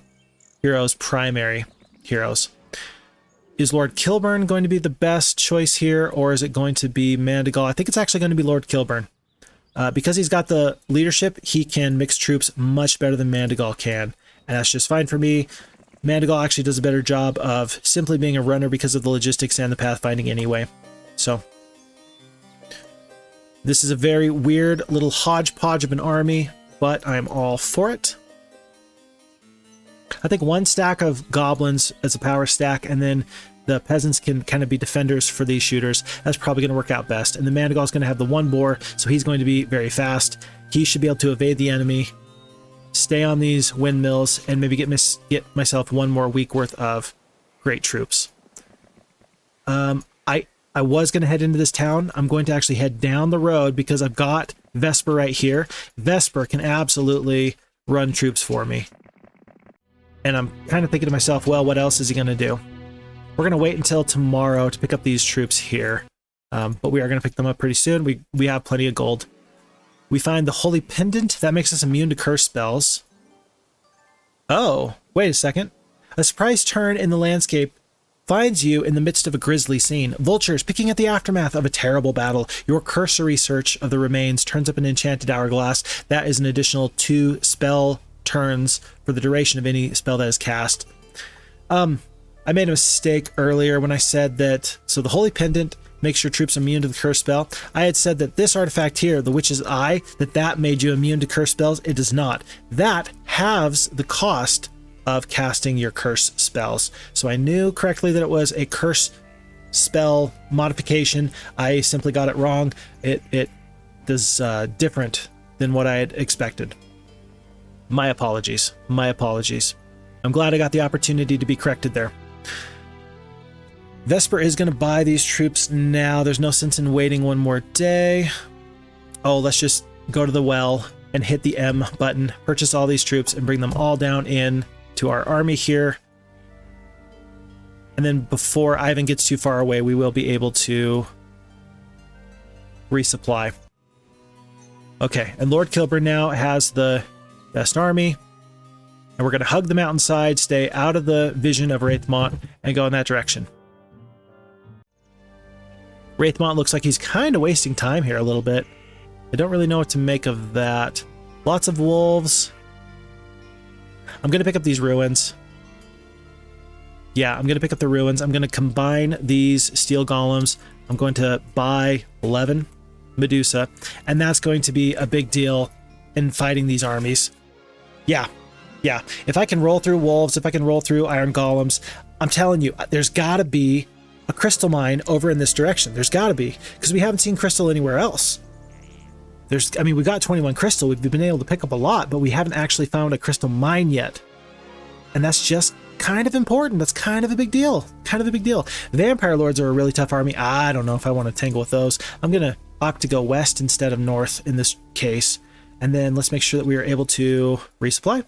heroes primary heroes. Is Lord Kilburn going to be the best choice here, or is it going to be Mandigal? I think it's actually going to be Lord Kilburn. Because he's got the leadership, he can mix troops much better than Mandigal can. And that's just fine for me. Mandigal actually does a better job of simply being a runner because of the logistics and the pathfinding anyway. So this is a very weird little hodgepodge of an army, but I'm all for it. I think 1 stack of goblins as a power stack, and then the peasants can kind of be defenders for these shooters. That's probably going to work out best. And the Mandigal's going to have the 1 boar, so he's going to be very fast. He should be able to evade the enemy, stay on these windmills, and maybe get myself 1 more week worth of great troops. I was going to head into this town. I'm going to actually head down the road because I've got Vesper right here. Vesper can absolutely run troops for me. And I'm kind of thinking to myself, well, what else is he going to do? We're going to wait until tomorrow to pick up these troops here. But we are going to pick them up pretty soon. We have plenty of gold. We find the Holy Pendant. That makes us immune to curse spells. Oh, wait a second. A surprise turn in the landscape finds you in the midst of a grisly scene. Vultures picking at the aftermath of a terrible battle. Your cursory search of the remains turns up an enchanted hourglass. That is an additional 2 spell turns for the duration of any spell that is cast. I made a mistake earlier when I said that, so the Holy Pendant makes your troops immune to the curse spell. I had said that this artifact here, the Witch's Eye, that made you immune to curse spells. It does not. That halves the cost of casting your curse spells. So I knew correctly that it was a curse spell modification. I simply got it wrong. It is different than what I had expected. My apologies. My apologies. I'm glad I got the opportunity to be corrected there. Vesper is going to buy these troops now. There's no sense in waiting 1 more day. Oh, let's just go to the well and hit the M button, purchase all these troops, and bring them all down in to our army here. And then before Ivan gets too far away, we will be able to resupply. Okay, and Lord Kilburn now has the best army. And we're going to hug the mountainside, stay out of the vision of Wraithmont, and go in that direction. Wraithmont looks like he's kind of wasting time here a little bit. I don't really know what to make of that. Lots of wolves. I'm going to pick up these ruins. Yeah, I'm going to pick up the ruins. I'm going to combine these steel golems. I'm going to buy 11 Medusa, and that's going to be a big deal in fighting these armies. Yeah. If I can roll through wolves, if I can roll through iron golems, I'm telling you, there's got to be a crystal mine over in this direction. There's got to be, because we haven't seen crystal anywhere else. We got 21 crystal. We've been able to pick up a lot, but we haven't actually found a crystal mine yet. And that's just kind of important. That's kind of a big deal. Vampire Lords are a really tough army. I don't know if I want to tangle with those. I'm going to opt to go west instead of north in this case. And then let's make sure that we are able to resupply.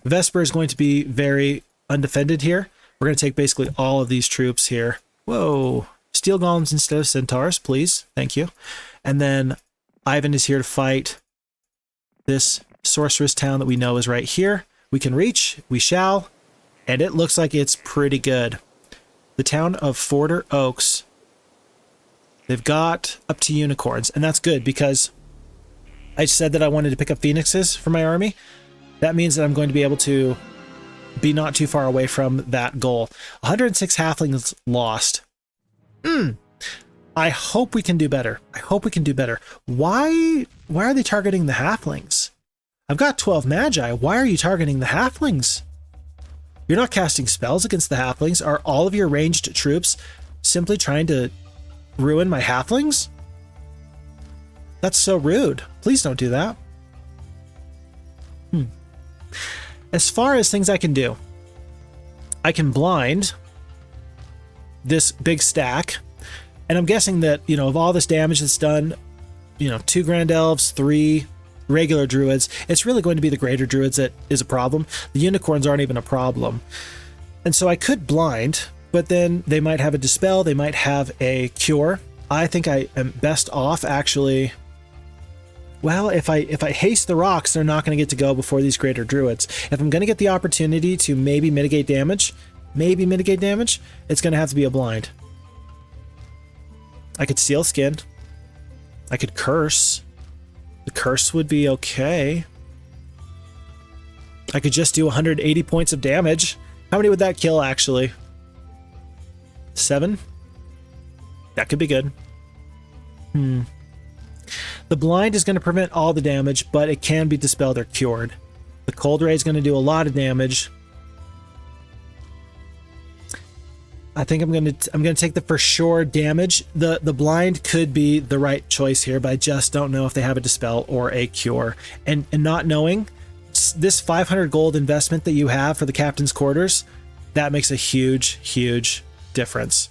Vesper is going to be very undefended here. We're going to take basically all of these troops here. Whoa. Steel golems instead of centaurs, please. Thank you. And then Ivan is here to fight this sorceress town that we know is right here. We can reach, we shall, and it looks like it's pretty good. The town of Forder Oaks, they've got up to unicorns, and that's good because I said that I wanted to pick up phoenixes for my army. That means that I'm going to be able to be not too far away from that goal. 106 halflings lost. I hope we can do better. Why are they targeting the halflings? I've got 12 magi. Why are you targeting the halflings? You're not casting spells against the halflings. Are all of your ranged troops simply trying to ruin my halflings? That's so rude. Please don't do that. As far as things I can do, I can blind this big stack. And I'm guessing that, of all this damage that's done, 2 Grand Elves, 3 regular Druids, it's really going to be the greater Druids that is a problem. The Unicorns aren't even a problem. And so I could blind, but then they might have a Dispel, they might have a Cure. I think I am best off actually... Well, if I haste the rocks, they're not going to get to go before these greater Druids. If I'm going to get the opportunity to maybe mitigate damage, it's going to have to be a blind. I could Seal Skin. I could Curse. The Curse would be okay. I could just do 180 points of damage. How many would that kill, actually? 7? That could be good. The blind is going to prevent all the damage, but it can be dispelled or cured. The Cold Ray is going to do a lot of damage. I think I'm going to take the for sure damage. The blind could be the right choice here, but I just don't know if they have a dispel or a cure. And not knowing this 500 gold investment that you have for the captain's quarters, that makes a huge, huge difference.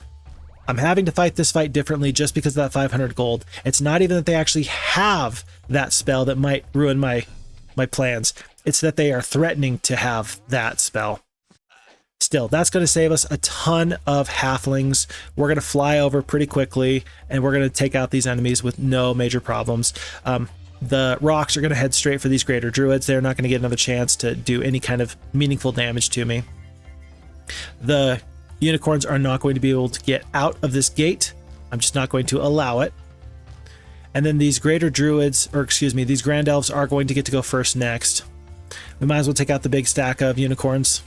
I'm having to fight this fight differently just because of that 500 gold. It's not even that they actually have that spell that might ruin my plans. It's that they are threatening to have that spell. Still, that's going to save us a ton of halflings. We're going to fly over pretty quickly, and we're going to take out these enemies with no major problems. The rocks are going to head straight for these greater druids. They're not going to get another chance to do any kind of meaningful damage to me. The unicorns are not going to be able to get out of this gate. I'm just not going to allow it. And then these greater druids, or excuse me, these grand elves are going to get to go first next. We might as well take out the big stack of unicorns.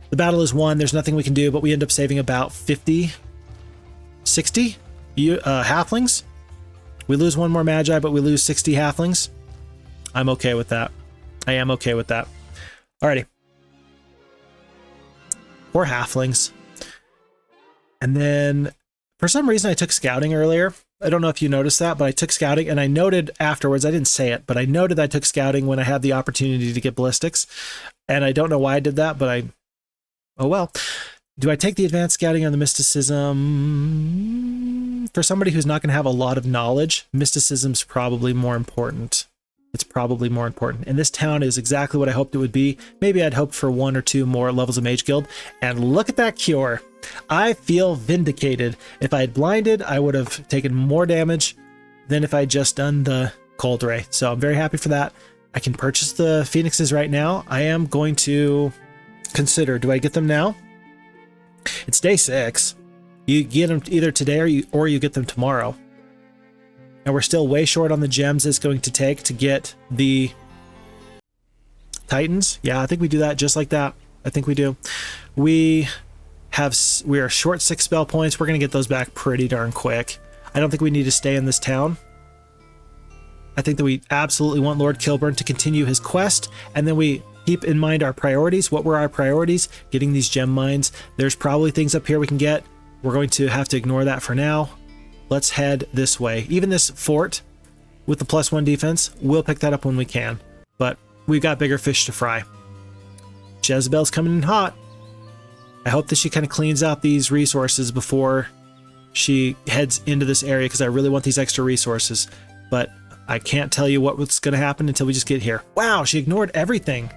The battle is won. There's nothing we can do, but we end up saving about 50, 60 halflings. We lose one more magi, but we lose 60 halflings. I'm okay with that. I am okay with that. Alrighty. 4 halflings. And then, for some reason, I took scouting earlier. I don't know if you noticed that, but I took scouting, and I noted afterwards, I didn't say it, but I noted I took scouting when I had the opportunity to get ballistics. And I don't know why I did that, but oh well. Do I take the advanced scouting on the mysticism? For somebody who's not going to have a lot of knowledge, mysticism's probably more important. It's probably more important. And this town is exactly what I hoped it would be. Maybe I'd hoped for 1 or 2 more levels of Mage Guild. And look at that cure. I feel vindicated. If I had blinded, I would have taken more damage than if I had just done the Cold Ray. So I'm very happy for that. I can purchase the phoenixes right now. I am going to consider, do I get them now? It's day 6. You get them either today or you get them tomorrow. And we're still way short on the gems it's going to take to get the Titans. Yeah, I think we do that just like that. I think we do. We are short 6 spell points. We're going to get those back pretty darn quick. I don't think we need to stay in this town. I think that we absolutely want Lord Kilburn to continue his quest, and then we keep in mind our priorities. What were our priorities? Getting these gem mines. There's probably things up here we can get. We're going to have to ignore that for now. Let's head this way. Even this fort with the +1 defense, we'll pick that up when we can, but we've got bigger fish to fry. Jezebel's coming in hot. I hope that she kind of cleans out these resources before she heads into this area, because I really want these extra resources, but I can't tell you what's going to happen until we just get here. Wow, she ignored everything.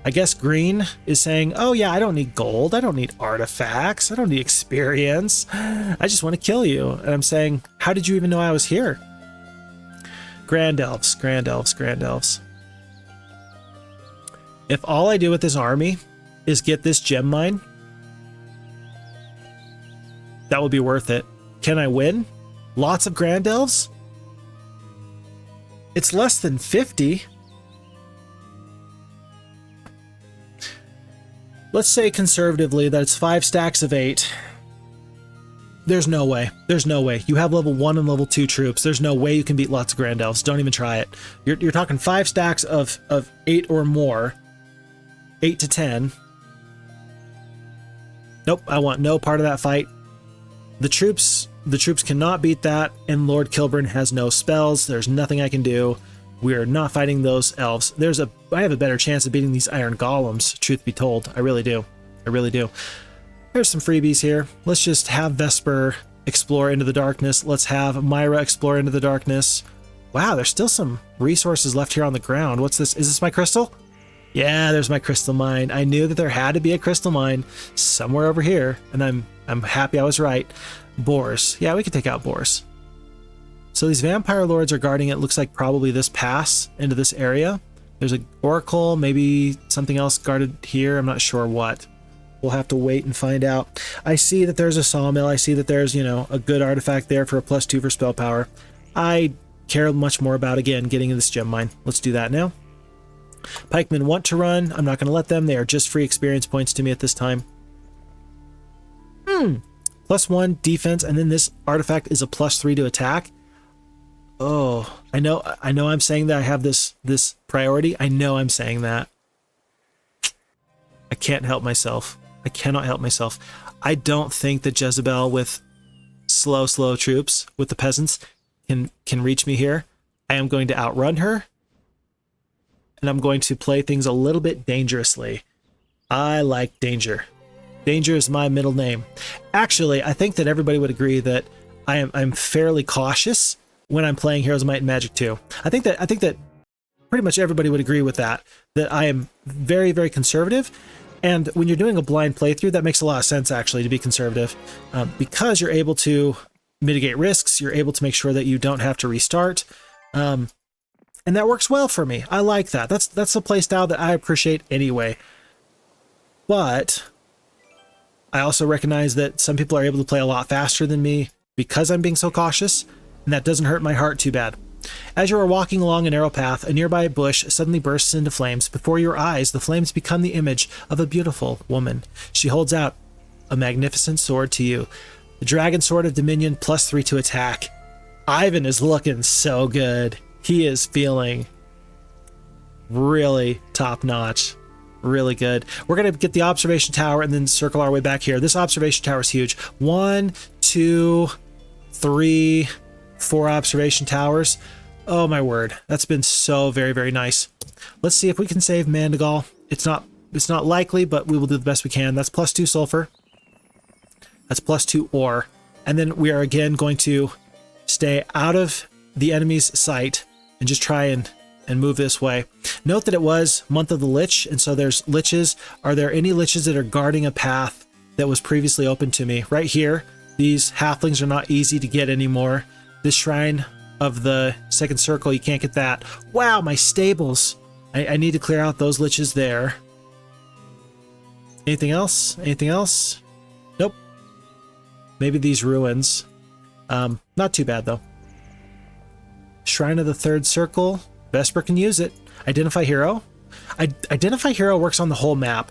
I guess green is saying, oh yeah, I don't need gold. I don't need artifacts. I don't need experience. I just want to kill you. And I'm saying, how did you even know I was here? Grand elves, grand elves, grand elves. If all I do with this army is get this gem mine, that will be worth it. Can I win? Lots of grand elves? It's less than 50. Let's say conservatively that it's 5 stacks of 8. There's no way. There's no way. You have level 1 and level 2 troops. There's no way you can beat lots of grand elves. Don't even try it. You're talking 5 stacks of 8 or more. 8 to 10. Nope, I want no part of that fight. The troops cannot beat that, and Lord Kilburn has no spells. There's nothing I can do. We are not fighting those elves. I have a better chance of beating these iron golems, truth be told. I really do. I really do. There's some freebies here. Let's just have Vesper explore into the darkness. Let's have Myra explore into the darkness. Wow, there's still some resources left here on the ground. What's this? Is this my crystal? Yeah, there's my crystal mine. I knew that there had to be a crystal mine somewhere over here, and I'm happy I was right. Boars. Yeah, we could take out boars. So these vampire lords are guarding it. Looks like probably this pass into this area. There's an oracle, maybe something else guarded here. I'm not sure what. We'll have to wait and find out. I see that there's a sawmill. I see that there's, a good artifact there for a +2 for spell power. I care much more about, again, getting in this gem mine. Let's do that now. Pikemen want to run. I'm not going to let them. They are just free experience points to me at this time. +1 defense, and then this artifact is a +3 to attack. Oh, I know I'm saying that I have this priority. I know I'm saying that. I can't help myself. I cannot help myself. I don't think that Jezebel with slow troops, with the peasants, can reach me here. I am going to outrun her, and I'm going to play things a little bit dangerously. I like danger. Danger is my middle name. Actually, I think that everybody would agree that I'm fairly cautious when I'm playing Heroes of Might and Magic 2. I think that pretty much everybody would agree with that I am very, very conservative. And when you're doing a blind playthrough, that makes a lot of sense, actually, to be conservative, because you're able to mitigate risks. You're able to make sure that you don't have to restart. And that works well for me. I like that. That's a play style that I appreciate anyway. But I also recognize that some people are able to play a lot faster than me because I'm being so cautious, and that doesn't hurt my heart too bad. As you are walking along a narrow path, a nearby bush suddenly bursts into flames. Before your eyes, the flames become the image of a beautiful woman. She holds out a magnificent sword to you. The Dragon Sword of Dominion, +3 to attack. Ivan is looking so good. He is feeling really top-notch. Really good. We're going to get the observation tower and then circle our way back here. This observation tower is huge. 1, 2, 3, 4 observation towers. Oh my word. That's been so very, very nice. Let's see if we can save Mandigal. It's not likely, but we will do the best we can. That's +2 sulfur. That's +2 ore. And then we are again going to stay out of the enemy's sight and just try and move this way. Note that it was Month of the Lich, and so there's liches. Are there any liches that are guarding a path that was previously open to me? Right here, these halflings are not easy to get anymore. This shrine of the second circle. You can't get that. Wow, my stables. I need to clear out those liches there. Anything else? Anything else? Nope. Maybe these ruins. Not too bad, though. Shrine of the third circle. Vesper can use it. Identify hero. Identify hero works on the whole map.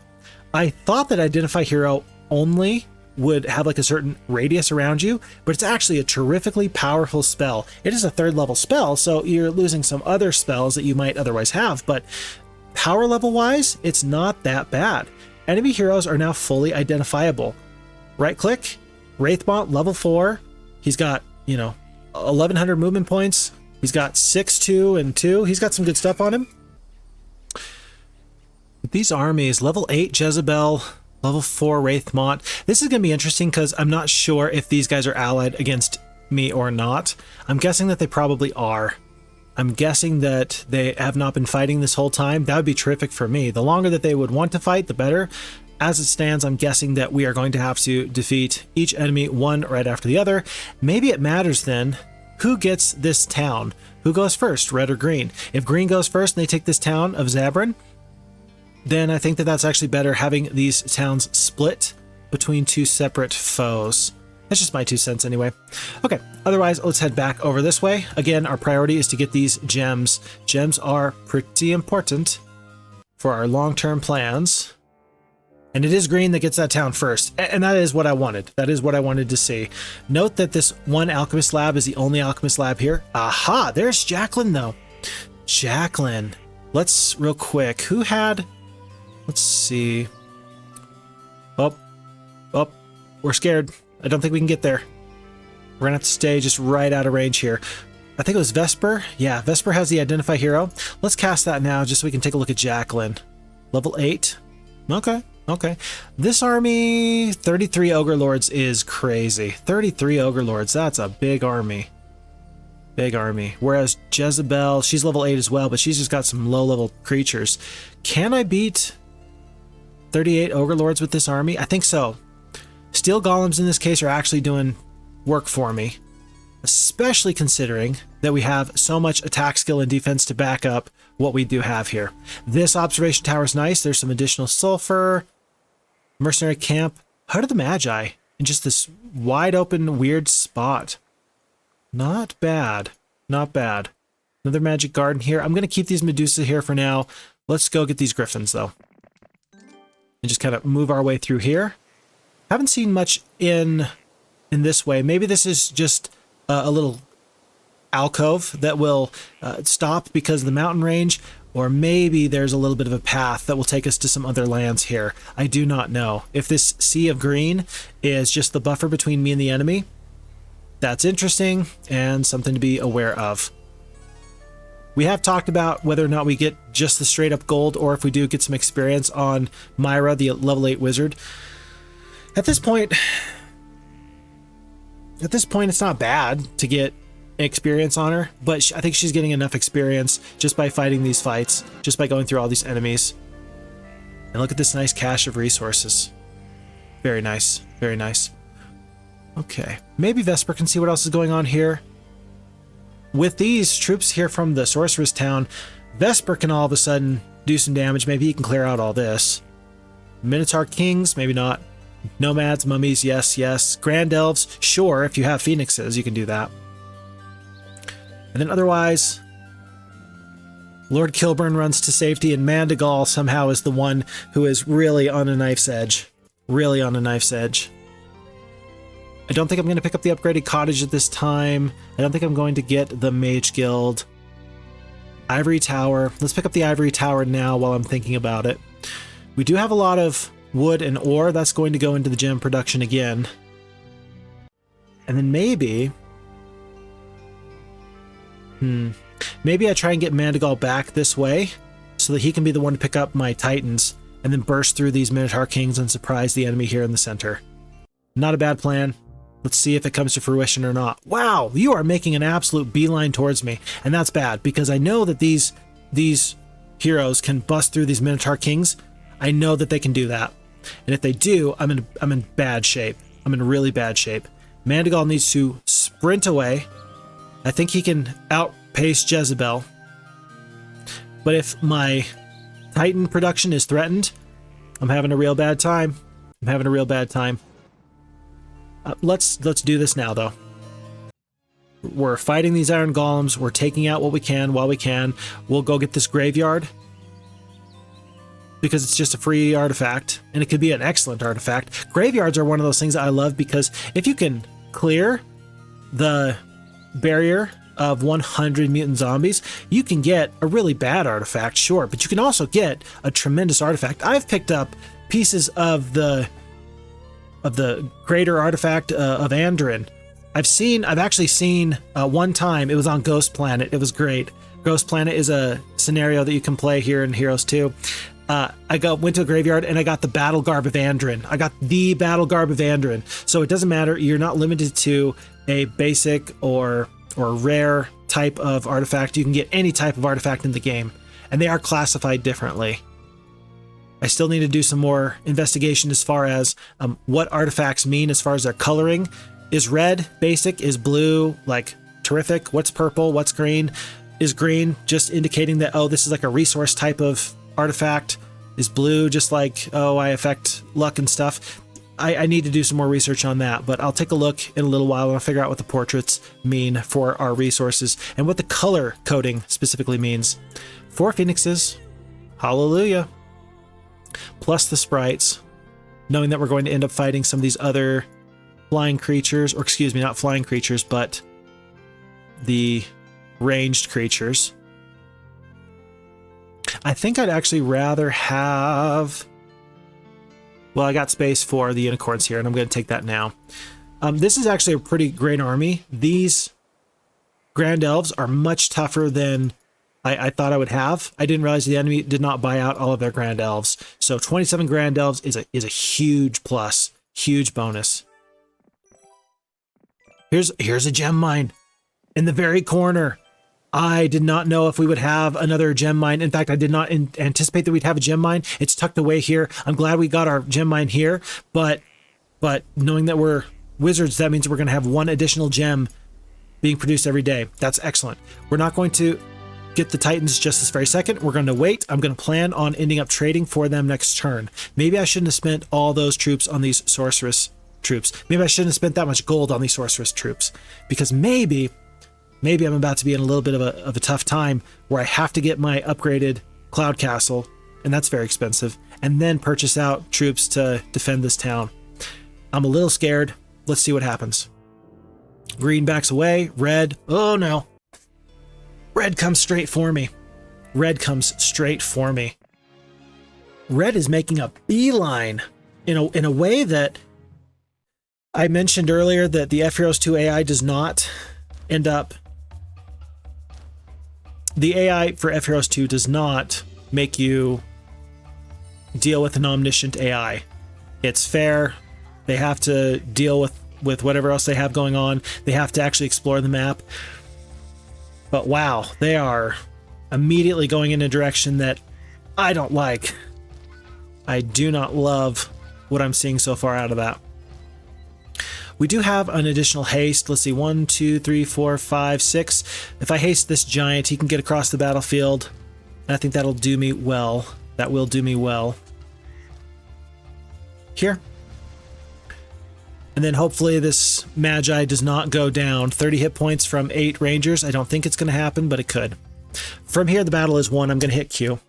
I thought that Identify hero only would have like a certain radius around you, but it's actually a terrifically powerful spell. It is a 3rd level spell, so you're losing some other spells that you might otherwise have, but power level wise, it's not that bad. Enemy heroes are now fully identifiable. Right click, Wraithbont, level 4. He's got, 1100 movement points. He's got 6, 2, and 2. He's got some good stuff on him. These armies, level 8 Jezebel, level 4 Wraithmont. This is going to be interesting because I'm not sure if these guys are allied against me or not. I'm guessing that they probably are. I'm guessing that they have not been fighting this whole time. That would be terrific for me. The longer that they would want to fight, the better. As it stands, I'm guessing that we are going to have to defeat each enemy one right after the other. Maybe it matters then who gets this town. Who goes first, red or green? If green goes first and they take this town of Zabran, then I think that that's actually better, having these towns split between 2 separate foes. That's just my 2 cents anyway. Okay, otherwise, let's head back over this way. Again, our priority is to get these gems. Gems are pretty important for our long-term plans. And it is green that gets that town first. And that is what I wanted. That is what I wanted to see. Note that this one alchemist lab is the only alchemist lab here. Aha, there's Jacqueline, though. Jacqueline. Let's, real quick, who had... Let's see. Oh, we're scared. I don't think we can get there. We're gonna have to stay just right out of range here. I think it was Vesper. Yeah, Vesper has the Identify Hero. Let's cast that now just so we can take a look at Jacqueline. Level 8. Okay. This army, 33 Ogre Lords is crazy. 33 Ogre Lords, that's a big army. Big army. Whereas Jezebel, she's level 8 as well, but she's just got some low-level creatures. Can I beat 38 Ogre Lords with this army? I think so. Steel Golems in this case are actually doing work for me, especially considering that we have so much attack skill and defense to back up what we do have here. This observation tower is nice. There's some additional sulfur. Mercenary camp. Heart of the Magi in just this wide open weird spot. Not bad. Not bad. Another magic garden here. I'm going to keep these Medusa here for now. Let's go get these Griffins though. And just kind of move our way through here. Haven't seen much in this way. Maybe this is just a little alcove that will stop because of the mountain range, or maybe there's a little bit of a path that will take us to some other lands here. I do not know. If this sea of green is just the buffer between me and the enemy, that's interesting and something to be aware of. We have talked about whether or not we get just the straight up gold, or if we do get some experience on Myra, the level 8 wizard. At this point, it's not bad to get experience on her, but I think she's getting enough experience just by fighting these fights, just by going through all these enemies. And look at this nice cache of resources. Very nice, very nice. Okay, maybe Vesper can see what else is going on here. With these troops here from the Sorceress Town, Vesper can all of a sudden do some damage. Maybe he can clear out all this. Minotaur Kings, maybe not. Nomads, mummies, yes. Grand Elves, sure, if you have Phoenixes, you can do that. And then otherwise, Lord Kilburn runs to safety, and Mandigal somehow is the one who is really on a knife's edge. Really on a knife's edge. I don't think I'm going to pick up the upgraded cottage at this time. I don't think I'm going to get the Mage Guild. Ivory Tower. Let's pick up the Ivory Tower now while I'm thinking about it. We do have a lot of wood and ore. That's going to go into the gem production again. And then maybe I try and get Mandigal back this way so that he can be the one to pick up my Titans and then burst through these Minotaur Kings and surprise the enemy here in the center. Not a bad plan. Let's see if it comes to fruition or not. Wow, you are making an absolute beeline towards me, and that's bad because I know that these heroes can bust through these Minotaur Kings. I know that they can do that. And if they do, I'm in bad shape. I'm in really bad shape. Mandigal needs to sprint away. I think he can outpace Jezebel. But if my Titan production is threatened, I'm having a real bad time. I'm having a real bad time. Let's do this now, though. We're fighting these iron golems. We're taking out what we can while we can. We'll go get this graveyard, because it's just a free artifact, and it could be an excellent artifact. Graveyards are one of those things that I love, because if you can clear the barrier of 100 mutant zombies, you can get a really bad artifact, sure, but you can also get a tremendous artifact. I've picked up pieces of the greater artifact of Andoran. I've actually seen one time, it was on Ghost Planet. It was great. Ghost Planet is a scenario that you can play here in Heroes 2. I went to a graveyard and I got the Battle Garb of Andoran. I got the Battle Garb of Andoran. So it doesn't matter. You're not limited to a basic or rare type of artifact. You can get any type of artifact in the game, and they are classified differently. I still need to do some more investigation as far as what artifacts mean as far as their coloring. Is red basic? Is blue like terrific? What's purple? What's green? Is green just indicating that, oh, this is like a resource type of artifact? Is blue just like, oh, I affect luck and stuff? I need to do some more research on that, but I'll take a look in a little while and I'll figure out what the portraits mean for our resources and what the color coding specifically means. 4 phoenixes, hallelujah, plus the sprites, knowing that we're going to end up fighting some of these other flying creatures, or excuse me, not flying creatures, but the ranged creatures. I think I'd actually rather have... Well, I got space for the unicorns here, and I'm going to take that now. This is actually a pretty great army. These Grand Elves are much tougher than I thought I would have. I didn't realize the enemy did not buy out all of their Grand Elves. So 27 Grand Elves is a huge plus, huge bonus. Here's a gem mine in the very corner. I did not know if we would have another gem mine. In fact, I did not anticipate that we'd have a gem mine. It's tucked away here. I'm glad we got our gem mine here, but knowing that we're wizards, that means we're going to have 1 additional gem being produced every day. That's excellent. We're not going to get the Titans just this very second. We're going to wait. I'm going to plan on ending up trading for them next turn. Maybe I shouldn't have spent all those troops on these sorceress troops. Maybe I shouldn't have spent that much gold on these sorceress troops, because maybe I'm about to be in a little bit of a tough time where I have to get my upgraded Cloud Castle, and that's very expensive, and then purchase out troops to defend this town. I'm a little scared. Let's see what happens. Green backs away. Red. Oh no. Red comes straight for me. Red comes straight for me. Red is making a beeline in a way that I mentioned earlier, that the FHeroes2 AI does not end up... The AI for FHeroes2 does not make you deal with an omniscient AI. It's fair. They have to deal with whatever else they have going on. They have to actually explore the map. But wow, they are immediately going in a direction that I don't like. I do not love what I'm seeing so far out of that. We do have an additional haste. Let's see, 1, 2, 3, 4, 5, 6. If I haste this giant, he can get across the battlefield. And I think that'll do me well. That will do me well. Here. And then hopefully this Magi does not go down. 30 hit points from 8 Rangers. I don't think it's going to happen, but it could. From here, the battle is won. I'm going to hit Q.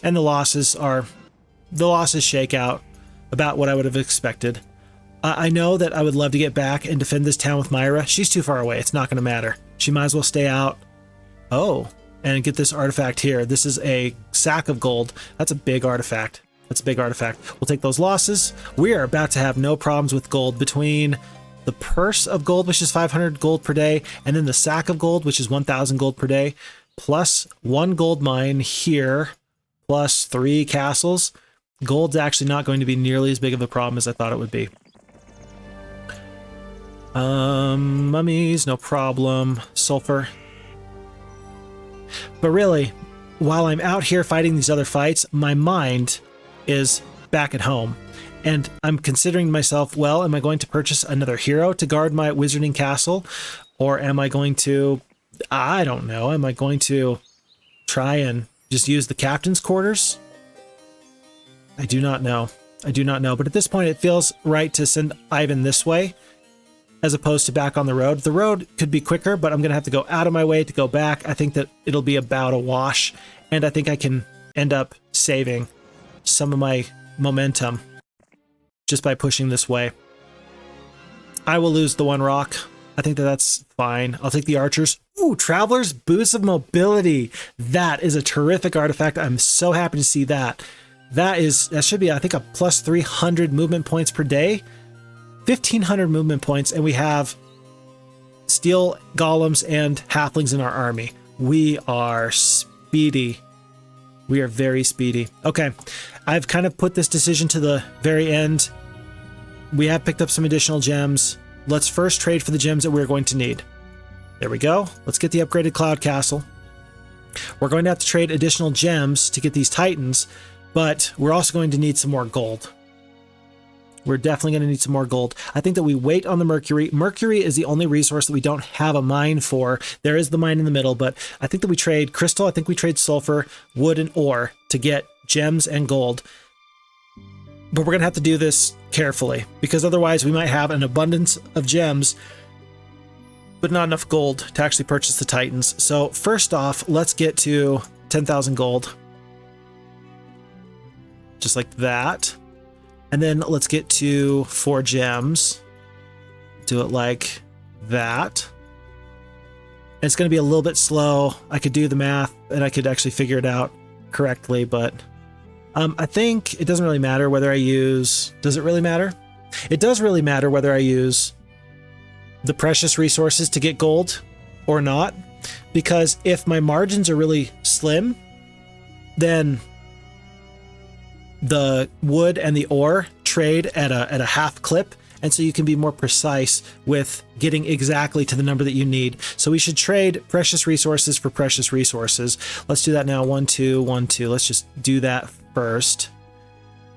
And the losses shake out about what I would have expected. I know that I would love to get back and defend this town with Myra. She's too far away. It's not going to matter. She might as well stay out. Oh, and get this artifact here. This is a sack of gold. That's a big artifact. That's a big artifact. We'll take those losses. We are about to have no problems with gold between the purse of gold, which is 500 gold per day, and then the sack of gold, which is 1,000 gold per day, plus 1 gold mine here, plus 3 castles. Gold's actually not going to be nearly as big of a problem as I thought it would be. Mummies, no problem. Sulfur. But really, while I'm out here fighting these other fights, my mind is back at home. And I'm considering myself, well, am I going to purchase another hero to guard my wizarding castle? Or am I going to, I don't know, am I going to try and just use the captain's quarters? I do not know. I do not know. But at this point, it feels right to send Ivan this way as opposed to back on the road. The road could be quicker, but I'm going to have to go out of my way to go back. I think that it'll be about a wash, and I think I can end up saving some of my momentum just by pushing this way. I will lose the one rock. I think that that's fine. I'll take the archers. Ooh, Traveler's Boost of Mobility. That is a terrific artifact. I'm so happy to see that. That should be, I think, a plus 300 movement points per day. 1,500 movement points, and we have steel golems and halflings in our army. We are speedy. We are very speedy. Okay, I've kind of put this decision to the very end. We have picked up some additional gems. Let's first trade for the gems that we're going to need. There we go. Let's get the upgraded Cloud Castle. We're going to have to trade additional gems to get these Titans, but we're also going to need some more gold. We're definitely going to need some more gold. I think that we wait on the Mercury. Mercury is the only resource that we don't have a mine for. There is the mine in the middle, but I think that we trade crystal. I think we trade sulfur, wood, and ore to get gems and gold. But we're going to have to do this carefully because otherwise we might have an abundance of gems, but not enough gold to actually purchase the Titans. So first off, let's get to 10,000 gold. Just like that. And then let's get to 4 gems. Do it like that. And it's going to be a little bit slow. I could do the math and I could actually figure it out correctly, but I think it doesn't really matter whether I use... Does it really matter? It does really matter whether I use the precious resources to get gold or not, because if my margins are really slim, then the wood and the ore trade at a half clip, and so you can be more precise with getting exactly to the number that you need. So we should trade precious resources for precious resources. Let's do that now. 1, 2, 1, 2. Let's just do that first.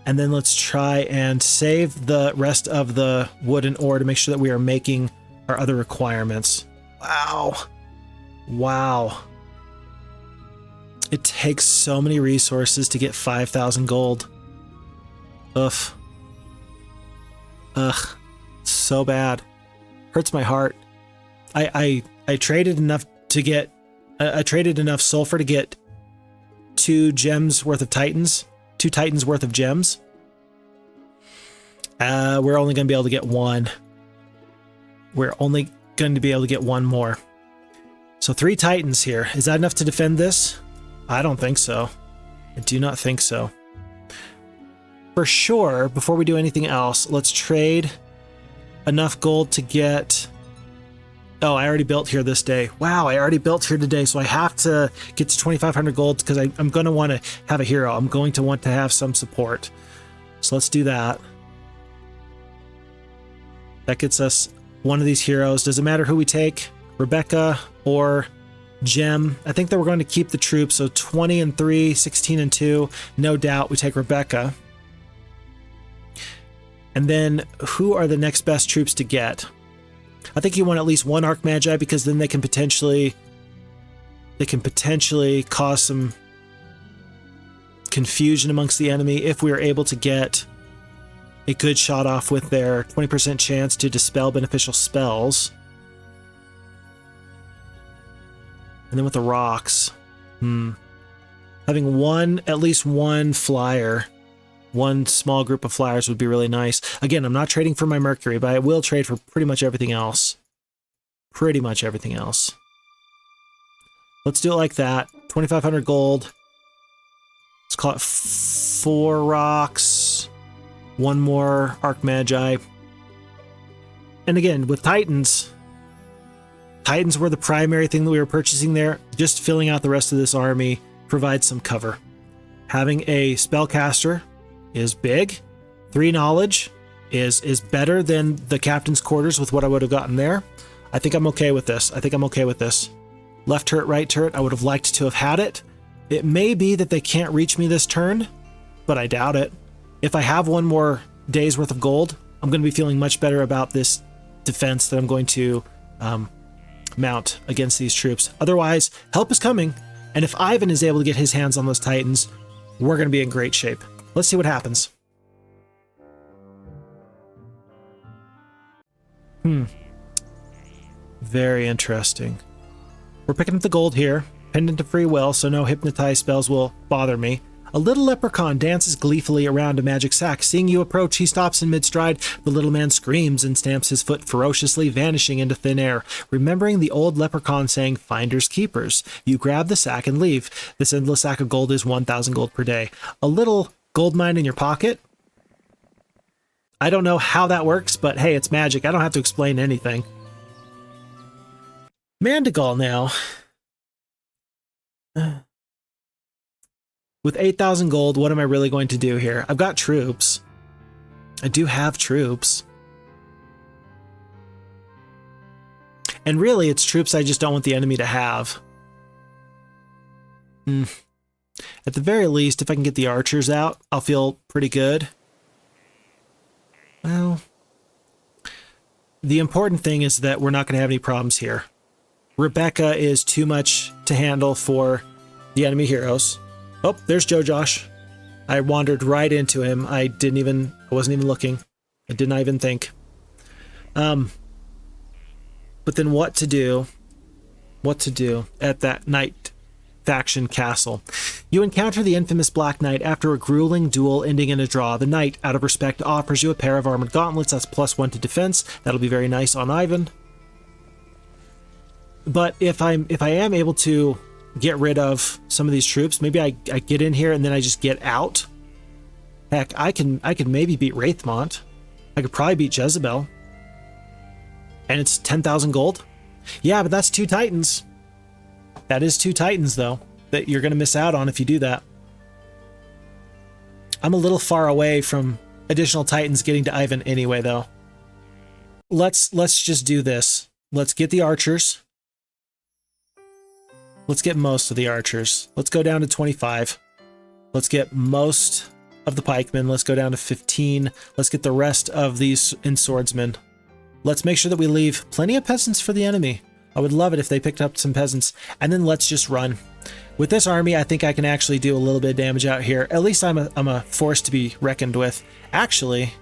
And then let's try and save the rest of the wood and ore to make sure that we are making our other requirements. Wow. Wow. It takes so many resources to get 5,000 gold. Ugh. Ugh. So bad. Hurts my heart. I traded enough to get... I traded enough sulfur to get 2 gems worth of Titans. 2 Titans worth of gems. We're only going to be able to get 1. We're only going to be able to get 1 more. So 3 Titans here. Is that enough to defend this? I don't think so. I do not think so. For sure, before we do anything else, let's trade enough gold to get... Oh, I already built here this day. Wow, I already built here today, so I have to get to 2,500 gold because I'm going to want to have a hero. I'm going to want to have some support. So let's do that. That gets us one of these heroes. Does it matter who we take? Rebecca or Gem? I think that we're going to keep the troops. So 20 and 3, 16 and 2. No doubt we take Rebecca. And then who are the next best troops to get? I think you want at least 1 Archmagi because then they can potentially cause some confusion amongst the enemy if we are able to get a good shot off with their 20% chance to dispel beneficial spells. And then with the rocks, having at least one flyer, one small group of flyers would be really nice. Again, I'm not trading for my Mercury, but I will trade for pretty much everything else. Pretty much everything else. Let's do it like that. 2,500 gold. Let's call it 4 rocks. 1 more Archmagi. And again, with Titans were the primary thing that we were purchasing there. Just filling out the rest of this army provides some cover. Having a spellcaster is big. 3 knowledge is better than the captain's quarters with what I would have gotten there. I think I'm okay with this. Left turret, right turret, I would have liked to have had it. It may be that they can't reach me this turn, but I doubt it. If I have 1 more day's worth of gold, I'm going to be feeling much better about this defense that I'm going to mount against these troops. Otherwise, help is coming, and if Ivan is able to get his hands on those Titans, we're going to be in great shape. Let's see what happens. Very interesting. We're picking up the gold here. Pendant to free will, so no hypnotize spells will bother me. A little leprechaun dances gleefully around a magic sack. Seeing you approach, he stops in mid-stride. The little man screams and stamps his foot ferociously, vanishing into thin air. Remembering the old leprechaun saying, finders keepers, you grab the sack and leave. This endless sack of gold is 1,000 gold per day. A little gold mine in your pocket? I don't know how that works, but hey, it's magic. I don't have to explain anything. Mandigal now. With 8,000 gold, what am I really going to do here? I've got troops. I do have troops. And really, it's troops I just don't want the enemy to have. At the very least, if I can get the archers out, I'll feel pretty good. Well, the important thing is that we're not going to have any problems here. Rebecca is too much to handle for the enemy heroes. Oh, there's Joe Josh. I wandered right into him. I wasn't even looking. I did not even think. But then what to do at that night faction castle? You encounter the infamous Black Knight after a grueling duel ending in a draw. The knight, out of respect, offers you a pair of armored gauntlets. That's +1 to defense. That'll be very nice on Ivan. But if I am able to get rid of some of these troops, maybe I get in here and then I just get out. Heck, I can maybe beat Wraithmont. I could probably beat Jezebel. And it's 10,000 gold. Yeah, but that's 2 Titans. That is 2 Titans, though, that you're going to miss out on if you do that. I'm a little far away from additional Titans getting to Ivan anyway, though. Let's just do this. Let's get the archers. Let's get most of the archers. Let's go down to 25. Let's get most of the pikemen. Let's go down to 15. Let's get the rest of these in swordsmen. Let's make sure that we leave plenty of peasants for the enemy. I would love it if they picked up some peasants. And then let's just run. With this army, I think I can actually do a little bit of damage out here. At least I'm a force to be reckoned with. Actually,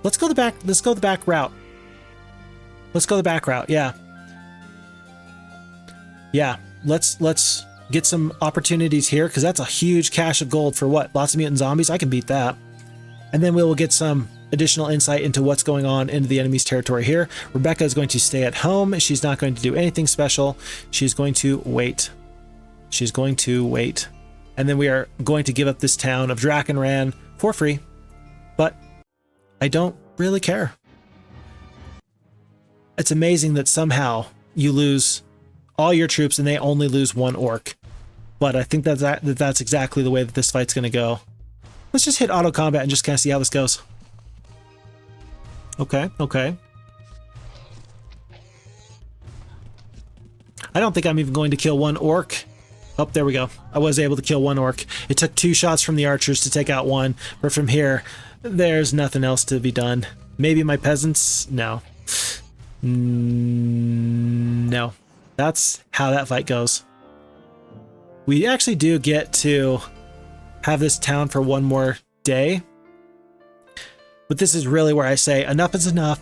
let's go the back route. Let's go the back route. Yeah. Yeah. Let's get some opportunities here, because that's a huge cache of gold for what? Lots of mutant zombies? I can beat that. And then we will get some additional insight into what's going on into the enemy's territory here. Rebecca is going to stay at home. She's not going to do anything special. She's going to wait. She's going to wait. And then we are going to give up this town of Drakenran for free. But I don't really care. It's amazing that somehow you lose all your troops and they only lose 1 orc. But I think that's exactly the way that this fight's going to go. Let's just hit auto combat and just kind of see how this goes. Okay. I don't think I'm even going to kill 1 orc. Oh, there we go. I was able to kill 1 orc. It took 2 shots from the archers to take out 1, but from here, there's nothing else to be done. Maybe my peasants? No. No. That's how that fight goes. We actually do get to have this town for 1 more day. But this is really where I say enough is enough.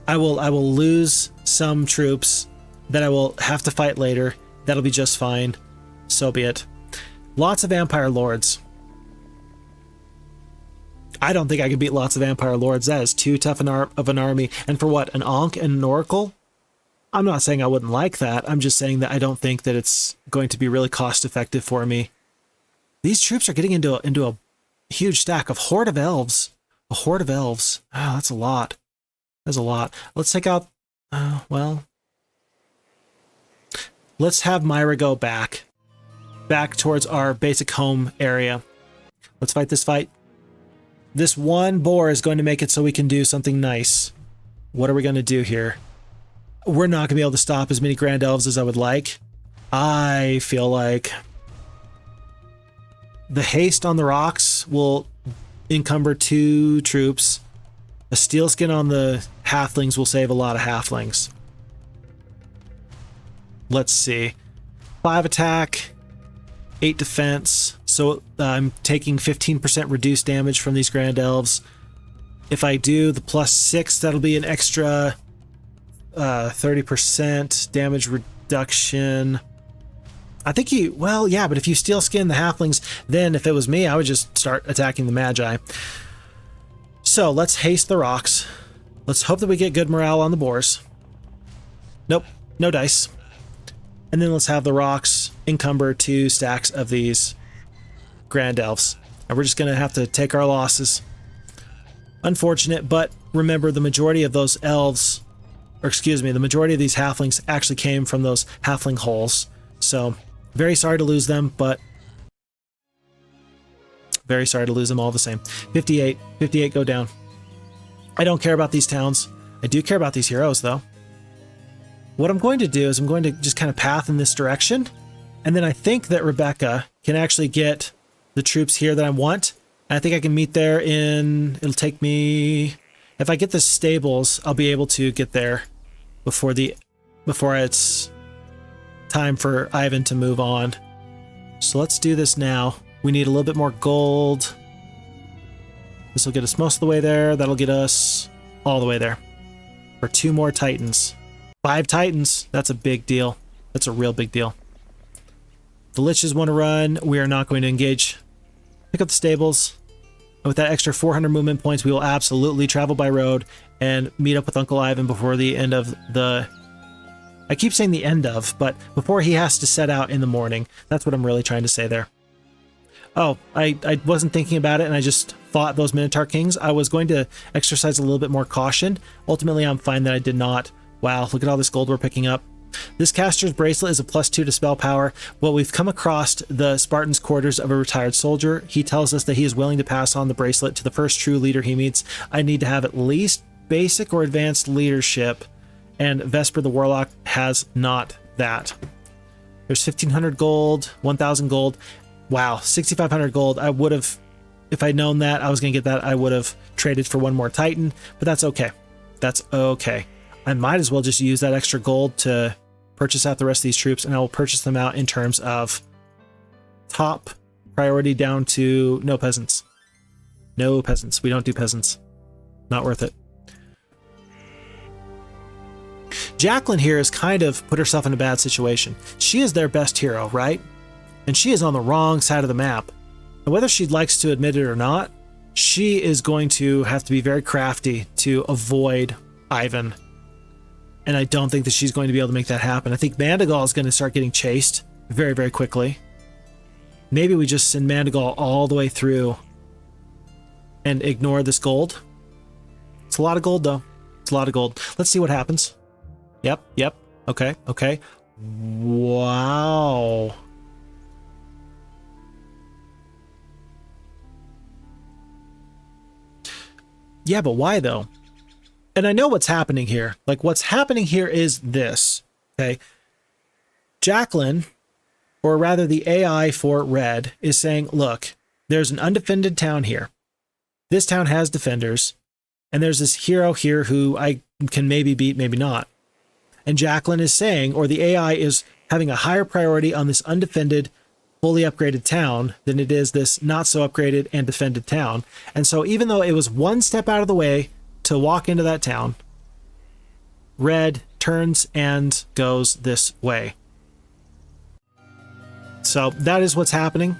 I will lose some troops that I will have to fight later. That'll be just fine. So be it. Lots of vampire lords. I don't think I can beat lots of vampire lords. That is too tough of an army. And for what? An Ankh and an Oracle? I'm not saying I wouldn't like that. I'm just saying that I don't think that it's going to be really cost effective for me. These troops are getting into a huge stack of Horde of Elves. A Horde of Elves. Oh, that's a lot. That's a lot. Let's take out... well... Let's have Myra go back. Back towards our basic home area. Let's fight this fight. This 1 boar is going to make it so we can do something nice. What are we going to do here? We're not going to be able to stop as many Grand Elves as I would like. I feel like the haste on the rocks will encumber 2 troops. A steel skin on the halflings will save a lot of halflings. let's see. 5 attack, 8 defense. So I'm taking 15% reduced damage from these Grand Elves. If I do the +6, that'll be an extra 30% damage reduction. I think well, yeah, but if you steel skin the halflings, then if it was me, I would just start attacking the magi. So let's haste the rocks. Let's hope that we get good morale on the boars. Nope, no dice. And then let's have the rocks encumber 2 stacks of these Grand Elves. And we're just going to have to take our losses. Unfortunate, but remember the majority of those elves, or excuse me, the majority of these halflings actually came from those halfling holes. So very sorry to lose them, but very sorry to lose them all the same. 58 go down. I don't care about these towns. I do care about these heroes though. What I'm going to do is I'm going to just kind of path in this direction. And then I think that Rebecca can actually get the troops here that I want. I think I can meet there it'll take me, if I get the stables, I'll be able to get there before it's time for Ivan to move on. So let's do this now. We need a little bit more gold. This will get us most of the way there. That'll get us all the way there. For 2 more titans. 5 titans. That's a big deal. That's a real big deal. The liches want to run. We are not going to engage. Pick up the stables. And with that extra 400 movement points, we will absolutely travel by road and meet up with Uncle Ivan before the end of the... I keep saying the end of, but before he has to set out in the morning. That's what I'm really trying to say there. Oh, I wasn't thinking about it and I just fought those Minotaur Kings. I was going to exercise a little bit more caution. Ultimately, I'm fine that I did not. Wow, look at all this gold we're picking up. This caster's bracelet is a +2 to spell power. Well, we've come across the Spartan's quarters of a retired soldier. He tells us that he is willing to pass on the bracelet to the first true leader he meets. I need to have at least basic or advanced leadership, and Vesper the Warlock has not that. There's 1,500 gold, 1,000 gold. Wow, 6,500 gold. I would have, if I'd known that I was going to get that, I would have traded for 1 more Titan, but that's okay. That's okay. I might as well just use that extra gold to purchase out the rest of these troops, and I will purchase them out in terms of top priority down to no peasants. No peasants. We don't do peasants. Not worth it. Jacqueline here has kind of put herself in a bad situation. She is their best hero, right? And she is on the wrong side of the map. And whether she likes to admit it or not, she is going to have to be very crafty to avoid Ivan. And I don't think that she's going to be able to make that happen. I think Mandigal is going to start getting chased very, very quickly. Maybe we just send Mandigal all the way through and ignore this gold. It's a lot of gold, though. It's a lot of gold. Let's see what happens. Yep. Okay. Wow. Yeah, but why, though? And I know what's happening here. Like, what's happening here is this, okay? Jacqueline, or rather the AI for Red, is saying, look, there's an undefended town here. This town has defenders, and there's this hero here who I can maybe beat, maybe not. And Jacqueline is saying, or the AI is having a higher priority on this undefended, fully upgraded town than it is this not so upgraded and defended town. And so even though it was 1 step out of the way to walk into that town, Red turns and goes this way. So that is what's happening.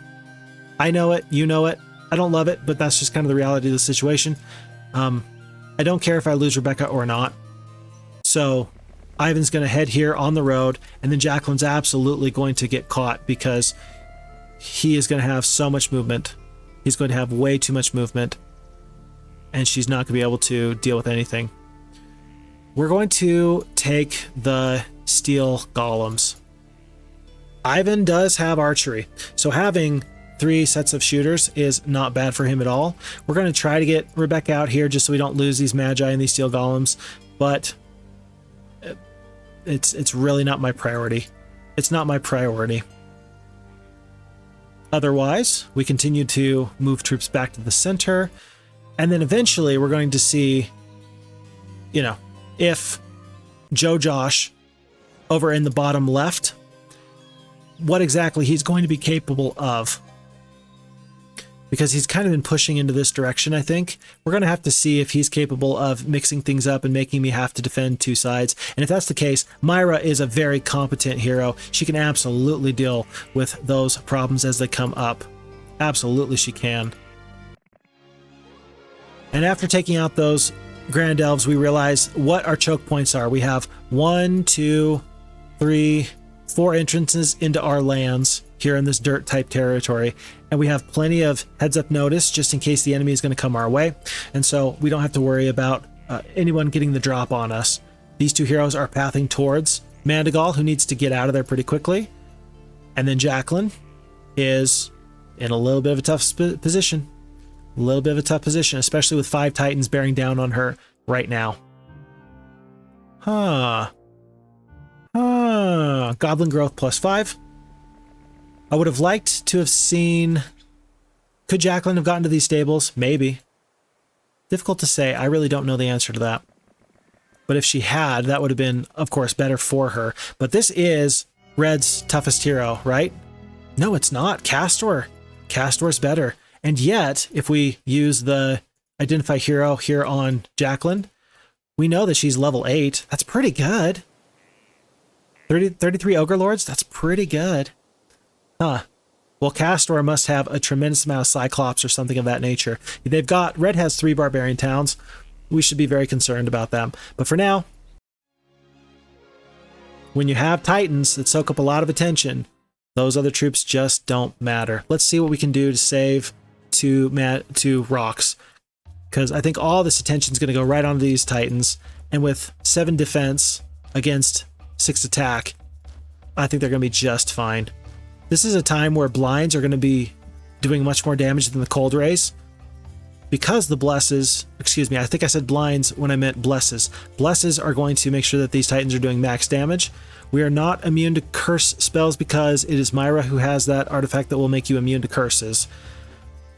I know it, you know it. I don't love it, but that's just kind of the reality of the situation. I don't care if I lose Rebecca or not. So Ivan's going to head here on the road, and then Jacqueline's absolutely going to get caught because he is going to have so much movement. He's going to have way too much movement, and she's not going to be able to deal with anything. We're going to take the steel golems. Ivan does have archery, so having 3 sets of shooters is not bad for him at all. We're going to try to get Rebecca out here just so we don't lose these magi and these steel golems, but it's really not my priority. It's not my priority. Otherwise, we continue to move troops back to the center, and then eventually we're going to see, if Joe Josh over in the bottom left what exactly he's going to be capable of. Because he's kind of been pushing into this direction, I think. We're going to have to see if he's capable of mixing things up and making me have to defend two sides. And if that's the case, Myra is a very competent hero. She can absolutely deal with those problems as they come up. Absolutely she can. And after taking out those Grand Elves, we realize what our choke points are. We have 1, 2, 3, 4 entrances into our lands here in this dirt type territory, and we have plenty of heads up notice just in case the enemy is going to come our way, and so we don't have to worry about anyone getting the drop on us. These two heroes are pathing towards Mandigal, who needs to get out of there pretty quickly, and then Jacqueline is in a little bit of a tough position. A little bit of a tough position, especially with 5 Titans bearing down on her right now. Goblin growth +5. I would have liked to have seen... Could Jacqueline have gotten to these stables? Maybe. Difficult to say. I really don't know the answer to that. But if she had, that would have been, of course, better for her. But this is Red's toughest hero, right? No, it's not. Castor. Castor's better. And yet, if we use the Identify Hero here on Jacqueline, we know that she's level 8. That's pretty good. 33 Ogre Lords? That's pretty good. Huh. Well, Castor must have a tremendous amount of Cyclops or something of that nature. Red has 3 Barbarian Towns. We should be very concerned about them. But for now, when you have Titans that soak up a lot of attention, those other troops just don't matter. Let's see what we can do to save two rocks, because I think all this attention is going to go right onto these Titans, and with 7 defense against 6 attack, I think they're going to be just fine. This is a time where blinds are going to be doing much more damage than the cold rays, because the blesses, excuse me, I think I said blinds when I meant blesses. Blesses are going to make sure that these Titans are doing max damage. We are not immune to curse spells because it is Myra who has that artifact that will make you immune to curses.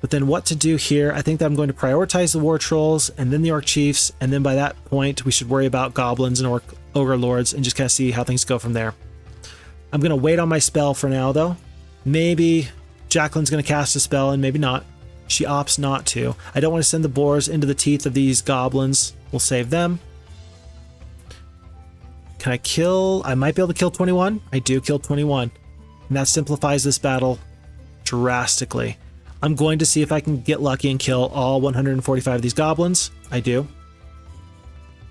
But then what to do here, I think that I'm going to prioritize the War Trolls and then the Orc Chiefs, and then by that point we should worry about Goblins and Ogre Lords and just kind of see how things go from there. I'm going to wait on my spell for now though. Maybe Jacqueline's going to cast a spell and maybe not. She opts not to. I don't want to send the boars into the teeth of these goblins. We'll save them. Can I kill? I might be able to kill 21. I do kill 21. And that simplifies this battle drastically. I'm going to see if I can get lucky and kill all 145 of these goblins. I do.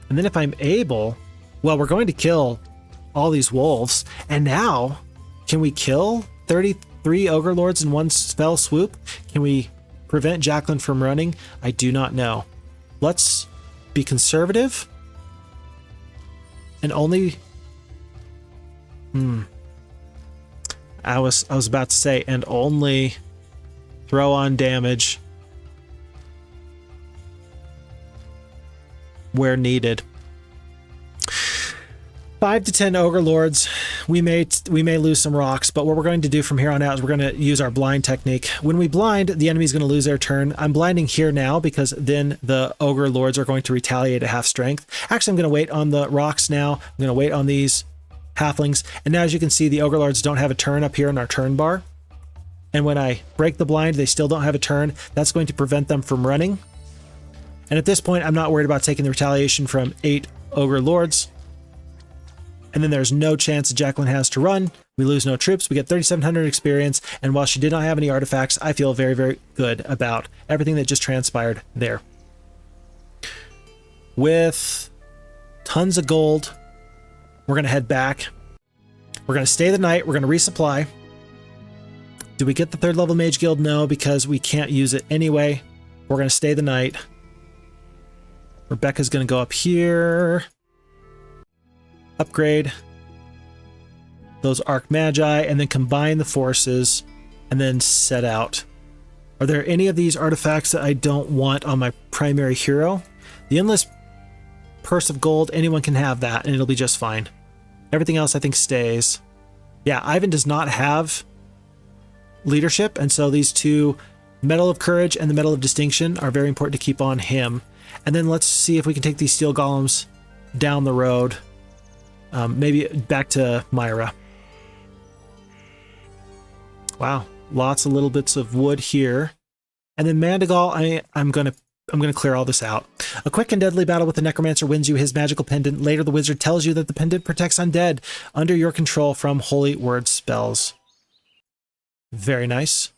And then if I'm able, well, we're going to kill all these wolves. And now, can we kill 33 Ogre Lords in one spell swoop? Can we prevent Jacqueline from running? I do not know. Let's be conservative and only I was about to say and only throw on damage where needed. 5 to 10 Ogre Lords. We may lose some rocks, but what we're going to do from here on out is we're going to use our blind technique. When we blind, the enemy's going to lose their turn. I'm blinding here now because then the Ogre Lords are going to retaliate at half strength. Actually, I'm going to wait on the rocks now. I'm going to wait on these halflings. And now, as you can see, the Ogre Lords don't have a turn up here in our turn bar. And when I break the blind, they still don't have a turn. That's going to prevent them from running. And at this point, I'm not worried about taking the retaliation from 8 Ogre Lords. And then there's no chance that Jacqueline has to run. We lose no troops. We get 3,700 experience. And while she did not have any artifacts, I feel very, very good about everything that just transpired there. With tons of gold, we're going to head back. We're going to stay the night. We're going to resupply. Do we get the 3rd level Mage Guild? No, because we can't use it anyway. We're going to stay the night. Rebecca's going to go up here. Upgrade those Arc Magi and then combine the forces and then set out. Are there any of these artifacts that I don't want on my primary hero? The Endless Purse of Gold, anyone can have that and it'll be just fine. Everything else I think stays. Yeah, Ivan does not have leadership, and so these 2, Medal of Courage and the Medal of Distinction, are very important to keep on him. And then let's see if we can take these Steel Golems down the road. Maybe back to Myra. Wow, lots of little bits of wood here. And then Mandigal, I'm gonna clear all this out. A quick and deadly battle with the Necromancer wins you his magical pendant. Later, the wizard tells you that the pendant protects undead under your control from holy word spells. Very nice.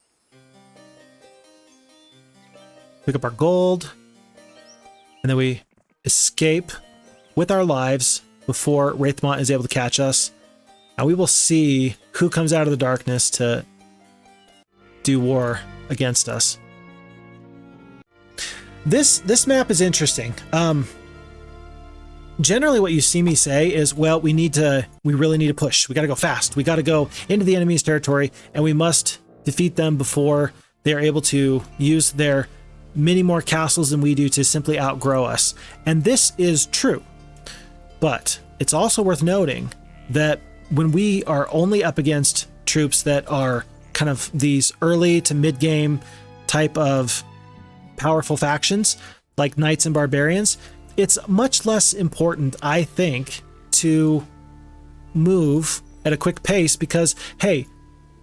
Pick up our gold. And then we escape with our lives before Wraithmont is able to catch us. Now we will see who comes out of the darkness to do war against us. This map is interesting. Generally what you see me say is, well, we really need to push. We got to go fast. We got to go into the enemy's territory, and we must defeat them before they are able to use their many more castles than we do to simply outgrow us. And this is true. But it's also worth noting that when we are only up against troops that are kind of these early to mid-game type of powerful factions, like Knights and Barbarians, it's much less important, I think, to move at a quick pace because, hey,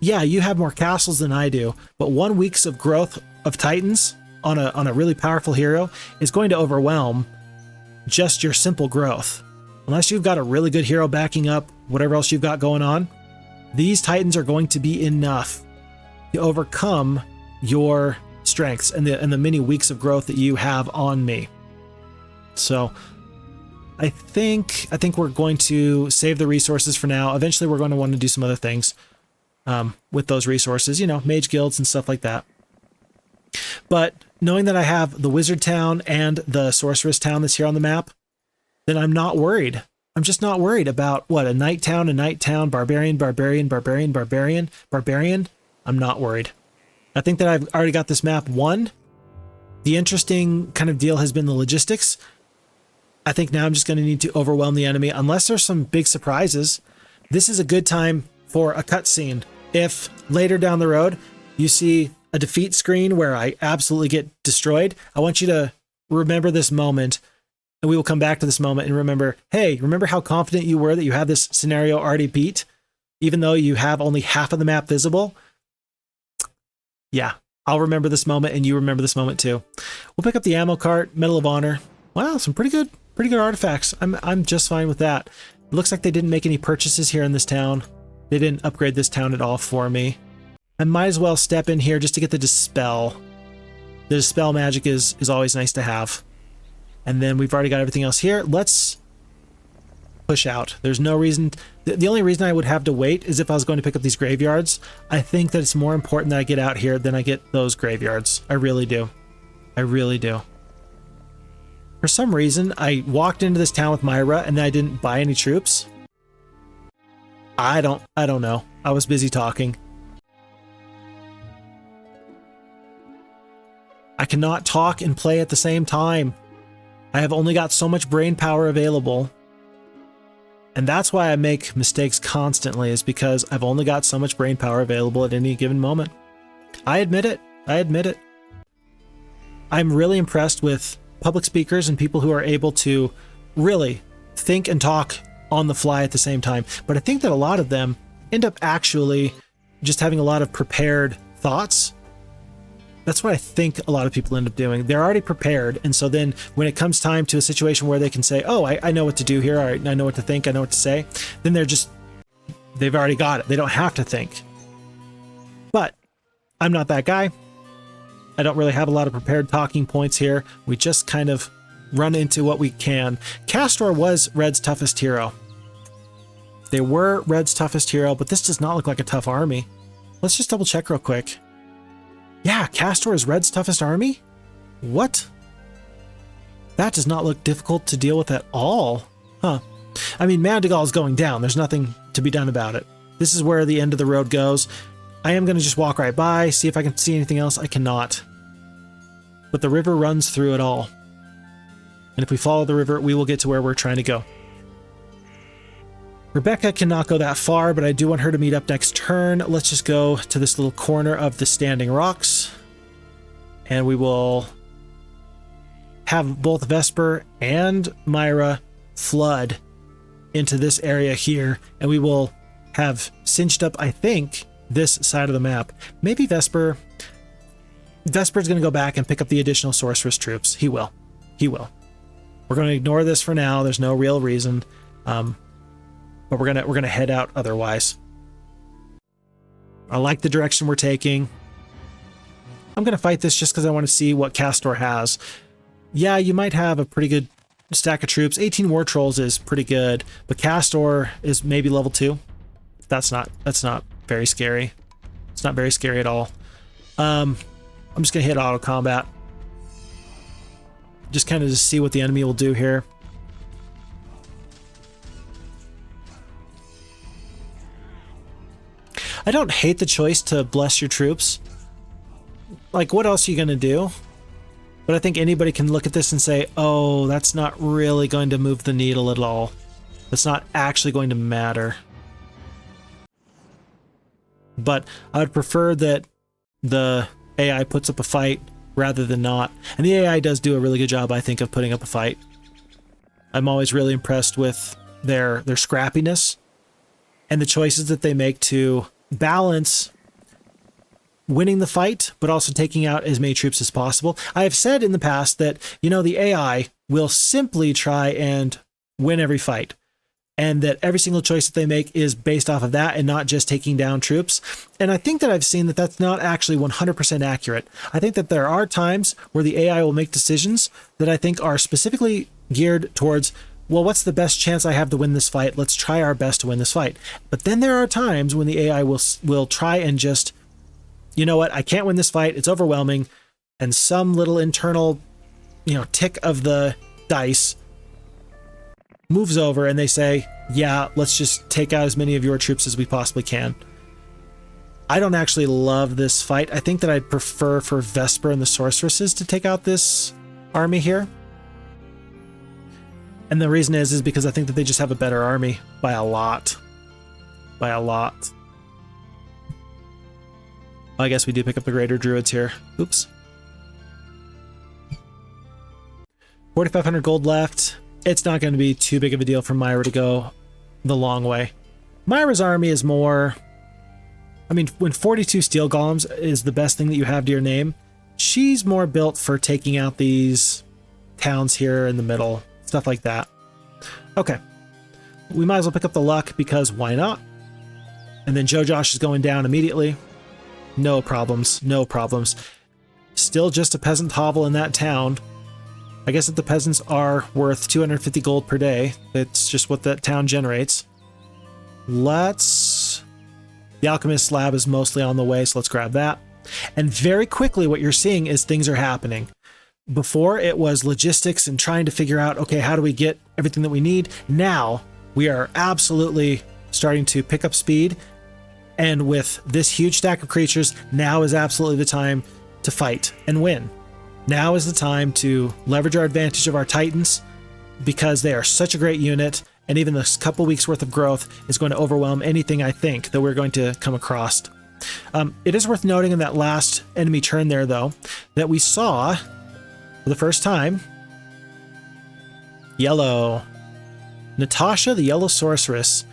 yeah, you have more castles than I do, but 1 week's of growth of Titans on a really powerful hero is going to overwhelm just your simple growth. Unless you've got a really good hero backing up whatever else you've got going on, these Titans are going to be enough to overcome your strengths and the many weeks of growth that you have on me. So I think we're going to save the resources for now. Eventually we're going to want to do some other things with those resources, you know, mage guilds and stuff like that. But knowing that I have the wizard town and the sorceress town that's here on the map, then I'm not worried. I'm just not worried about what, a knight town, barbarian. I'm not worried. I think that I've already got this map won. The interesting kind of deal has been the logistics. I think now I'm just going to need to overwhelm the enemy unless there's some big surprises. This is a good time for a cutscene. If later down the road you see a defeat screen where I absolutely get destroyed, I want you to remember this moment, and we will come back to this moment and remember, hey, remember how confident you were that you had this scenario already beat, even though you have only half of the map visible? Yeah, I'll remember this moment, and you remember this moment too. We'll pick up the ammo cart, Medal of Honor. Wow, some pretty good artifacts. I'm just fine with that. It looks like they didn't make any purchases here in this town. They didn't upgrade this town at all for me. I might as well step in here just to get the Dispel. The Dispel magic is always nice to have. And then we've already got everything else here. Let's push out. There's no reason. The only reason I would have to wait is if I was going to pick up these graveyards. I think that it's more important that I get out here than I get those graveyards. I really do. I really do. For some reason, I walked into this town with Myra and then I didn't buy any troops. I don't know. I was busy talking. I cannot talk and play at the same time. I have only got so much brain power available. And that's why I make mistakes constantly, is because I've only got so much brain power available at any given moment. I admit it. I admit it. I'm really impressed with public speakers and people who are able to really think and talk on the fly at the same time. But I think that a lot of them end up actually just having a lot of prepared thoughts. That's what I think a lot of people end up doing. They're already prepared, and so then when it comes time to a situation where they can say, oh, I know what to do here, I know what to think, I know what to say, then they've already got it. They don't have to think. But I'm not that guy. I don't really have a lot of prepared talking points here. We just kind of run into what we can. Castor was Red's toughest hero. They were Red's toughest hero, but this does not look like a tough army. Let's just double check real quick. Yeah, Castor is Red's toughest army? What? That does not look difficult to deal with at all. Huh. I mean, Mandigal is going down. There's nothing to be done about it. This is where the end of the road goes. I am going to just walk right by, see if I can see anything else. I cannot. But the river runs through it all. And if we follow the river, we will get to where we're trying to go. Rebecca cannot go that far, but I do want her to meet up next turn. Let's just go to this little corner of the standing rocks. And we will have both Vesper and Myra flood into this area here, and we will have cinched up, I think, this side of the map. Maybe Vesper's going to go back and pick up the additional sorceress troops. He will. We're going to ignore this for now. There's no real reason, but we're gonna head out otherwise. I like the direction we're taking. I'm going to fight this just because I want to see what Castor has. Yeah, you might have a pretty good stack of troops. 18 war trolls is pretty good, but Castor is maybe level 2. That's not very scary. It's not very scary at all. I'm just going to hit auto combat. Just kind of to see what the enemy will do here. I don't hate the choice to bless your troops. Like, what else are you going to do? But I think anybody can look at this and say, oh, that's not really going to move the needle at all. That's not actually going to matter. But I would prefer that the AI puts up a fight rather than not. And the AI does do a really good job, I think, of putting up a fight. I'm always really impressed with their scrappiness and the choices that they make to balance winning the fight, but also taking out as many troops as possible. I have said in the past that, you know, the AI will simply try and win every fight, and that every single choice that they make is based off of that and not just taking down troops. And I think that I've seen that that's not actually 100% accurate. I think that there are times where the AI will make decisions that I think are specifically geared towards, well, what's the best chance I have to win this fight? Let's try our best to win this fight. But then there are times when the AI will try and just, you know what, I can't win this fight, it's overwhelming, and some little internal, you know, tick of the dice moves over and they say, yeah, let's just take out as many of your troops as we possibly can. I don't actually love this fight. I think that I'd prefer for Vesper and the sorceresses to take out this army here. And the reason is because I think that they just have a better army by a lot. By a lot. I guess we do pick up the greater druids here. Oops. 4,500 gold left. It's not going to be too big of a deal for Myra to go the long way. Myra's army is more... I mean, when 42 steel golems is the best thing that you have to your name, she's more built for taking out these towns here in the middle. Stuff like that. Okay. We might as well pick up the luck because why not? And then Joe Josh is going down immediately. No problems, no problems. Still just a peasant hovel in that town. I guess that the peasants are worth 250 gold per day. It's just what that town generates. The alchemist lab is mostly on the way, so let's grab that. And very quickly what you're seeing is things are happening. Before it was logistics and trying to figure out, okay, how do we get everything that we need? Now we are absolutely starting to pick up speed. And with this huge stack of creatures, now is absolutely the time to fight and win. Now is the time to leverage our advantage of our Titans because they are such a great unit, and even this couple weeks worth of growth is going to overwhelm anything I think that we're going to come across. It is worth noting in that last enemy turn there, though, that we saw for the first time yellow. Natasha, the yellow sorceress.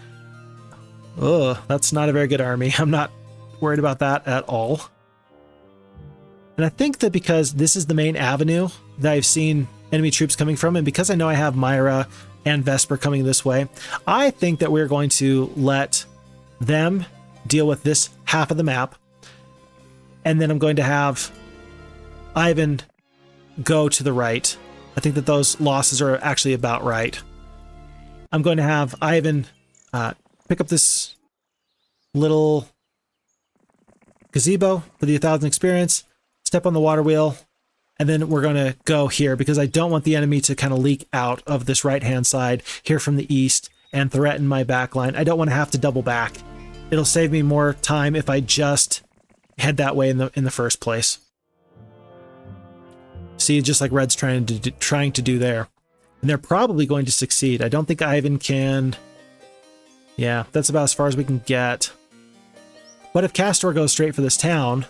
Ugh, that's not a very good army. I'm not worried about that at all. And I think that because this is the main avenue that I've seen enemy troops coming from, and because I know I have Myra and Vesper coming this way, I think that we're going to let them deal with this half of the map. And then I'm going to have Ivan go to the right. I think that those losses are actually about right. I'm going to have Ivan pick up this little gazebo for the 1,000 experience, step on the water wheel, and then we're going to go here because I don't want the enemy to kind of leak out of this right-hand side here from the east and threaten my back line. I don't want to have to double back. It'll save me more time if I just head that way in the first place. See, just like Red's trying to do there. And they're probably going to succeed. I don't think Ivan can... Yeah, that's about as far as we can get. But if Castor goes straight for this town,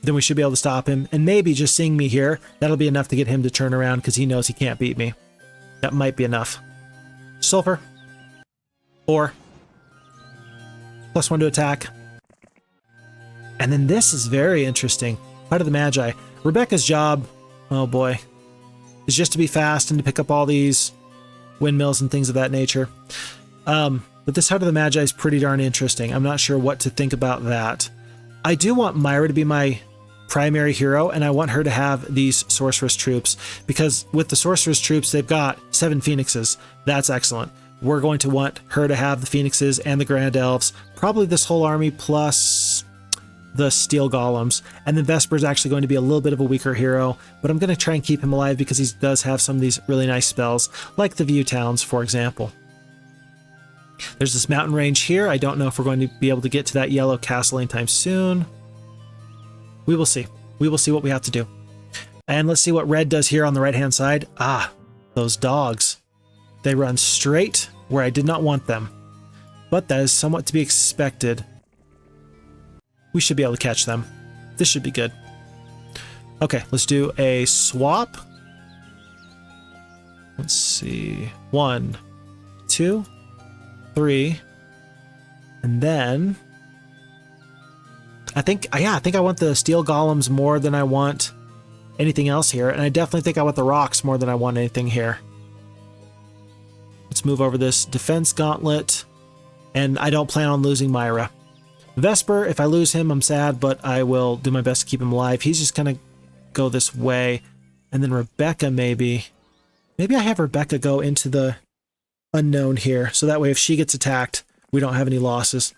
then we should be able to stop him. And maybe just seeing me here, that'll be enough to get him to turn around because he knows he can't beat me. That might be enough. Sulfur. 4. +1 to attack. And then this is very interesting. Heart of the Magi. Rebecca's job, oh boy, is just to be fast and to pick up all these windmills and things of that nature. But this Heart of the Magi is pretty darn interesting. I'm not sure what to think about that. I do want Myra to be my primary hero, and I want her to have these sorceress troops, because with the sorceress troops, they've got 7 phoenixes. That's excellent. We're going to want her to have the phoenixes and the grand elves, probably this whole army plus the steel golems. And then Vesper's actually going to be a little bit of a weaker hero, but I'm going to try and keep him alive because he does have some of these really nice spells, like the View Towns, for example. There's this mountain range here. I don't know if we're going to be able to get to that yellow castle anytime soon. We will see. We will see what we have to do. And let's see what red does here on the right-hand side. Ah, those dogs. They run straight where I did not want them. But that is somewhat to be expected. We should be able to catch them. This should be good. Okay, let's do a swap. Let's see. 1, 2, 3. And then I think I want the steel golems more than I want anything else here. And I definitely think I want the rocks more than I want anything here. Let's move over this defense gauntlet. And I don't plan on losing Myra. Vesper, if I lose him, I'm sad, but I will do my best to keep him alive. He's just going to go this way. And then Rebecca, maybe. Maybe I have Rebecca go into the unknown here. So that way, if she gets attacked, we don't have any losses.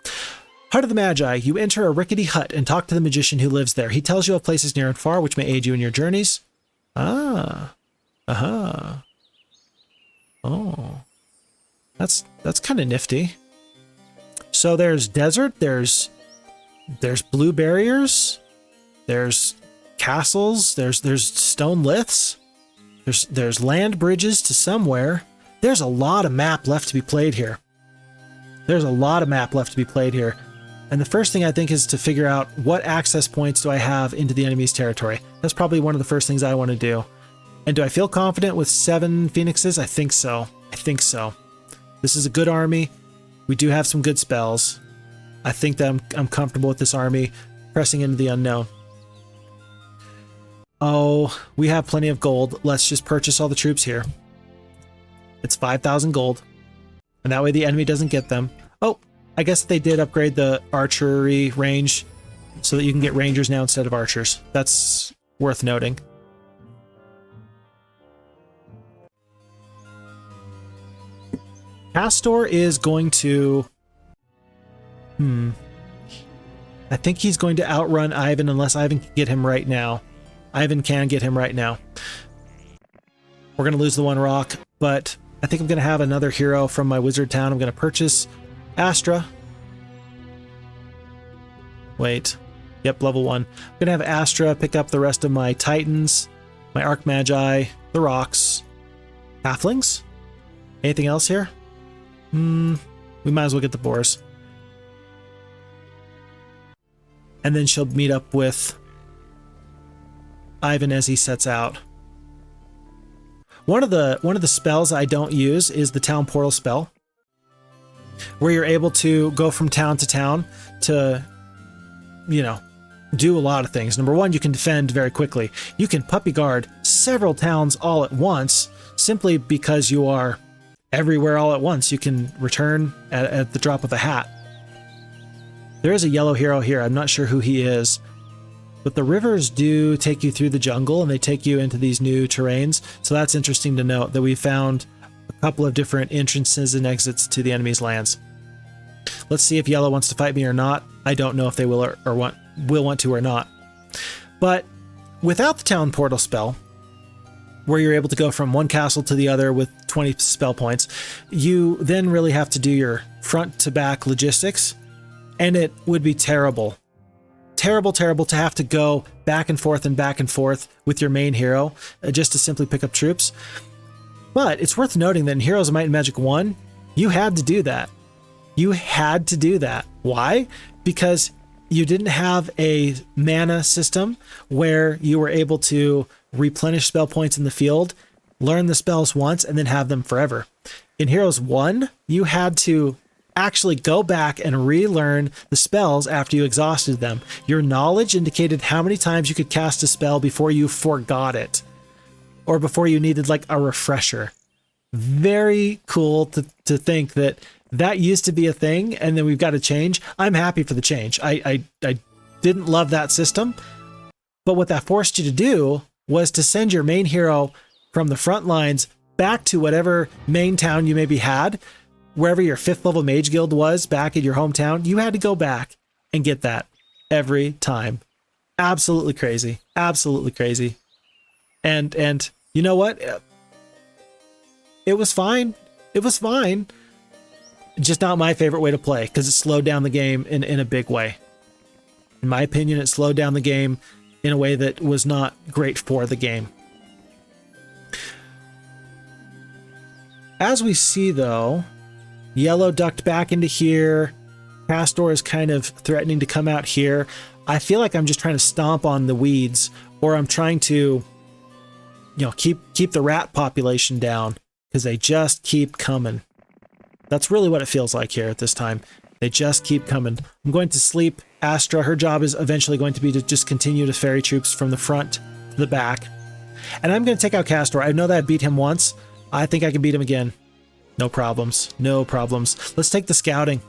Heart of the Magi. You enter a rickety hut and talk to the magician who lives there. He tells you of places near and far which may aid you in your journeys. Ah. Aha. Oh. That's kind of nifty. So there's desert, there's blue barriers, there's castles, there's stone liths, there's land bridges to somewhere. There's a lot of map left to be played here. There's a lot of map left to be played here. And the first thing I think is to figure out what access points do I have into the enemy's territory. That's probably one of the first things I want to do. And do I feel confident with 7 phoenixes? I think so. I think so. This is a good army. We do have some good spells. I think that I'm comfortable with this army pressing into the unknown. Oh, we have plenty of gold. Let's just purchase all the troops here. It's 5,000 gold. And that way the enemy doesn't get them. Oh, I guess they did upgrade the archery range so that you can get rangers now instead of archers. That's worth noting. Castor is going to... I think he's going to outrun Ivan unless Ivan can get him right now. Ivan can get him right now. We're going to lose the 1 rock, but I think I'm going to have another hero from my wizard town. I'm going to purchase Astra. Wait. Yep, level 1. I'm going to have Astra pick up the rest of my Titans, my Archmagi, the rocks, Halflings. Anything else here? We might as well get the boars. And then she'll meet up with Ivan as he sets out. One of the spells I don't use is the town portal spell, where you're able to go from town to town to, do a lot of things. Number 1, you can defend very quickly. You can puppy guard several towns all at once simply because you are everywhere all at once. You can return at the drop of a hat. There is a yellow hero here. I'm not sure who he is. But the rivers do take you through the jungle and they take you into these new terrains. So that's interesting to note that we found a couple of different entrances and exits to the enemy's lands. Let's see if yellow wants to fight me or not. I don't know if they will will want to or not. But without the town portal spell, where you're able to go from one castle to the other with 20 spell points, you then really have to do your front to back logistics, and it would be terrible. Terrible to have to go back and forth with your main hero just to simply pick up troops. But it's worth noting that in Heroes of Might and Magic 1, you had to do that. You had to do that. Why? Because you didn't have a mana system where you were able to replenish spell points in the field learn the spells once and then have them forever. In Heroes 1, you had to actually go back and relearn the spells after you exhausted them. Your knowledge indicated how many times you could cast a spell before you forgot it, or before you needed like a refresher. Very cool to think that that used to be a thing, and then we've got to change. I'm happy for the change. I didn't love that system, but what that forced you to do was to send your main hero from the front lines back to whatever main town you maybe had, wherever your 5th level mage guild was back in your hometown. You had to go back and get that every time. Absolutely crazy. Absolutely crazy. And you know what? It was fine. It was fine. Just not my favorite way to play, because it slowed down the game in a big way. In my opinion, it slowed down the game in a way that was not great for the game. As we see, though, Yellow ducked back into here. Castor is kind of threatening to come out here. I feel like I'm just trying to stomp on the weeds, or I'm trying to, keep the rat population down, because they just keep coming. That's really what it feels like here at this time. They just keep coming. I'm going to sleep Astra. Her job is eventually going to be to just continue to ferry troops from the front to the back. And I'm going to take out Castor. I know that I beat him once. I think I can beat him again. No problems. No problems. Let's take the scouting.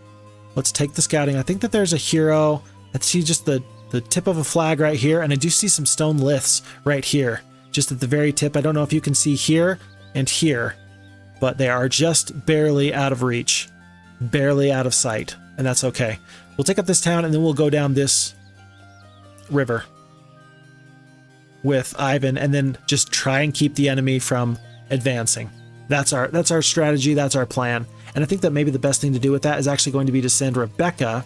Let's take the scouting. I think that there's a hero. I see just the tip of a flag right here, and I do see some stone liths right here, just at the very tip. I don't know if you can see here and here, but they are just barely out of reach, barely out of sight, and that's okay. We'll take up this town, and then we'll go down this river with Ivan, and then just try and keep the enemy from advancing. That's our strategy. That's our plan. And I think that maybe the best thing to do with that is actually going to be to send Rebecca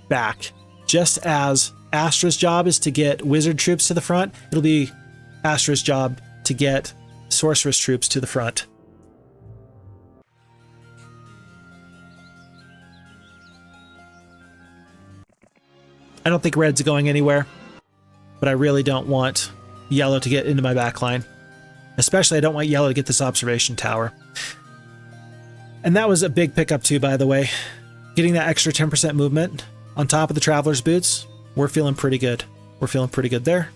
back. Just as Astra's job is to get wizard troops to the front, it'll be Astra's job to get sorceress troops to the front. I don't think red's going anywhere, but I really don't want yellow to get into my backline. Especially, I don't want yellow to get this observation tower. And that was a big pickup too, by the way. Getting that extra 10% movement on top of the traveler's boots, we're feeling pretty good. We're feeling pretty good there.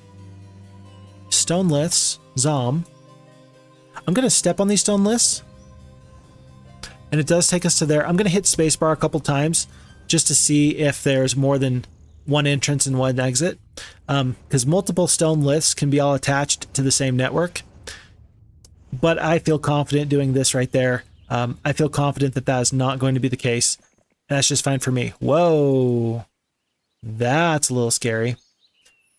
Stone liths, Zom. I'm going to step on these stone liths, and it does take us to there. I'm going to hit spacebar a couple times just to see if there's more than one entrance and one exit, because multiple stone liths can be all attached to the same network. But I feel confident doing this right there. I feel confident that that is not going to be the case. That's just fine for me. Whoa. That's a little scary,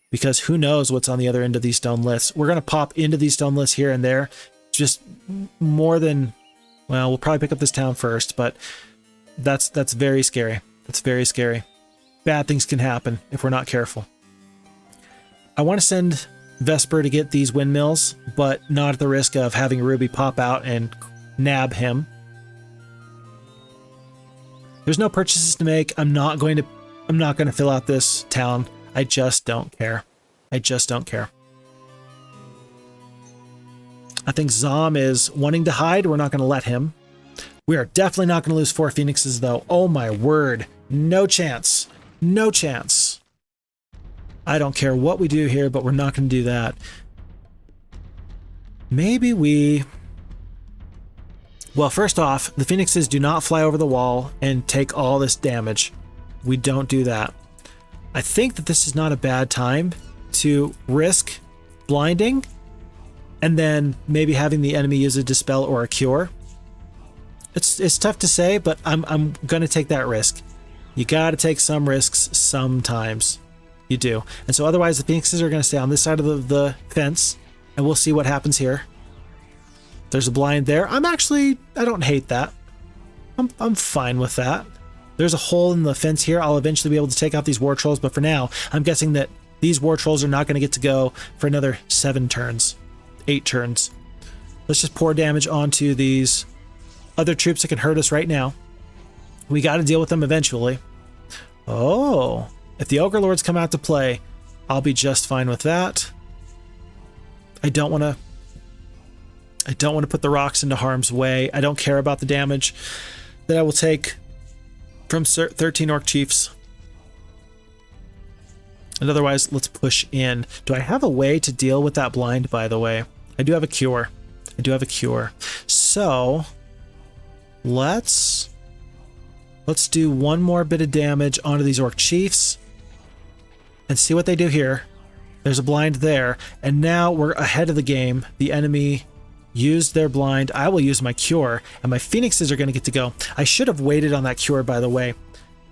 because who knows what's on the other end of these stone liths. We're going to pop into these stone liths here and there. Just more than, well, we'll probably pick up this town first, but that's very scary. That's very scary. Bad things can happen if we're not careful. I want to send Vesper to get these windmills, but not at the risk of having Ruby pop out and nab him. There's no purchases to make. I'm not going to fill out this town. I just don't care. I just don't care. I think Zom is wanting to hide. We're not going to let him. We are definitely not going to lose 4 Phoenixes, though. Oh my word. No chance. No chance. I don't care what we do here, but we're not going to do that. Maybe we... Well, first off, the Phoenixes do not fly over the wall and take all this damage. We don't do that. I think that this is not a bad time to risk blinding and then maybe having the enemy use a dispel or a cure. It's tough to say, but I'm going to take that risk. You got to take some risks sometimes. You do. And so otherwise the Phoenixes are going to stay on this side of the fence, and we'll see what happens here. There's a blind there. I don't hate that. I'm fine with that. There's a hole in the fence here. I'll eventually be able to take out these war trolls, but for now, I'm guessing that these war trolls are not going to get to go for another 7 turns, 8 turns. Let's just pour damage onto these other troops that can hurt us right now. We got to deal with them eventually. Oh, if the Ogre Lords come out to play, I'll be just fine with that. I don't want to I don't want to put the rocks into harm's way. I don't care about the damage that I will take from 13 Orc Chiefs. And otherwise, let's push in. Do I have a way to deal with that blind, by the way? I do have a cure. I do have a cure. So, let's do one more bit of damage onto these Orc Chiefs and see what they do here. There's a blind there, and now we're ahead of the game. The enemy used their blind. I will use my cure, and my Phoenixes are going to get to go. I should have waited on that cure, by the way.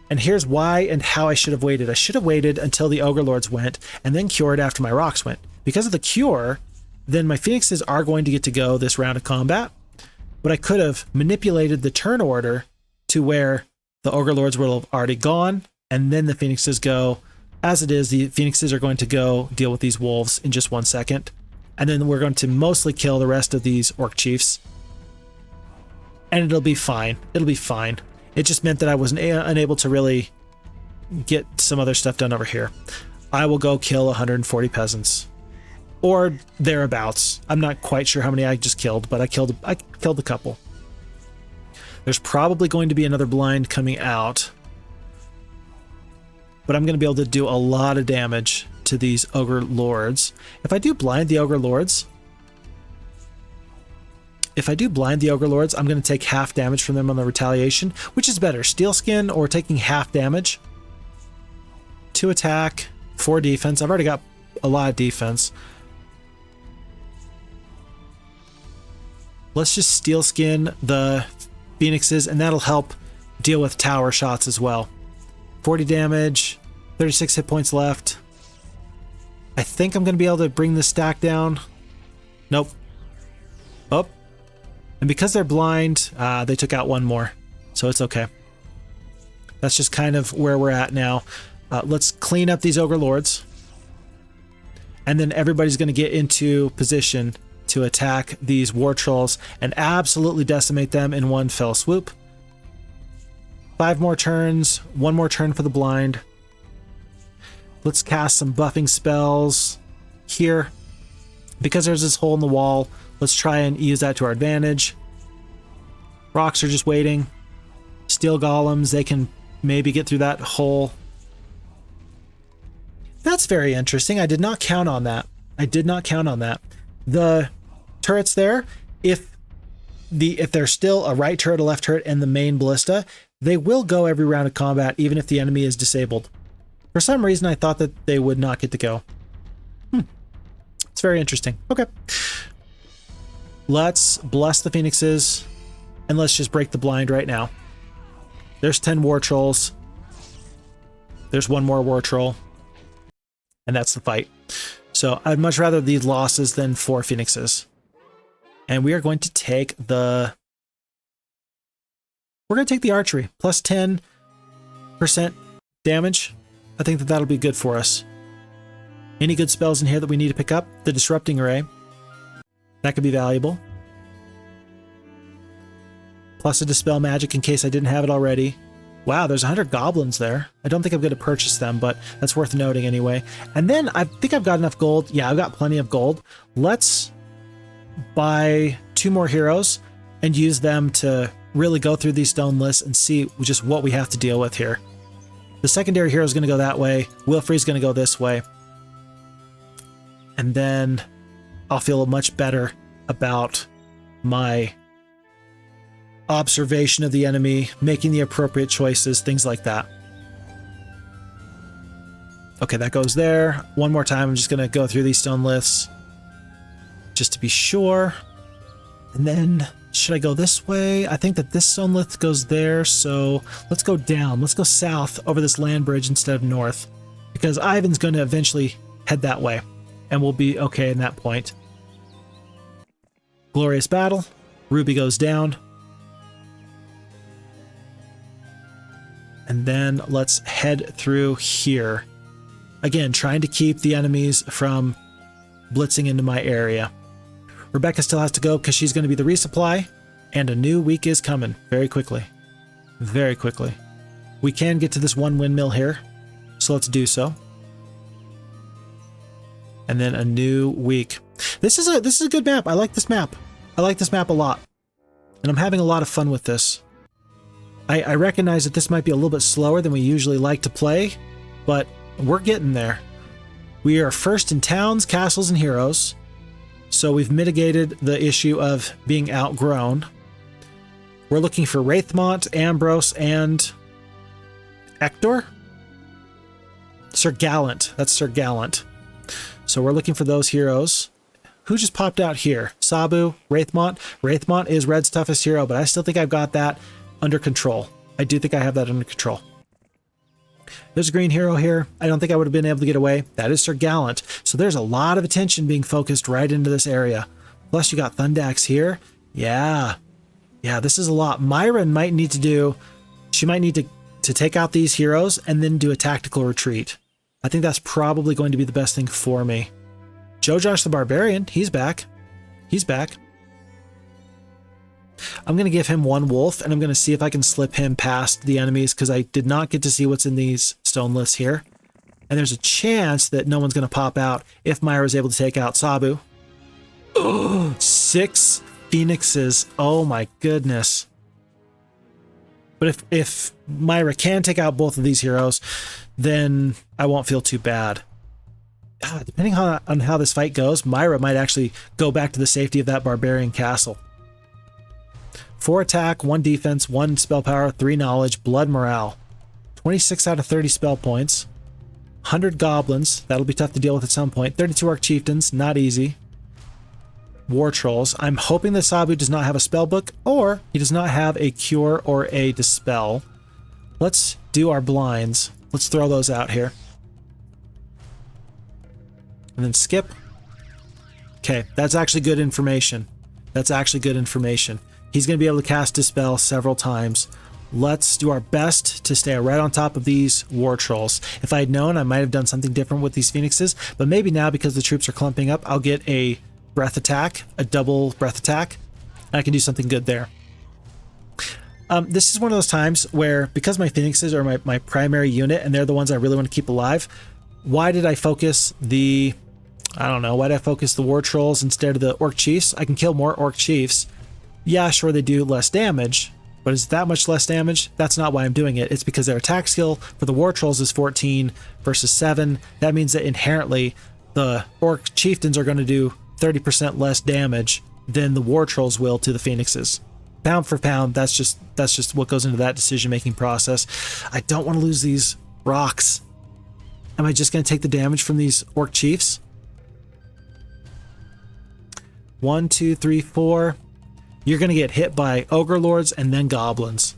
And here's why and how I should have waited. I should have waited until the Ogre Lords went, and then cured after my rocks went. Because of the cure, then my Phoenixes are going to get to go this round of combat. But I could have manipulated the turn order to where the Ogre Lords will have already gone, and then the Phoenixes go. As it is, the Phoenixes are going to go deal with these wolves in just 1 second. And then we're going to mostly kill the rest of these Orc Chiefs. And it'll be fine. It'll be fine. It just meant that I was unable to really get some other stuff done over here. I will go kill 140 peasants. Or thereabouts. I'm not quite sure how many I just killed, but I killed a couple. There's probably going to be another blind coming out. But I'm going to be able to do a lot of damage to these Ogre Lords. If I do blind the Ogre Lords, I'm going to take half damage from them on the retaliation, which is better, Steel Skin or taking half damage. 2 attack, 4 defense. I've already got a lot of defense. Let's just Steel Skin the Phoenixes, and that'll help deal with tower shots as well. 40 damage, 36 hit points left. I think I'm going to be able to bring the stack down. Nope. Oh. And because they're blind, they took out one more. So it's okay. That's just kind of where we're at now. Let's clean up these Ogre Lords. And then everybody's going to get into position to attack these War Trolls and absolutely decimate them in one fell swoop. 5 more turns, 1 more turn for the blind. Let's cast some buffing spells here. Because there's this hole in the wall, let's try and use that to our advantage. Rocks are just waiting. Steel golems, they can maybe get through that hole. That's very interesting. I did not count on that. The turrets there, if there's still a right turret, a left turret, and the main ballista, they will go every round of combat, even if the enemy is disabled. For some reason, I thought that they would not get to go. It's very interesting. Okay. Let's bless the Phoenixes, and let's just break the blind right now. There's 10 War Trolls. There's 1 more War Troll. And that's the fight. So I'd much rather these losses than 4 Phoenixes. And we are going to take the... We're going to take the archery. Plus 10% damage. I think that that'll be good for us. Any good spells in here that we need to pick up? The Disrupting Ray. That could be valuable. Plus a Dispel Magic in case I didn't have it already. Wow, there's 100 goblins there. I don't think I'm going to purchase them, but that's worth noting anyway. And then I think I've got enough gold. Yeah, I've got plenty of gold. Let's buy 2 more heroes and use them to really go through these stone lists and see just what we have to deal with here. The secondary hero is going to go that way. Wilfree's going to go this way. And then I'll feel much better about my observation of the enemy, making the appropriate choices, things like that. Okay, that goes there. One more time, I'm just going to go through these stone lifts just to be sure. And then, should I go this way? I think that this stone lift goes there, so let's go down. Let's go south over this land bridge instead of north, because Ivan's going to eventually head that way, and we'll be okay in that point. Glorious battle. Ruby goes down. And then let's head through here. Again, trying to keep the enemies from blitzing into my area. Rebecca still has to go because she's going to be the resupply. And a new week is coming very quickly. Very quickly. We can get to this one windmill here. So let's do so. And then a new week. This is a good map. I like this map. I like this map a lot, and I'm having a lot of fun with this. I recognize that this might be a little bit slower than we usually like to play, but we're getting there. We are first in towns, castles, and heroes, so we've mitigated the issue of being outgrown. We're looking for Wraithmont, Ambrose, and Ector? Sir Gallant. That's Sir Gallant. So we're looking for those heroes. Who just popped out here? Sabu, Wraithmont. Wraithmont is Red's toughest hero, but I still think I've got that under control. I do think I have that under control. There's a green hero here. I don't think I would have been able to get away. That is Sir Gallant. So there's a lot of attention being focused right into this area. Plus you got Thundax here. Yeah, this is a lot. Myron might need to do... She might need to take out these heroes and then do a tactical retreat. I think that's probably going to be the best thing for me. Joe Josh the Barbarian, he's back. He's back. I'm going to give him one wolf, and I'm going to see if I can slip him past the enemies, because I did not get to see what's in these stone lists here. And there's a chance that no one's going to pop out if Myra is able to take out Sabu. Oh, 6 phoenixes. Oh my goodness. But if Myra can take out both of these heroes, then I won't feel too bad. Depending on how this fight goes, Myra might actually go back to the safety of that barbarian castle. 4 attack, 1 defense, 1 spell power, 3 knowledge, blood morale. 26 out of 30 spell points. 100 goblins. That'll be tough to deal with at some point. 32 orc chieftains. Not easy. War trolls. I'm hoping that Sabu does not have a spell book, or he does not have a cure or a dispel. Let's do our blinds. Let's throw those out here. And then skip. Okay, that's actually good information. That's actually good information. He's going to be able to cast Dispel several times. Let's do our best to stay right on top of these war trolls. If I had known, I might have done something different with these phoenixes, but maybe now, because the troops are clumping up, I'll get a breath attack, a double breath attack, and I can do something good there. This is one of those times where, because my phoenixes are my primary unit, and they're the ones I really want to keep alive, why did I focus the... I don't know, why did I focus the war trolls instead of the orc chiefs? I can kill more orc chiefs. Yeah, sure, they do less damage, but is it that much less damage? That's not why I'm doing it. It's because their attack skill for the war trolls is 14 versus 7. That means that inherently the orc chieftains are going to do 30% less damage than the war trolls will to the phoenixes. Pound for pound, that's just what goes into that decision-making process. I don't want to lose these rocks. Am I just going to take the damage from these orc chiefs? 1, 2, 3, 4. You're going to get hit by ogre lords and then goblins.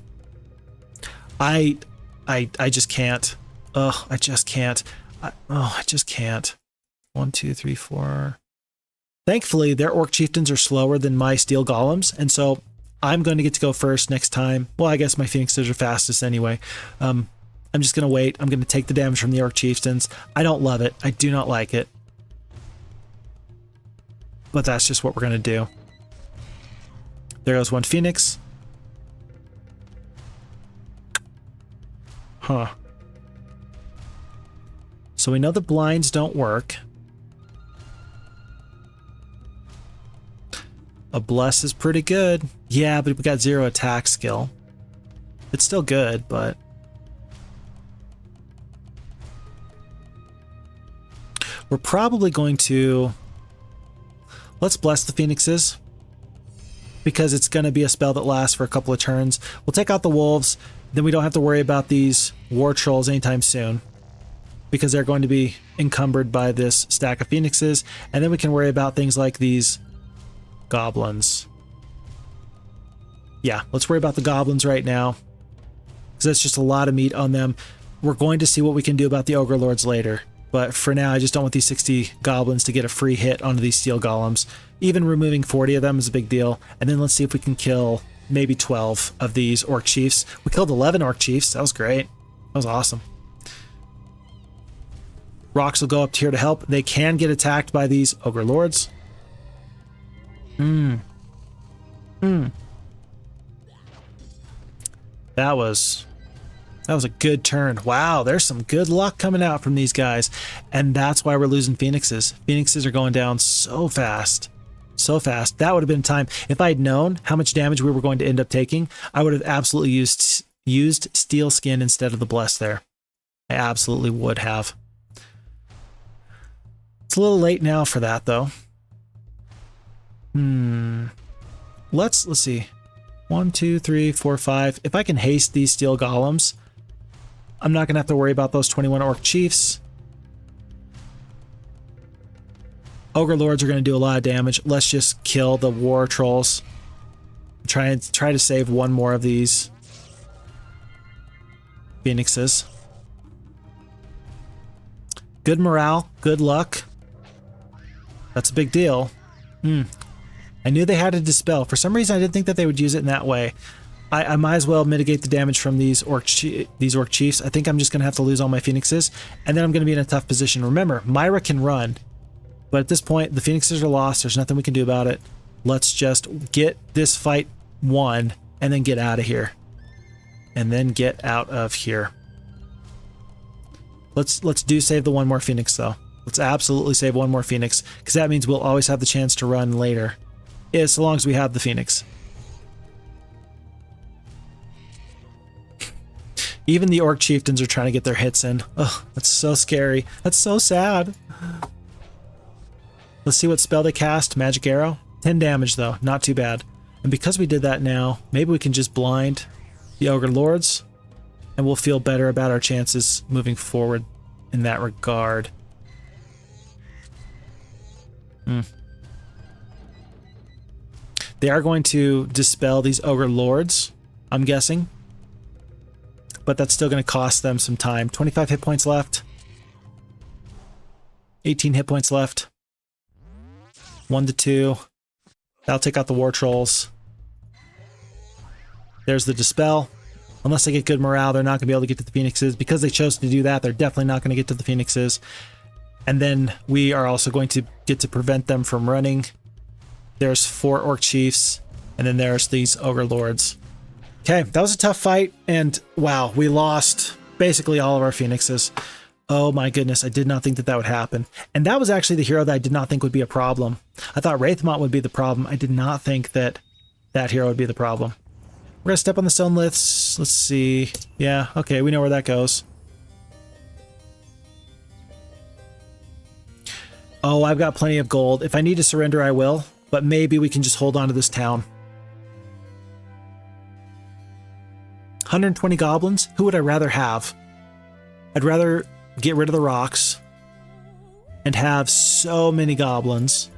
I just can't. Ugh, I just can't. I just can't. 1, 2, 3, 4. Thankfully, their orc chieftains are slower than my steel golems, and so I'm going to get to go first next time. Well, I guess my phoenixes are fastest anyway. I'm just going to wait. I'm going to take the damage from the orc chieftains. I don't love it. I do not like it. But that's just what we're going to do. There goes 1 phoenix. Huh. So we know the blinds don't work. A bless is pretty good. Yeah, but we got 0 attack skill. It's still good, but... We're probably going to... Let's bless the phoenixes, because it's going to be a spell that lasts for a couple of turns. We'll take out the wolves, then we don't have to worry about these war trolls anytime soon, because they're going to be encumbered by this stack of phoenixes, and then we can worry about things like these goblins. Yeah, let's worry about the goblins right now, because that's just a lot of meat on them. We're going to see what we can do about the ogre lords later. But for now, I just don't want these 60 goblins to get a free hit onto these steel golems. Even removing 40 of them is a big deal. And then let's see if we can kill maybe 12 of these orc chiefs. We killed 11 orc chiefs. That was great. That was awesome. Rocks will go up here to help. They can get attacked by these ogre lords. That was a good turn. Wow, there's some good luck coming out from these guys. And that's why we're losing phoenixes. Phoenixes are going down so fast. So fast. That would have been time. If I had known how much damage we were going to end up taking, I would have absolutely used Steel Skin instead of the Bless there. I absolutely would have. It's a little late now for that, though. Let's see. 1, 2, 3, 4, 5. If I can haste these steel golems, I'm not going to have to worry about those 21 orc chiefs. Ogre lords are going to do a lot of damage. Let's just kill the war trolls. Try to save one more of these phoenixes. Good morale, good luck. That's a big deal. I knew they had a dispel. For some reason, I didn't think that they would use it in that way. I might as well mitigate the damage from these orc chiefs. I think I'm just going to have to lose all my phoenixes, and then I'm going to be in a tough position. Remember, Myra can run, but at this point, the phoenixes are lost. There's nothing we can do about it. Let's just get this fight won, and then get out of here. And then get out of here. Let's save the one more phoenix, though. Let's absolutely save one more phoenix, because that means we'll always have the chance to run later, as long as we have the phoenix. Even the orc chieftains are trying to get their hits in. Oh, that's so scary. That's so sad. Let's see what spell they cast. Magic arrow. 10 damage, though. Not too bad. And because we did that now, maybe we can just blind the ogre lords, and we'll feel better about our chances moving forward in that regard. They are going to dispel these ogre lords, I'm guessing. But that's still going to cost them some time. 25 hit points left. 18 hit points left. 1 to 2. That'll take out the war trolls. There's the dispel. Unless they get good morale, they're not going to be able to get to the phoenixes. Because they chose to do that, they're definitely not going to get to the phoenixes. And then we are also going to get to prevent them from running. There's 4 orc chiefs, and then there's these ogre lords. Okay, that was a tough fight, and wow, we lost basically all of our phoenixes. Oh my goodness, I did not think that that would happen. And that was actually the hero that I did not think would be a problem. I thought Wraithmont would be the problem. I did not think that that hero would be the problem. We're going to step on the stone liths. Let's see. Yeah, okay, we know where that goes. Oh, I've got plenty of gold. If I need to surrender, I will. But maybe we can just hold on to this town. 120 goblins? Who would I rather have? I'd rather get rid of the rocks and have so many goblins.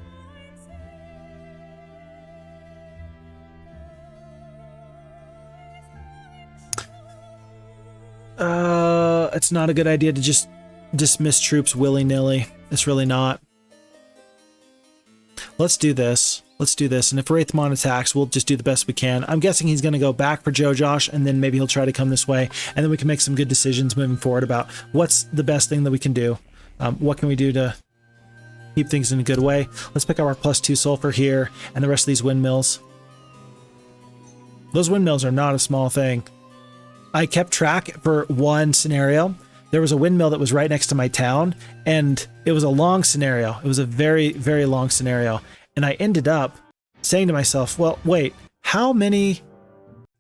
It's not a good idea to just dismiss troops willy-nilly. It's really not. Let's do this. Let's do this. And if Wraithmont attacks, we'll just do the best we can. I'm guessing he's going to go back for Joe Josh, and then maybe he'll try to come this way. And then we can make some good decisions moving forward about what's the best thing that we can do. What can we do to keep things in a good way? Let's pick up our +2 sulfur here and the rest of these windmills. Those windmills are not a small thing. I kept track for one scenario. There was a windmill that was right next to my town, and it was a long scenario. It was a very, very long scenario. And I ended up saying to myself, well, wait, how many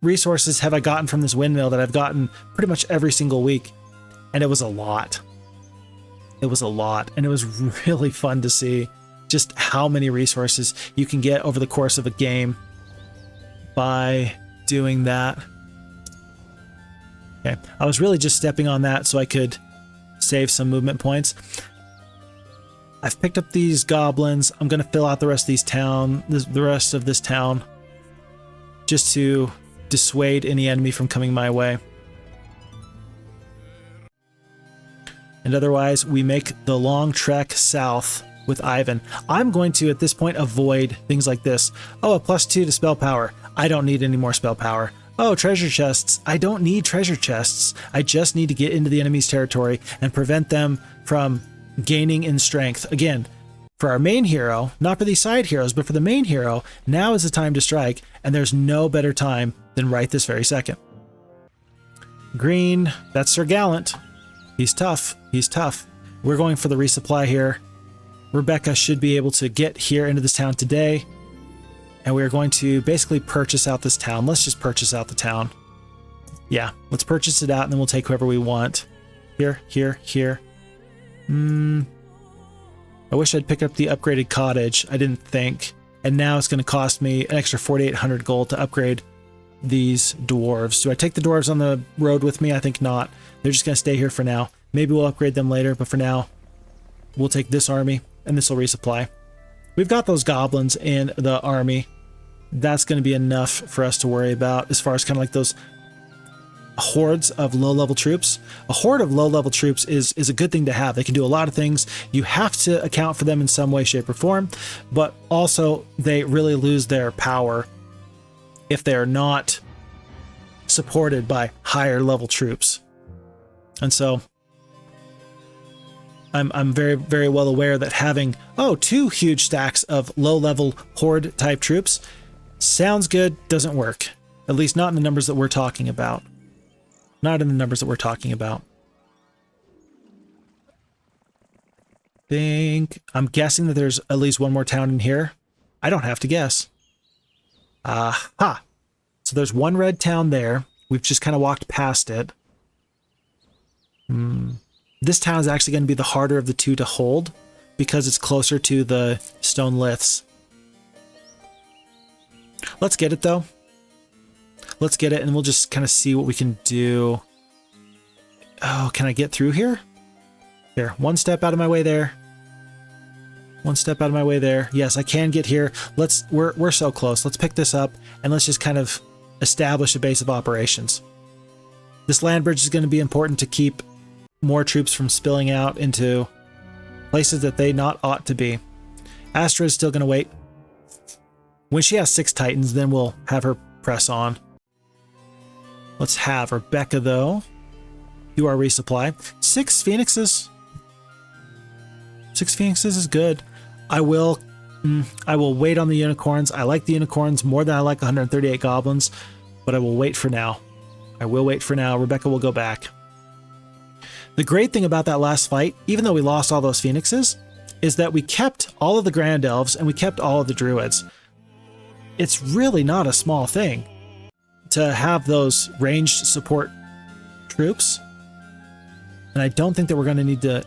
resources have I gotten from this windmill that I've gotten pretty much every single week? And it was a lot. It was a lot. And it was really fun to see just how many resources you can get over the course of a game by doing that. Okay, I was really just stepping on that so I could save some movement points. I've picked up these goblins. I'm going to fill out the rest of the rest of this town, just to dissuade any enemy from coming my way. And otherwise, we make the long trek south with Ivan. I'm going to, at this point, avoid things like this. Oh, a +2 to spell power. I don't need any more spell power. Oh, treasure chests. I don't need treasure chests. I just need to get into the enemy's territory and prevent them from gaining in strength. Again, for our main hero, not for these side heroes, but for the main hero, now is the time to strike, and there's no better time than right this very second. Green, that's Sir Gallant. He's tough. He's tough. We're going for the resupply here. Rebecca should be able to get here into this town today. And we are going to basically purchase out this town. Let's just purchase out the town. Yeah, let's purchase it out and then we'll take whoever we want. Here, here, here. I wish I'd pick up the upgraded cottage. I didn't think. And now it's going to cost me an extra 4,800 gold to upgrade these dwarves. Do I take the dwarves on the road with me? I think not. They're just going to stay here for now. Maybe we'll upgrade them later, but for now, we'll take this army and this will resupply. We've got those goblins in the army. That's going to be enough for us to worry about as far as kind of like those hordes of low-level troops. A horde of low-level troops is a good thing to have. They can do a lot of things. You have to account for them in some way, shape, or form, but also they really lose their power if they're not supported by higher-level troops. And so I'm very, very well aware that having, two huge stacks of low-level horde-type troops sounds good, doesn't work. At least not in the numbers that we're talking about. Not in the numbers that we're talking about. I'm guessing that there's at least one more town in here. I don't have to guess. Aha! So there's one red town there. We've just kind of walked past it. This town is actually going to be the harder of the two to hold because it's closer to the stone liths. Let's get it though. Let's get it and we'll just kind of see what we can do. Oh, can I get through here? Here, one step out of my way there. One step out of my way there. Yes, I can get here. We're so close. Let's pick this up and let's just kind of establish a base of operations. This land bridge is going to be important to keep more troops from spilling out into places that they not ought to be. Astra is still going to wait. When she has 6 titans, then we'll have her press on. Let's have Rebecca, though. You are resupply. 6 phoenixes. 6 phoenixes is good. I will wait on the unicorns. I like the unicorns more than I like 138 goblins, but I will wait for now. I will wait for now. Rebecca will go back. The great thing about that last fight, even though we lost all those phoenixes, is that we kept all of the grand elves and we kept all of the druids. It's really not a small thing to have those ranged support troops. And I don't think that we're going to need to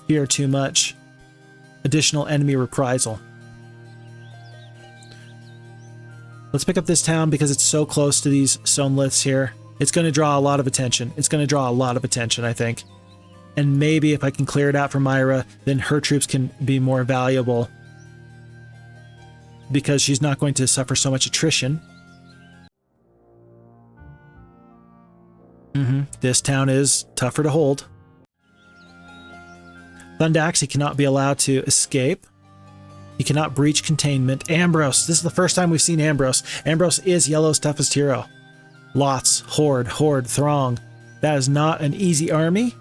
fear too much additional enemy reprisal. Let's pick up this town because it's so close to these stone liths here. It's going to draw a lot of attention. It's going to draw a lot of attention, I think. And maybe if I can clear it out for Myra, then her troops can be more valuable because she's not going to suffer so much attrition. This town is tougher to hold. Thundax, he cannot be allowed to escape. He cannot breach containment. Ambrose, this is the first time we've seen Ambrose. Ambrose is Yellow's toughest hero. Lots, horde, throng. That is not an easy army,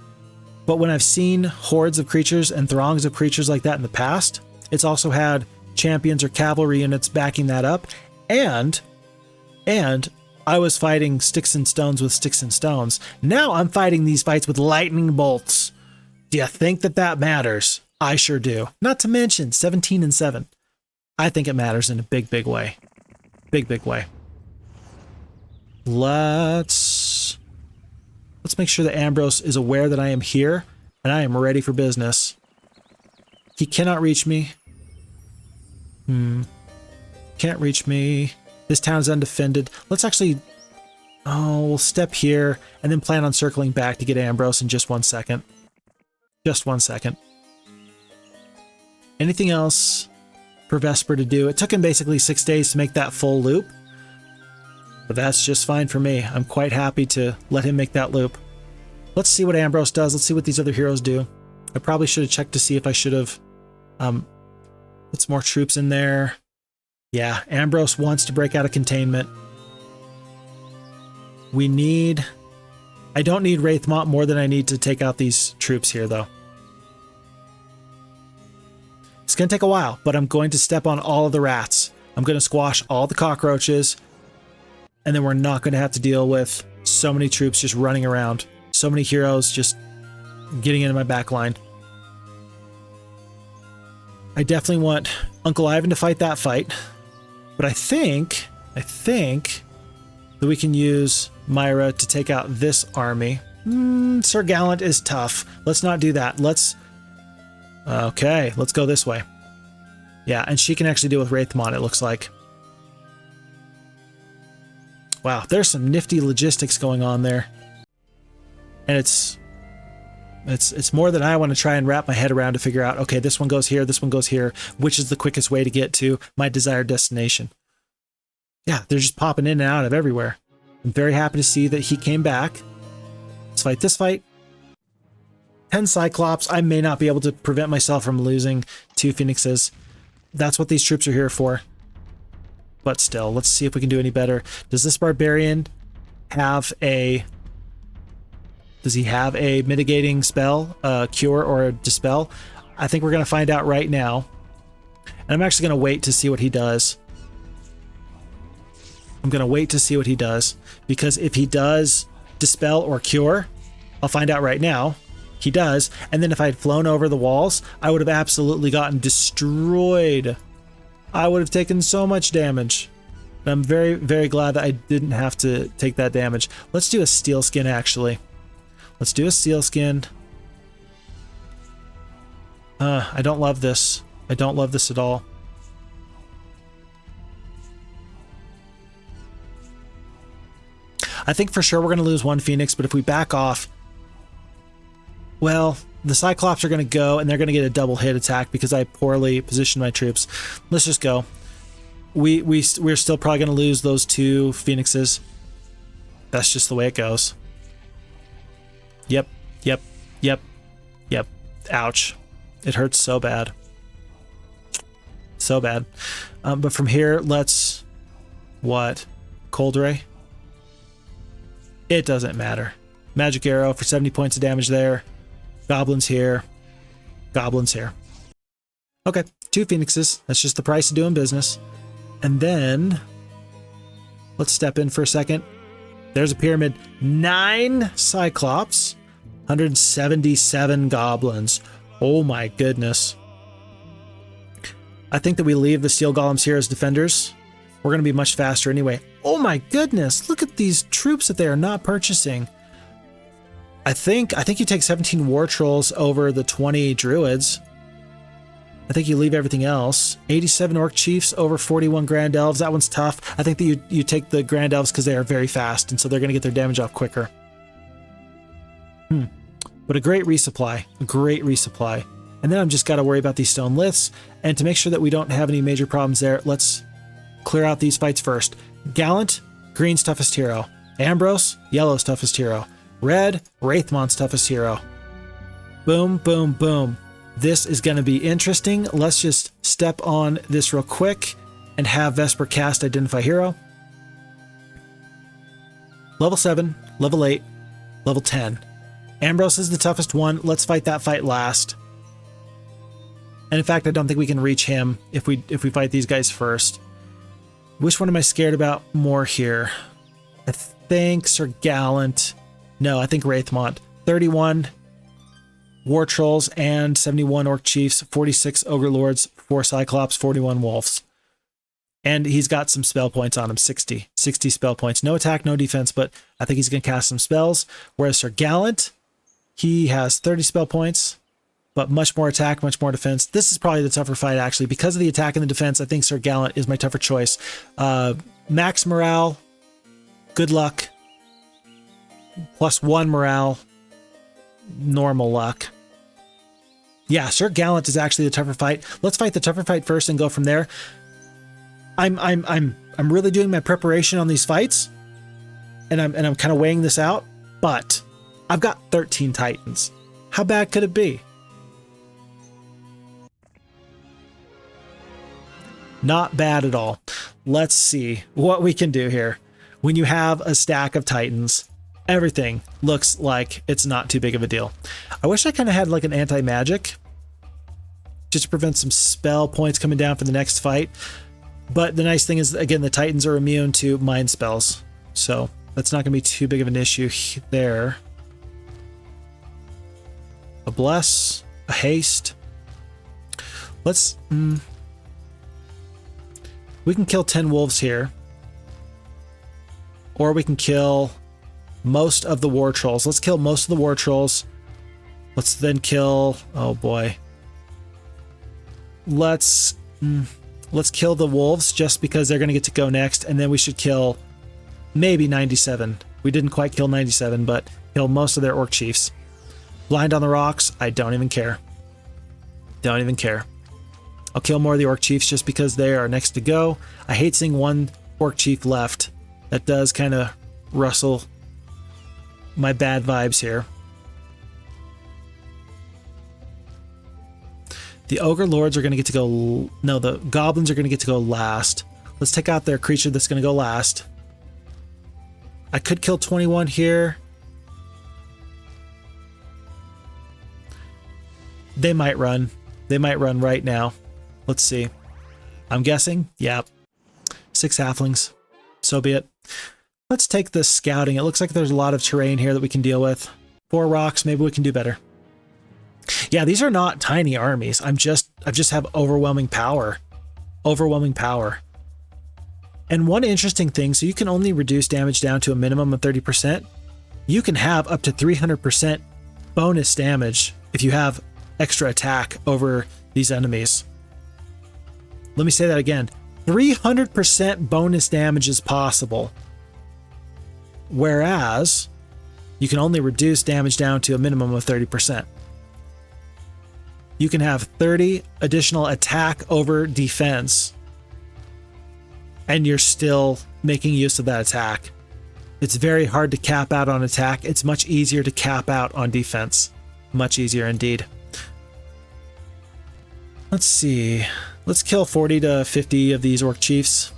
but when I've seen hordes of creatures and throngs of creatures like that in the past, it's also had champions or cavalry units backing that up, and I was fighting sticks and stones with sticks and stones. Now I'm fighting these fights with lightning bolts. Do you think that matters? I sure do. Not to mention 17 and 7. I think it matters in a big way. Big way. Let's make sure that Ambrose is aware that I am here and I am ready for business. He cannot reach me. Can't reach me. This town is undefended. Let's actually... we'll step here and then plan on circling back to get Ambrose in just 1 second. Just 1 second. Anything else for Vesper to do? It took him basically 6 days to make that full loop. But that's just fine for me. I'm quite happy to let him make that loop. Let's see what Ambrose does. Let's see what these other heroes do. I probably should have checked to see if I should have put some more troops in there. Yeah, Ambrose wants to break out of containment. I don't need Wraithmont more than I need to take out these troops here, though. It's going to take a while, but I'm going to step on all of the rats. I'm going to squash all the cockroaches, and then we're not going to have to deal with so many troops just running around. So many heroes just getting into my back line. I definitely want Uncle Ivan to fight that fight. But I think that we can use Myra to take out this army. Sir Gallant is tough. Let's not do that. Okay, let's go this way. Yeah, and she can actually deal with Wraithmon, it looks like. Wow, there's some nifty logistics going on there. And it's more than I want to try and wrap my head around to figure out, okay, this one goes here, this one goes here, which is the quickest way to get to my desired destination. Yeah, they're just popping in and out of everywhere. I'm very happy to see that he came back. Let's fight this fight. 10 Cyclops. I may not be able to prevent myself from losing 2 Phoenixes. That's what these troops are here for. But still, let's see if we can do any better. Does this Barbarian have a... Does he have a mitigating spell, a cure or a dispel? I think we're going to find out right now. And I'm actually going to wait to see what he does. I'm going to wait to see what he does. Because if he does dispel or cure, I'll find out right now. He does. And then if I had flown over the walls, I would have absolutely gotten destroyed. I would have taken so much damage. And I'm very, very glad that I didn't have to take that damage. Let's do a steel skin, actually. Let's do a steel skin. I don't love this. I don't love this at all. I think for sure we're going to lose 1 Phoenix, but if we back off, well, the Cyclops are going to go and they're going to get a double hit attack because I poorly positioned my troops. Let's just go. We're still probably going to lose those 2 Phoenixes. That's just the way it goes. Yep. Ouch. It hurts so bad. So bad. But from here, let's... What? Cold Ray? It doesn't matter. Magic Arrow for 70 points of damage there. Goblins here. Goblins here. Okay, 2 Phoenixes. That's just the price of doing business. And then... Let's step in for a second. There's a pyramid. 9 Cyclops. 177 Goblins. Oh my goodness. I think that we leave the Steel Golems here as defenders. We're going to be much faster anyway. Oh my goodness. Look at these troops that they are not purchasing. I think you take 17 War Trolls over the 20 Druids. I think you leave everything else. 87 Orc Chiefs over 41 Grand Elves. That one's tough. I think that you take the Grand Elves because they are very fast, and so they're going to get their damage off quicker. But a great resupply. A great resupply. And then I've just got to worry about these stone liths. And to make sure that we don't have any major problems there, let's clear out these fights first. Gallant, green's toughest hero. Ambrose, yellow's toughest hero. Red, Wraithmon's toughest hero. Boom, boom, boom. This is going to be interesting. Let's just step on this real quick and have Vesper cast Identify Hero. Level 7, level 8, level 10. Ambrose is the toughest one. Let's fight that fight last. And in fact, I don't think we can reach him if we fight these guys first. Which one am I scared about more here? I think Sir Gallant. No, I think Wraithmont. 31 War Trolls and 71 Orc Chiefs, 46 Ogre Lords, 4 Cyclops, 41 Wolves. And he's got some spell points on him, 60 spell points. No attack, no defense, but I think he's going to cast some spells. Whereas Sir Gallant, he has 30 spell points, but much more attack, much more defense. This is probably the tougher fight, actually. Because of the attack and the defense, I think Sir Gallant is my tougher choice. Max morale, good luck. +1 morale, normal luck. Yeah, Sir Gallant is actually the tougher fight. Let's fight the tougher fight first and go from there. I'm really doing my preparation on these fights, and I'm kind of weighing this out. But I've got 13 Titans. How bad could it be? Not bad at all. Let's see what we can do here. When you have a stack of Titans, everything looks like it's not too big of a deal. I wish I kind of had like an anti-magic just to prevent some spell points coming down for the next fight. But the nice thing is, again, the Titans are immune to mind spells, so that's not going to be too big of an issue there. A bless, a haste. Let's... we can kill 10 wolves here. Or we can kill most of the war trolls. Let's kill most of the war trolls. Let's then kill... oh boy. Let's kill the wolves just because they're going to get to go next. And then we should kill maybe 97. We didn't quite kill 97, but kill most of their orc chiefs. Blind on the rocks. I don't even care. Don't even care. I'll kill more of the orc chiefs just because they are next to go. I hate seeing one orc chief left. That does kind of rustle my bad vibes here. The ogre lords are going to get to go... no, the goblins are going to get to go last. Let's take out their creature that's going to go last. I could kill 21 here. They might run. They might run right now. Let's see. I'm guessing. Yeah. 6 halflings. So be it. Let's take the scouting. It looks like there's a lot of terrain here that we can deal with. 4 rocks. Maybe we can do better. Yeah, these are not tiny armies. I just have overwhelming power. Overwhelming power. And one interesting thing, so you can only reduce damage down to a minimum of 30%. You can have up to 300% bonus damage if you have extra attack over these enemies. Let me say that again. 300% bonus damage is possible. Whereas you can only reduce damage down to a minimum of 30%. You can have 30 additional attack over defense, and you're still making use of that attack. It's very hard to cap out on attack. It's much easier to cap out on defense. Much easier indeed. Let's see. Let's kill 40 to 50 of these orc chiefs.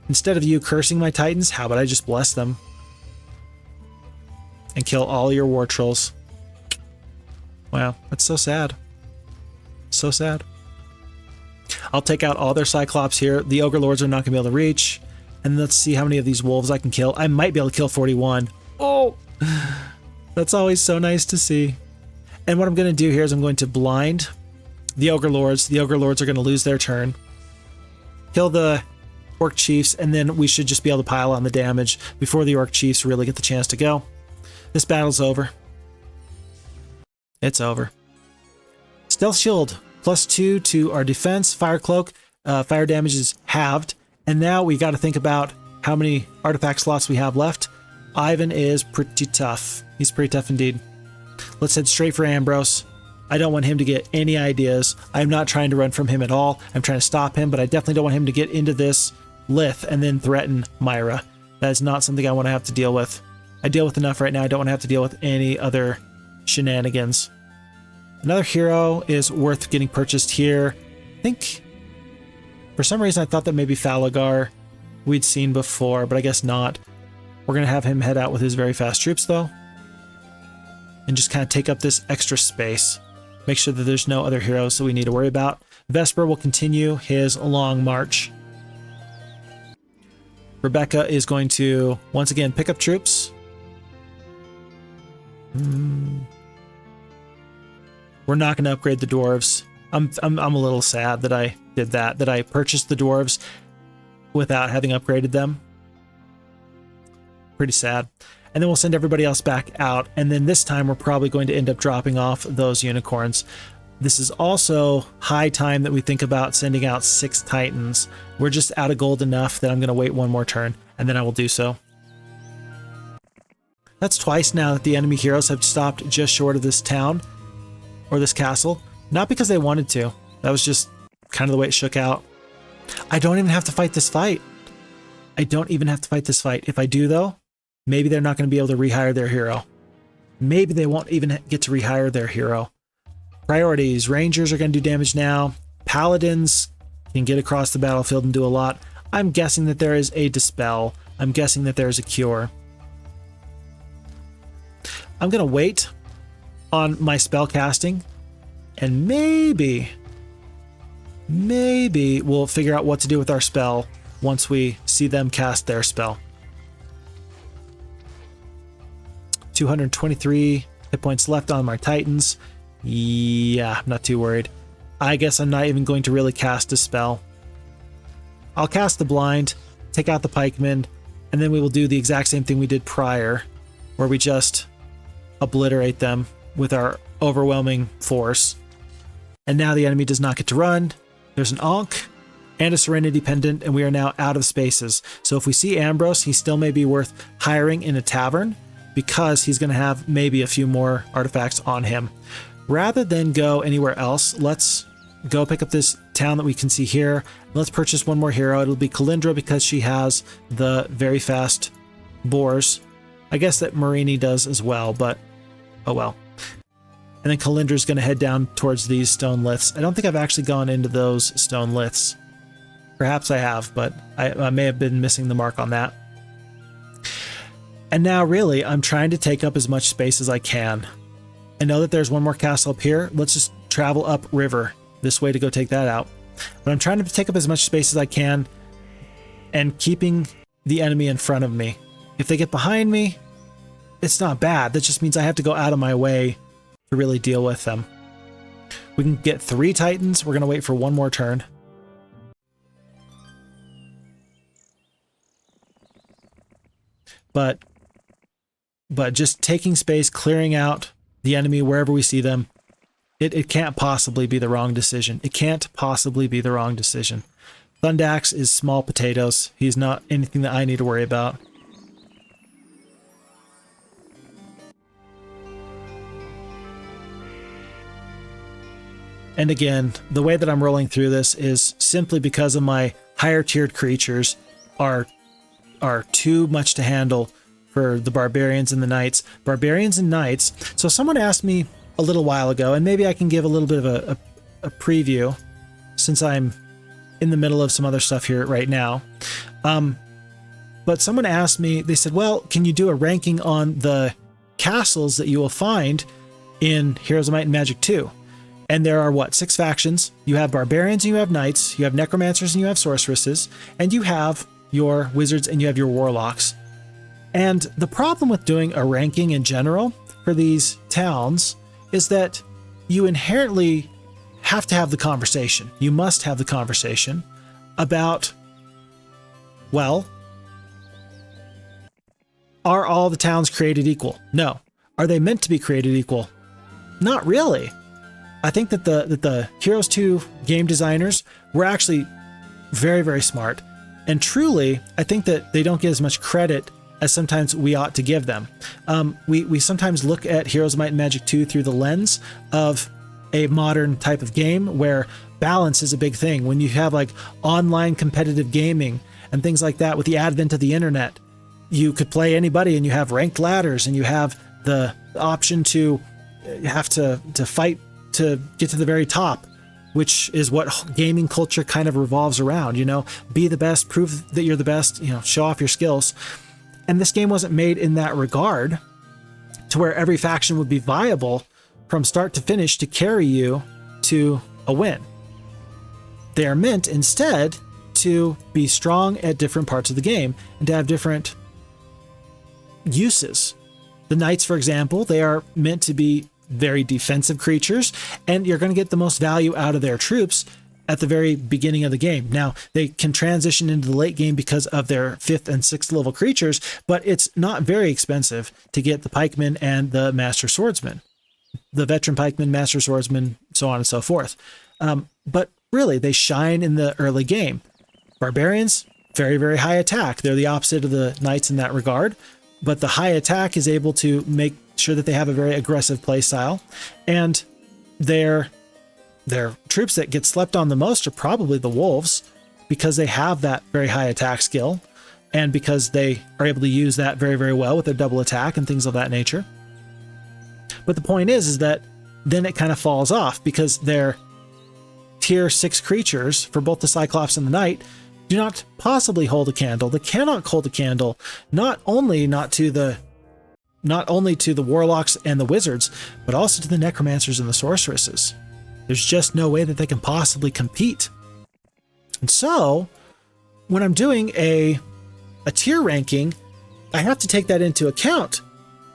Instead of you cursing my titans, how about I just bless them? And kill all your war trolls. Wow, that's so sad. So sad. I'll take out all their cyclops here. The ogre lords are not going to be able to reach. And let's see how many of these wolves I can kill. I might be able to kill 41. Oh, that's always so nice to see. And what I'm going to do here is I'm going to blind the ogre lords. The ogre lords are going to lose their turn. Kill the orc chiefs, and then we should just be able to pile on the damage before the orc chiefs really get the chance to go. This battle's over. It's over. Stealth shield, +2 to our defense. Fire cloak, fire damage is halved. And now we got to think about how many artifact slots we have left. Ivan is pretty tough. He's pretty tough indeed. Let's head straight for Ambrose. I don't want him to get any ideas. I'm not trying to run from him at all. I'm trying to stop him, but I definitely don't want him to get into this lith and then threaten Myra. That is not something I want to have to deal with. I deal with enough right now. I don't want to have to deal with any other shenanigans. Another hero is worth getting purchased here. I think, for some reason, I thought that maybe Falagar we'd seen before, but I guess not. We're going to have him head out with his very fast troops, though, and just kind of take up this extra space. Make sure that there's no other heroes that we need to worry about. Vesper will continue his long march. Rebecca is going to, once again, pick up troops. We're not going to upgrade the dwarves. I'm a little sad that I did that I purchased the dwarves without having upgraded them. Pretty sad. And then we'll send everybody else back out. And then this time we're probably going to end up dropping off those unicorns. This is also high time that we think about sending out 6 titans. We're just out of gold enough that I'm going to wait one more turn, and then I will do so. That's twice now that the enemy heroes have stopped just short of this town, or this castle. Not because they wanted to. That was just kind of the way it shook out. I don't even have to fight this fight. I don't even have to fight this fight. If I do, though, maybe they're not going to be able to rehire their hero. Maybe they won't even get to rehire their hero. Priorities. Rangers are going to do damage now. Paladins can get across the battlefield and do a lot. I'm guessing that there is a dispel. I'm guessing that there is a cure. I'm going to wait on my spell casting, and maybe we'll figure out what to do with our spell once we see them cast their spell. 223 hit points left on my titans. Yeah, I'm not too worried. I guess I'm not even going to really cast a spell. I'll cast the blind, take out the pikemen, and then we will do the exact same thing we did prior, where we just obliterate them with our overwhelming force. And now the enemy does not get to run. There's an Ankh and a Serenity Pendant, and we are now out of spaces. So if we see Ambrose, he still may be worth hiring in a tavern because he's going to have maybe a few more artifacts on him. Rather than go anywhere else, let's go pick up this town that we can see here. Let's purchase one more hero. It'll be Kalindra because she has the very fast boars. I guess that Marini does as well, but oh well. And then Kalindra's going to head down towards these stone liths. I don't think I've actually gone into those stone liths. Perhaps I have, but I may have been missing the mark on that. And now really, I'm trying to take up as much space as I can. I know that there's one more castle up here. Let's just travel up river this way to go take that out. But I'm trying to take up as much space as I can and keeping the enemy in front of me. If they get behind me, it's not bad. That just means I have to go out of my way to really deal with them. We can get 3 Titans. We're going to wait for one more turn. But just taking space, clearing out the enemy wherever we see them, it can't possibly be the wrong decision. It can't possibly be the wrong decision. Thundax is small potatoes. He's not anything that I need to worry about. And again, the way that I'm rolling through this is simply because of my higher tiered creatures are too much to handle for the barbarians and the knights. Barbarians and knights. So someone asked me a little while ago, and maybe I can give a little bit of a preview since I'm in the middle of some other stuff here right now. But someone asked me, they said, well, can you do a ranking on the castles that you will find in Heroes of Might and Magic 2? And there are, what, 6 factions? You have barbarians and you have knights, you have necromancers and you have sorceresses, and you have your wizards and you have your warlocks. And the problem with doing a ranking in general for these towns is that you inherently have to have the conversation. You must have the conversation about, well, are all the towns created equal? No. Are they meant to be created equal? Not really. I think that the Heroes 2 game designers were actually very, very smart. And truly, I think that they don't get as much credit as sometimes we ought to give them. We sometimes look at Heroes of Might and Magic 2 through the lens of a modern type of game where balance is a big thing. When you have like online competitive gaming and things like that with the advent of the internet, you could play anybody and you have ranked ladders and you have the option to have to fight to get to the very top, which is what gaming culture kind of revolves around, you know, be the best, prove that you're the best, you know, show off your skills. And this game wasn't made in that regard to where every faction would be viable from start to finish to carry you to a win. They are meant instead to be strong at different parts of the game and to have different uses. The knights, for example, they are meant to be very defensive creatures, and you're going to get the most value out of their troops at the very beginning of the game. Now, they can transition into the late game because of their 5th and 6th level creatures, but it's not very expensive to get the pikemen and the master swordsman, the veteran pikeman, master swordsman, so on and so forth. But really, they shine in the early game. Barbarians, very, very high attack. They're the opposite of the knights in that regard, but the high attack is able to make sure that they have a very aggressive play style, and their troops that get slept on the most are probably the wolves, because they have that very high attack skill and because they are able to use that very, very well with their double attack and things of that nature. But the point is that then it kind of falls off because their tier 6 creatures for both the Cyclops and the Knight do not possibly hold a candle. They cannot hold a candle, not only to the warlocks and the wizards, but also to the necromancers and the sorceresses. There's just no way that they can possibly compete. And so, when I'm doing a tier ranking, I have to take that into account,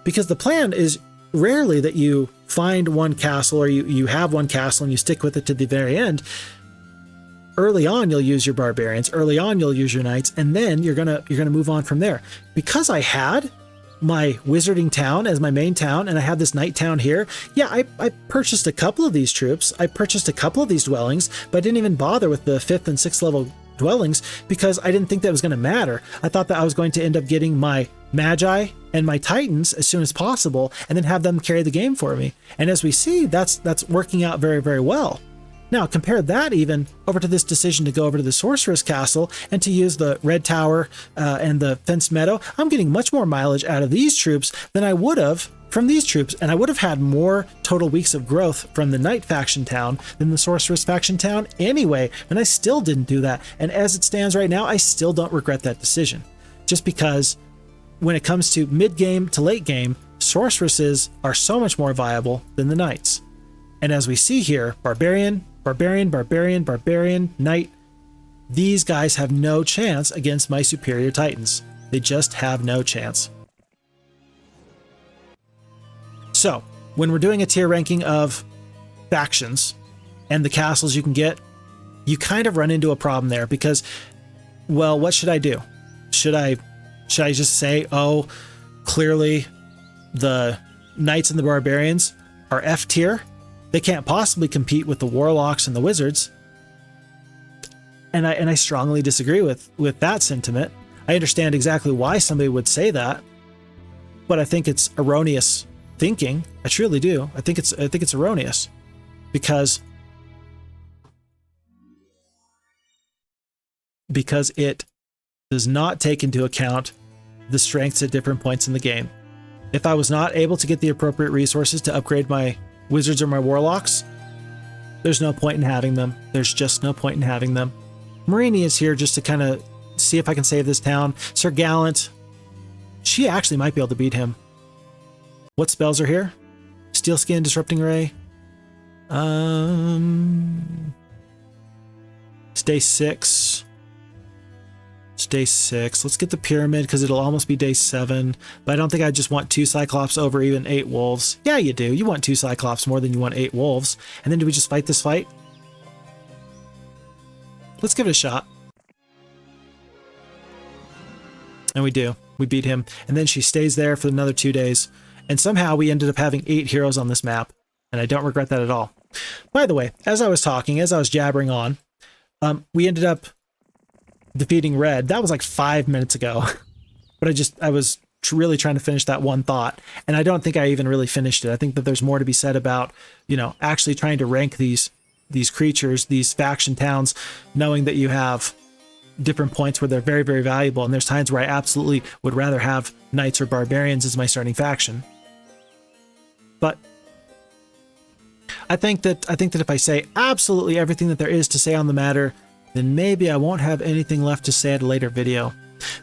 because the plan is rarely that you find one castle, or you have one castle and you stick with it to the very end. Early on, you'll use your barbarians. Early on, you'll use your knights, and then you're gonna move on from there. Because I had my wizarding town as my main town, and I have this knight town here. Yeah, I purchased a couple of these troops. I purchased a couple of these dwellings, but I didn't even bother with the 5th and 6th level dwellings because I didn't think that was going to matter. I thought that I was going to end up getting my magi and my titans as soon as possible, and then have them carry the game for me. And as we see, that's working out very, very well. Now, compare that even over to this decision to go over to the Sorceress Castle and to use the Red Tower and the Fenced Meadow. I'm getting much more mileage out of these troops than I would have from these troops, and I would have had more total weeks of growth from the Knight faction town than the Sorceress faction town anyway, and I still didn't do that. And as it stands right now, I still don't regret that decision. Just because when it comes to mid-game to late game, Sorceresses are so much more viable than the Knights. And as we see here, Barbarian, Barbarian, Barbarian, Barbarian, Knight, these guys have no chance against my superior Titans. They just have no chance. So, when we're doing a tier ranking of factions and the castles you can get, you kind of run into a problem there because, well, what should I do? Should I just say, oh, clearly the Knights and the Barbarians are F tier? They can't possibly compete with the Warlocks and the Wizards. And I strongly disagree with that sentiment. I understand exactly why somebody would say that, but I think it's erroneous thinking. I truly do. I think it's erroneous because it does not take into account the strengths at different points in the game. If I was not able to get the appropriate resources to upgrade my Wizards or my Warlocks, there's no point in having them. There's just no point in having them. Marini is here just to kind of see if I can save this town. Sir Gallant, she actually might be able to beat him. What spells are here? Steel Skin, Disrupting Ray. It's day 6. It's day 6. Let's get the Pyramid because it'll almost be day 7. But I don't think I just want 2 Cyclops over even 8 Wolves. Yeah, you do. You want 2 Cyclops more than you want 8 Wolves. And then do we just fight this fight? Let's give it a shot. And we do. We beat him. And then she stays there for another 2 days. And somehow we ended up having 8 heroes on this map. And I don't regret that at all. By the way, as I was talking, as I was jabbering on, we ended up defeating Red. That was like 5 minutes ago. But I was really trying to finish that one thought. And I don't think I even really finished it. I think that there's more to be said about, actually trying to rank these creatures, these faction towns, knowing that you have different points where they're very, very valuable. And there's times where I absolutely would rather have Knights or Barbarians as my starting faction. But I think that if I say absolutely everything that there is to say on the matter, then maybe I won't have anything left to say at a later video.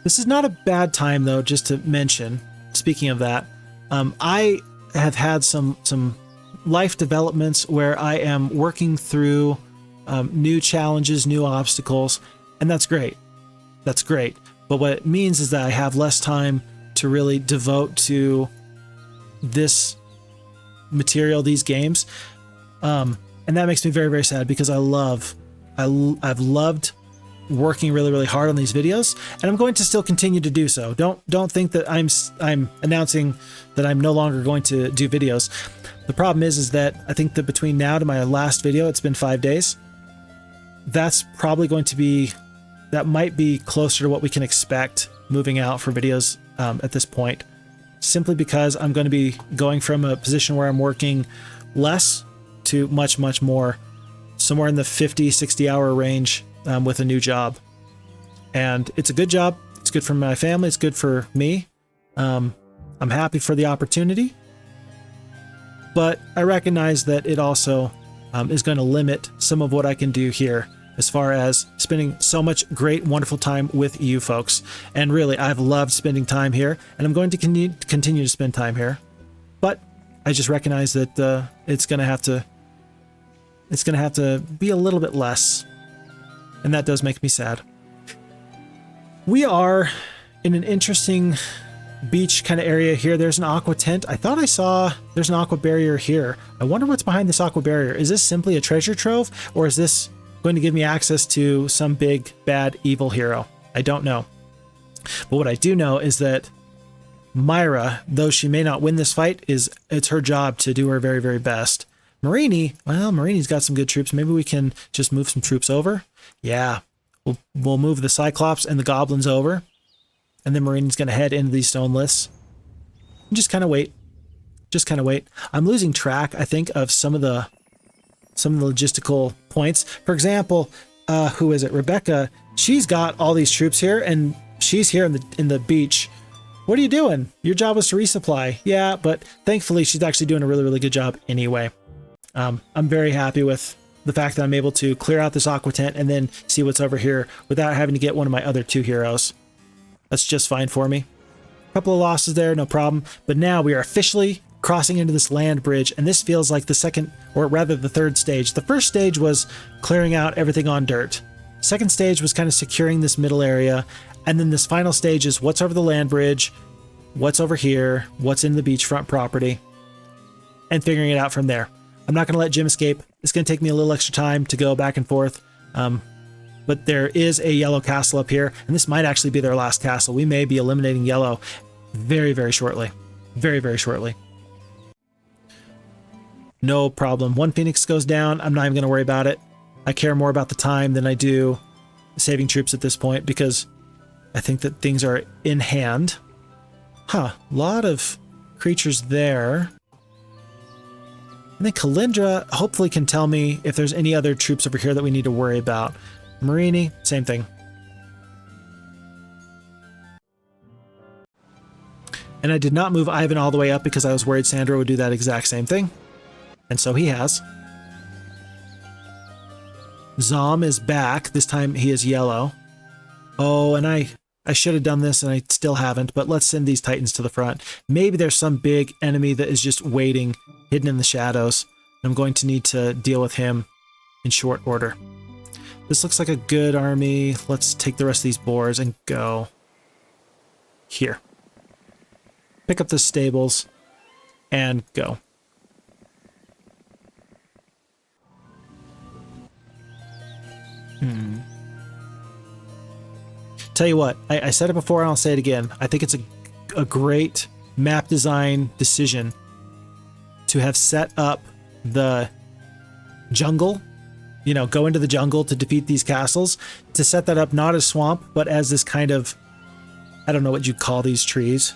This is not a bad time, though, just to mention, speaking of that, I have had some life developments where I am working through new challenges, new obstacles, and that's great. That's great. But what it means is that I have less time to really devote to this material, these games. And that makes me very, very sad because I've loved working really, really hard on these videos, and I'm going to still continue to do so. Don't think that I'm announcing that I'm no longer going to do videos. The problem is that I think that between now to my last video, it's been 5 days. That's probably going to be, that might be closer to what we can expect moving out for videos at this point, simply because I'm going to be going from a position where I'm working less to much, much more, somewhere in the 50, 60 hour range with a new job. And it's a good job. It's good for my family. It's good for me. I'm happy for the opportunity, but I recognize that it also is going to limit some of what I can do here as far as spending so much great, wonderful time with you folks. And really, I've loved spending time here, and I'm going to continue to spend time here. But I just recognize that it's going to have to be a little bit less, and that does make me sad. We are in an interesting beach kind of area here. There's an aqua tent. I thought I saw there's an aqua barrier here. I wonder what's behind this aqua barrier. Is this simply a treasure trove, or is this going to give me access to some big, bad, evil hero? I don't know. But what I do know is that Myra, though she may not win this fight, it's her job to do her very, very best. Marini, well, Marini's got some good troops. Maybe we can just move some troops over. Yeah, we'll move the Cyclops and the Goblins over. And then Marini's going to head into these stone lists. And just kind of wait. Just kind of wait. I'm losing track, I think, of some of the logistical points. For example, who is it? Rebecca. She's got all these troops here, and she's here in the beach. What are you doing? Your job was to resupply. Yeah, but thankfully she's actually doing a really, really good job anyway. I'm very happy with the fact that I'm able to clear out this aqua tent and then see what's over here without having to get one of my other 2 heroes. That's just fine for me. A couple of losses there, no problem. But now we are officially crossing into this land bridge, and this feels like the second, or rather the third stage. The first stage was clearing out everything on dirt. Second stage was kind of securing this middle area, and then this final stage is what's over the land bridge, what's over here, what's in the beachfront property, and figuring it out from there. I'm not going to let Jim escape. It's going to take me a little extra time to go back and forth. But there is a yellow castle up here, and this might actually be their last castle. We may be eliminating yellow very, very shortly. Very, very shortly. No problem. 1 Phoenix goes down. I'm not even going to worry about it. I care more about the time than I do saving troops at this point, because I think that things are in hand. Huh. A lot of creatures there. And then Kalindra hopefully can tell me if there's any other troops over here that we need to worry about. Marini, same thing. And I did not move Ivan all the way up because I was worried Sandro would do that exact same thing. And so he has. Zom is back. This time he is yellow. Oh, and I should have done this and I still haven't, but let's send these Titans to the front. Maybe there's some big enemy that is just waiting, hidden in the shadows. I'm going to need to deal with him in short order. This looks like a good army. Let's take the rest of these boars and go here. Pick up the stables and go. Tell you what, I said it before and I'll say it again. I think it's a great map design decision to have set up the jungle, you know, go into the jungle to defeat these castles, to set that up not as swamp, but as this kind of, I don't know what you'd call these trees.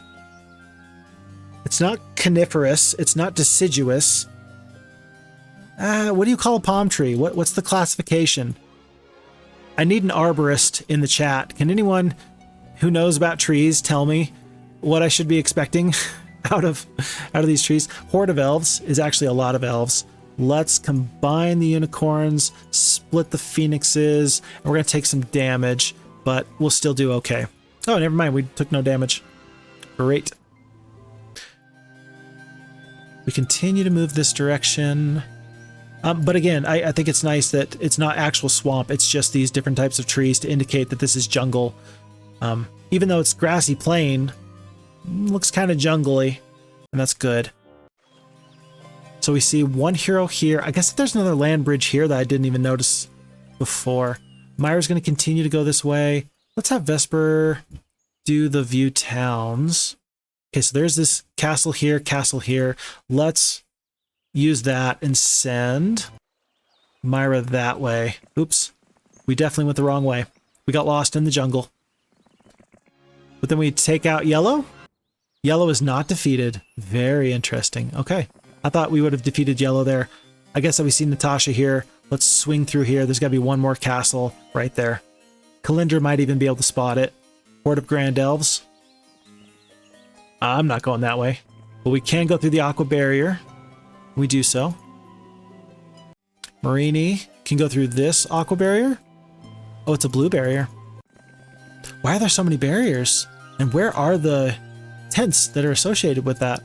It's not coniferous, it's not deciduous. What do you call a palm tree? What's the classification? I need an arborist in the chat. Can anyone who knows about trees tell me what I should be expecting out of these trees? Horde of elves is actually a lot of elves. Let's combine the unicorns, split the phoenixes, and we're going to take some damage, but we'll still do okay. Oh, never mind. We took no damage. Great. We continue to move this direction. But again, I think it's nice that it's not actual swamp. It's just these different types of trees to indicate that this is jungle. Even though it's grassy plain, looks kind of jungly, and that's good. So we see one hero here. I guess there's another land bridge here that I didn't even notice before. Myra's going to continue to go this way. Let's have Vesper do the view towns. Okay, so there's this castle here, castle here. Let's use that and send Myra that way. Oops, we definitely went the wrong way. We got lost in the jungle. But then we take out yellow. Yellow is not defeated. Very interesting. Okay, I thought we would have defeated yellow there. I guess that we see Natasha here. Let's swing through here. There's got to be one more castle right there. Kalindra might even be able to spot it. Horde of Grand Elves. I'm not going that way. But we can go through the aqua barrier. We do so. Marini can go through this aqua barrier. Oh, it's a blue barrier. Why are there so many barriers? And where are the tents that are associated with that?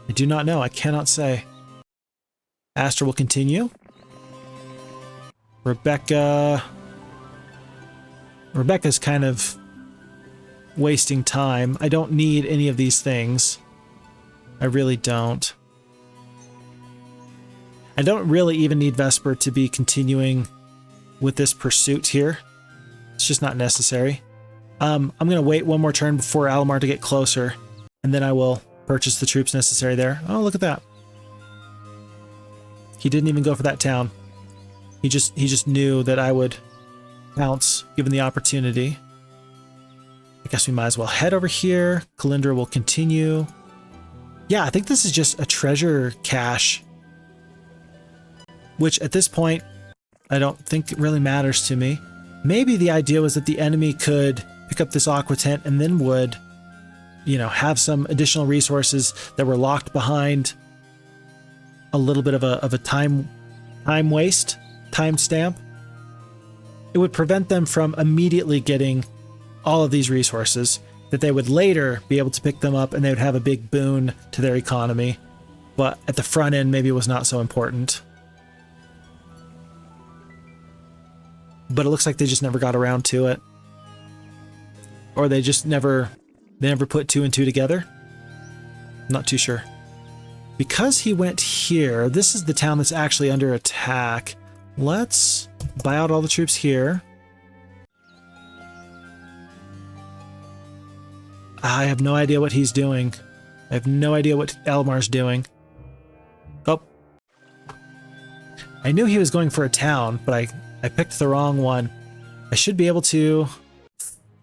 I do not know. I cannot say. Astra will continue. Rebecca's kind of wasting time. I don't need any of these things. I really don't. I don't really even need Vesper to be continuing with this pursuit here. It's just not necessary. I'm going to wait one more turn before Alamar to get closer, and then I will purchase the troops necessary there. Oh, look at that. He didn't even go for that town. He just knew that I would pounce given the opportunity. I guess we might as well head over here. Kalindra will continue. Yeah, I think this is just a treasure cache, which at this point, I don't think it really matters to me. Maybe the idea was that the enemy could pick up this aqua tent and then would, you know, have some additional resources that were locked behind a little bit of a time waste, time stamp. It would prevent them from immediately getting all of these resources, that they would later be able to pick them up and they would have a big boon to their economy. But at the front end, maybe it was not so important. But it looks like they just never got around to it. Or they just never put two and two together. Not too sure. Because he went here, this is the town that's actually under attack. Let's buy out all the troops here. I have no idea what he's doing. I have no idea what Alamar's doing. Oh. I knew he was going for a town, but I picked the wrong one. I should be able to...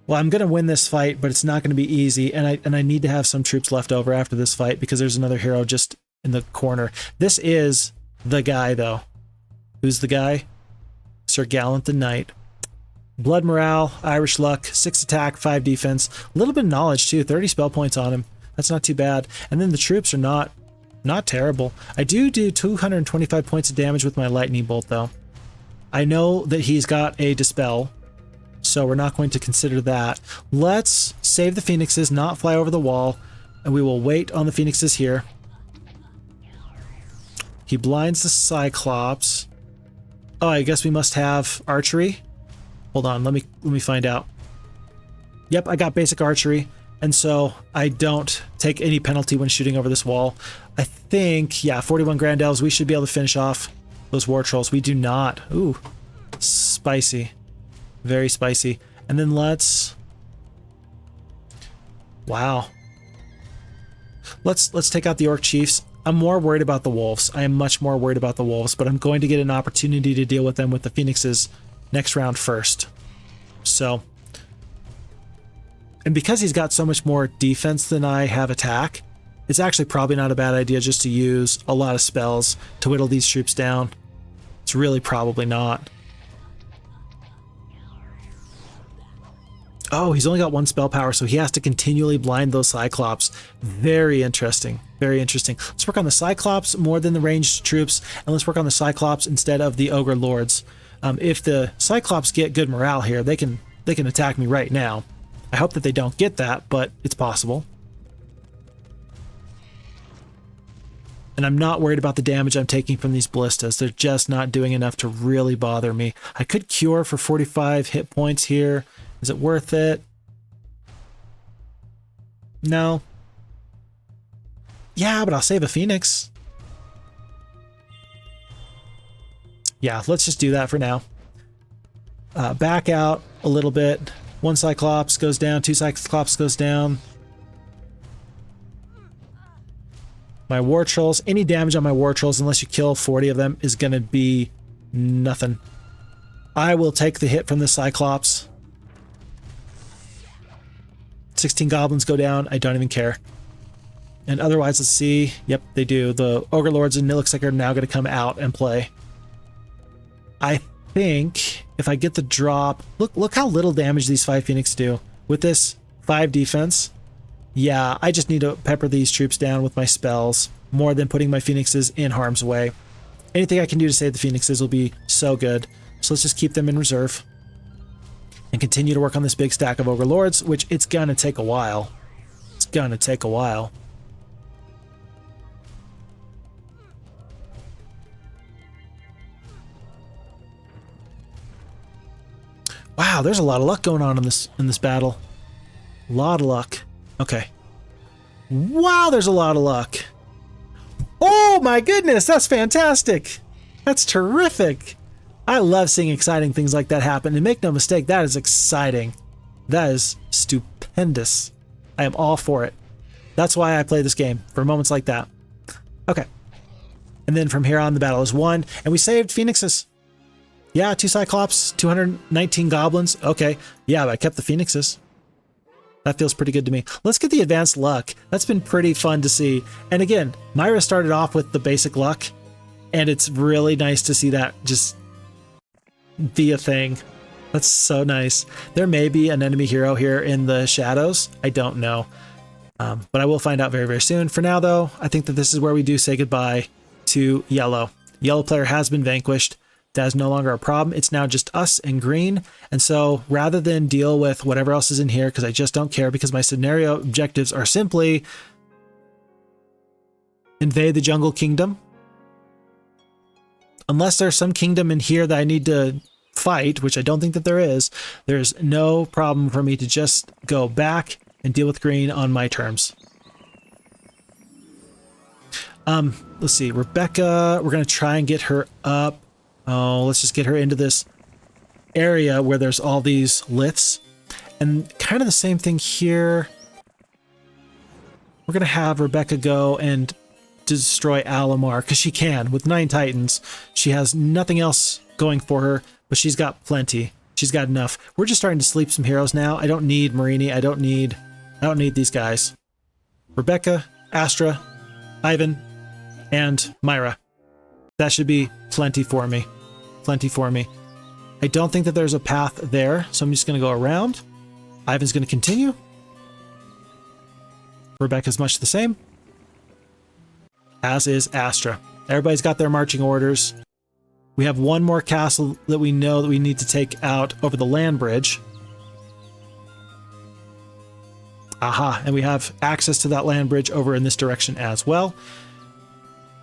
Well, I'm going to win this fight, but it's not going to be easy, and I need to have some troops left over after this fight because there's another hero just in the corner. This is the guy, though. Who's the guy? Sir Gallant the Knight. Blood morale, Irish luck, 6 attack, 5 defense. A little bit of knowledge, too. 30 spell points on him. That's not too bad. And then the troops are not terrible. I do 225 points of damage with my lightning bolt, though. I know that he's got a dispel, so we're not going to consider that. Let's save the phoenixes, not fly over the wall, and we will wait on the phoenixes here. He blinds the Cyclops. Oh, I guess we must have archery. Hold on, let me find out. Yep, I got basic archery, and so I don't take any penalty when shooting over this wall. I think, yeah, 41 Grand Elves, we should be able to finish off those war trolls. We do not. Ooh, spicy. Very spicy. And then let's... Wow. Let's take out the Orc Chiefs. I'm more worried about the Wolves. I am much more worried about the Wolves, but I'm going to get an opportunity to deal with them with the Phoenixes next round first. So... And because he's got so much more defense than I have attack, it's actually probably not a bad idea just to use a lot of spells to whittle these troops down. It's really probably not. Oh, he's only got 1 spell power, so he has to continually blind those Cyclops. Very interesting. Very interesting. Let's work on the Cyclops more than the ranged troops, and let's work on the Cyclops instead of the Ogre Lords. If the Cyclops get good morale here, they can attack me right now. I hope that they don't get that, but it's possible. And I'm not worried about the damage I'm taking from these ballistas. They're just not doing enough to really bother me. I could cure for 45 hit points here. Is it worth it? No. Yeah, but I'll save a Phoenix. Yeah, let's just do that for now. Back out a little bit. 1 Cyclops goes down, 2 Cyclops goes down. My War Trolls, any damage on my War Trolls, unless you kill 40 of them, is going to be nothing. I will take the hit from the Cyclops. 16 Goblins go down, I don't even care. And otherwise, let's see. Yep, they do. The Ogre Lords and Nilixek are now going to come out and play. I think if I get the drop... Look how little damage these 5 Phoenix do. With this 5 defense, yeah, I just need to pepper these troops down with my spells more than putting my Phoenixes in harm's way. Anything I can do to save the Phoenixes will be so good. So let's just keep them in reserve. And continue to work on this big stack of Ogre Lords, which it's gonna take a while. It's gonna take a while. Wow, there's a lot of luck going on in this battle. Lot of luck. Okay. Wow, there's a lot of luck. Oh my goodness, that's fantastic. That's terrific. I love seeing exciting things like that happen. And make no mistake, that is exciting. That is stupendous. I am all for it. That's why I play this game, for moments like that. Okay. And then from here on, the battle is won. And we saved Phoenixes. Yeah, 2 Cyclops, 219 Goblins. Okay. Yeah, but I kept the Phoenixes. That feels pretty good to me. Let's get the advanced luck. That's been pretty fun to see. And again, Myra started off with the basic luck. And it's really nice to see that just be a thing. That's so nice. There may be an enemy hero here in the shadows. I don't know. But I will find out very, very soon. For now, though, I think that this is where we do say goodbye to yellow. Yellow player has been vanquished. That is no longer a problem. It's now just us and green. And so rather than deal with whatever else is in here, because I just don't care, because my scenario objectives are simply invade the jungle kingdom. Unless there's some kingdom in here that I need to fight, which I don't think that there is, there's no problem for me to just go back and deal with green on my terms. Let's see, Rebecca, we're going to try and get her up. Oh, let's just get her into this area where there's all these liths. And kind of the same thing here. We're going to have Rebecca go and destroy Alamar, because she can. With 9 Titans, she has nothing else going for her, but she's got plenty. She's got enough. We're just starting to sleep some heroes now. I don't need Marini. I don't need these guys. Rebecca, Astra, Ivan, and Myra. That should be plenty for me. Plenty for me. I don't think that there's a path there, so I'm just going to go around. Ivan's going to continue. Rebecca's much the same. As is Astra. Everybody's got their marching orders. We have one more castle that we know that we need to take out over the land bridge. Aha, and we have access to that land bridge over in this direction as well.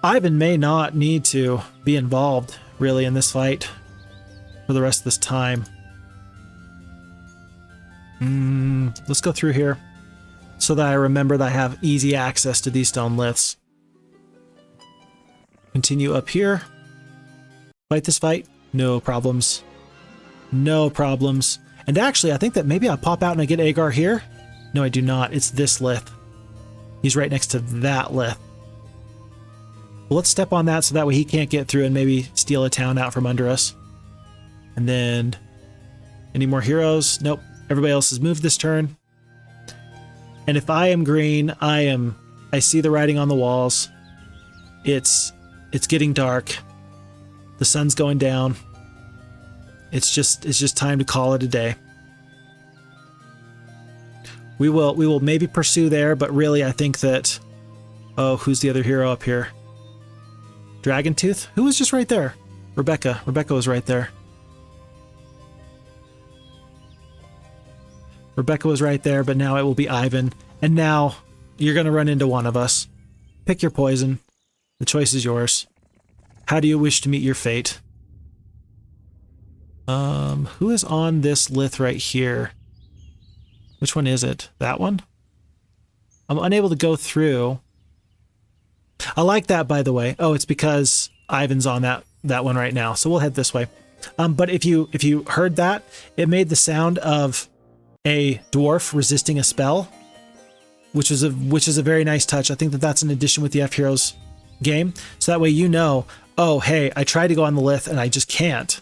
Ivan may not need to be involved, really, in this fight for the rest of this time. Let's go through here so that I remember that I have easy access to these stone lifts. Continue up here. Fight this fight. No problems. No problems. And actually, I think that maybe I'll pop out and I get Agar here. No, I do not. It's this lith. He's right next to that lith. Well, let's step on that so that way he can't get through and maybe steal a town out from under us. And then any more heroes? Nope. Everybody else has moved this turn. And if I am green, I see the writing on the walls. It's getting dark. The sun's going down. It's just time to call it a day. We will maybe pursue there, but really I think that, oh, who's the other hero up here? Dragontooth? Who was just right there? Rebecca. Rebecca was right there. Rebecca was right there, but now it will be Ivan. And now you're going to run into one of us. Pick your poison. The choice is yours. How do you wish to meet your fate? Who is on this lith right here? Which one is it? That one? I'm unable to go through. I like that, by the way. Oh, it's because Ivan's on that one right now. So we'll head this way. But if you heard that, it made the sound of a dwarf resisting a spell, which is a very nice touch. I think that that's an addition with the FHeroes game. So that way you know, oh, hey, I tried to go on the lith and I just can't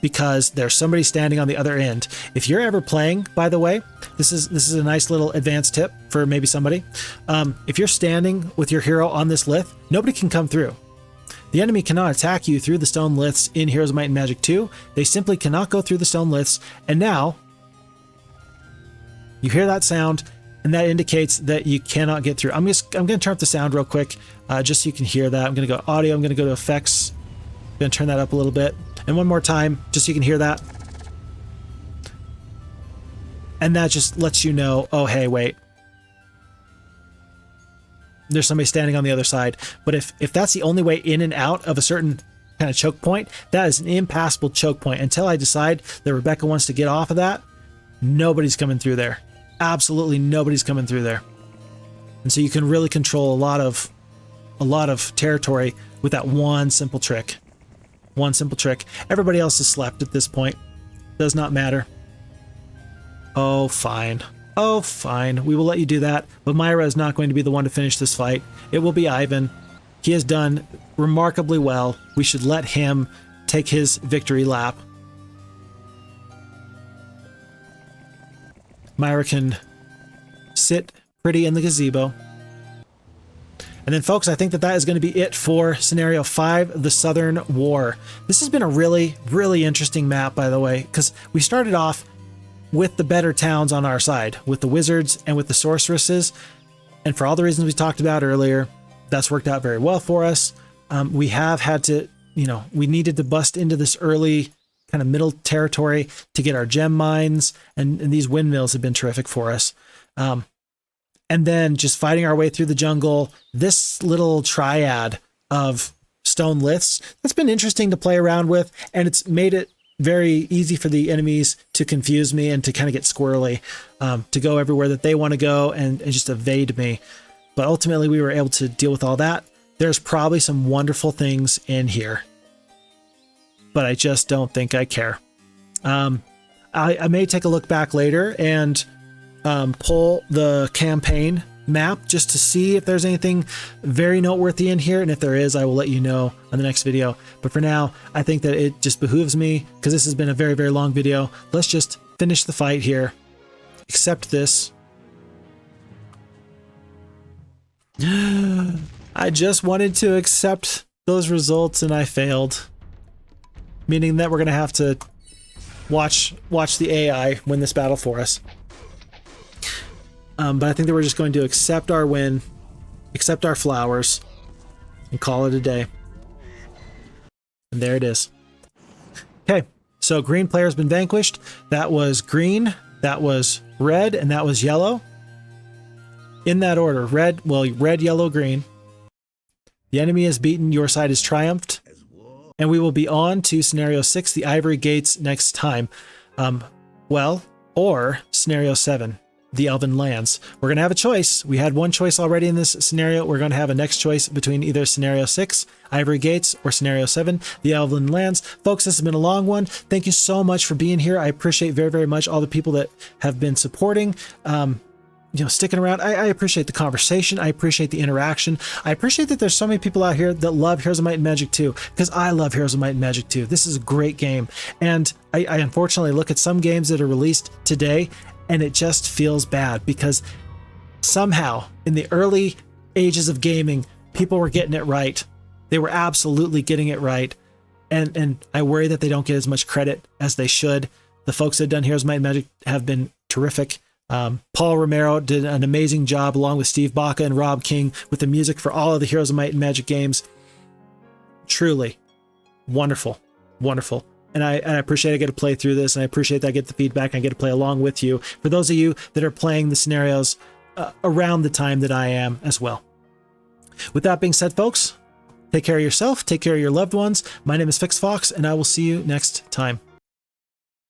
because there's somebody standing on the other end. If you're ever playing, by the way, this is a nice little advanced tip for maybe somebody. If you're standing with your hero on this lith, nobody can come through. The enemy cannot attack you through the stone liths in Heroes of Might and Magic 2. They simply cannot go through the stone liths. And now you hear that sound, and that indicates that you cannot get through. I'm going to turn up the sound real quick, just so you can hear that. I'm going to go audio. I'm going to go to effects. I'm going to turn that up a little bit. And one more time, just so you can hear that. And that just lets you know, oh, hey, wait. There's somebody standing on the other side. But if that's the only way in and out of a certain kind of choke point, that is an impassable choke point. Until I decide that Rebecca wants to get off of that, nobody's coming through there. absolutely nobody's coming through there. And so you can really control a lot of territory with that one simple trick. One simple trick. Everybody else has slept at this point. Does not matter. Oh, fine. Oh, fine. We will let you do that. But Myra is not going to be the one to finish this fight. It will be Ivan. He has done remarkably well. We should let him take his victory lap. Myra can sit pretty in the gazebo. And then, folks, I think that is going to be it for Scenario 5, The Southern War. This has been a really, really interesting map, by the way, because we started off with the better towns on our side, with the wizards and with the sorceresses. And for all the reasons we talked about earlier, that's worked out very well for us. We have had to, we needed to bust into this early kind of middle territory to get our gem mines, and these windmills have been terrific for us. And then just fighting our way through the jungle, this little triad of stone liths, that's been interesting to play around with, and it's made it very easy for the enemies to confuse me and to kind of get squirrely, to go everywhere that they want to go and just evade me. But ultimately, we were able to deal with all that. There's probably some wonderful things in here, but I just don't think I care. I may take a look back later and pull the campaign map just to see if there's anything very noteworthy in here, and if there is, I will let you know on the next video. But for now, I think that it just behooves me, because this has been a very, very long video. Let's just finish the fight here. Accept this. I just wanted to accept those results and I failed, meaning that we're gonna have to watch the AI win this battle for us. But I think that we're just going to accept our win, accept our flowers, and call it a day. And there it is. Okay, so green player's been vanquished. That was green, that was red, and that was yellow. In that order, red, yellow, green. The enemy is beaten, your side is triumphed. And we will be on to Scenario 6, the Ivory Gates, next time. Or Scenario 7. The Elven Lands. We're going to have a choice. We had one choice already in this scenario. We're going to have a next choice between either Scenario 6, Ivory Gates, or Scenario 7, the Elven Lands. Folks, this has been a long one. Thank you so much for being here. I appreciate very, very much all the people that have been supporting, sticking around. I appreciate the conversation. I appreciate the interaction. I appreciate that there's so many people out here that love Heroes of Might and Magic 2, because I love Heroes of Might and Magic 2. This is a great game. And I unfortunately look at some games that are released today, and it just feels bad, because somehow in the early ages of gaming, people were getting it right. They were absolutely getting it right. And I worry that they don't get as much credit as they should. The folks that have done Heroes of Might and Magic have been terrific. Paul Romero did an amazing job, along with Steve Baca and Rob King, with the music for all of the Heroes of Might and Magic games. Truly wonderful, wonderful. And I appreciate I get to play through this, and I appreciate that I get the feedback, and I get to play along with you. For those of you that are playing the scenarios around the time that I am as well. With that being said, folks, take care of yourself, take care of your loved ones. My name is Fix Fox, and I will see you next time.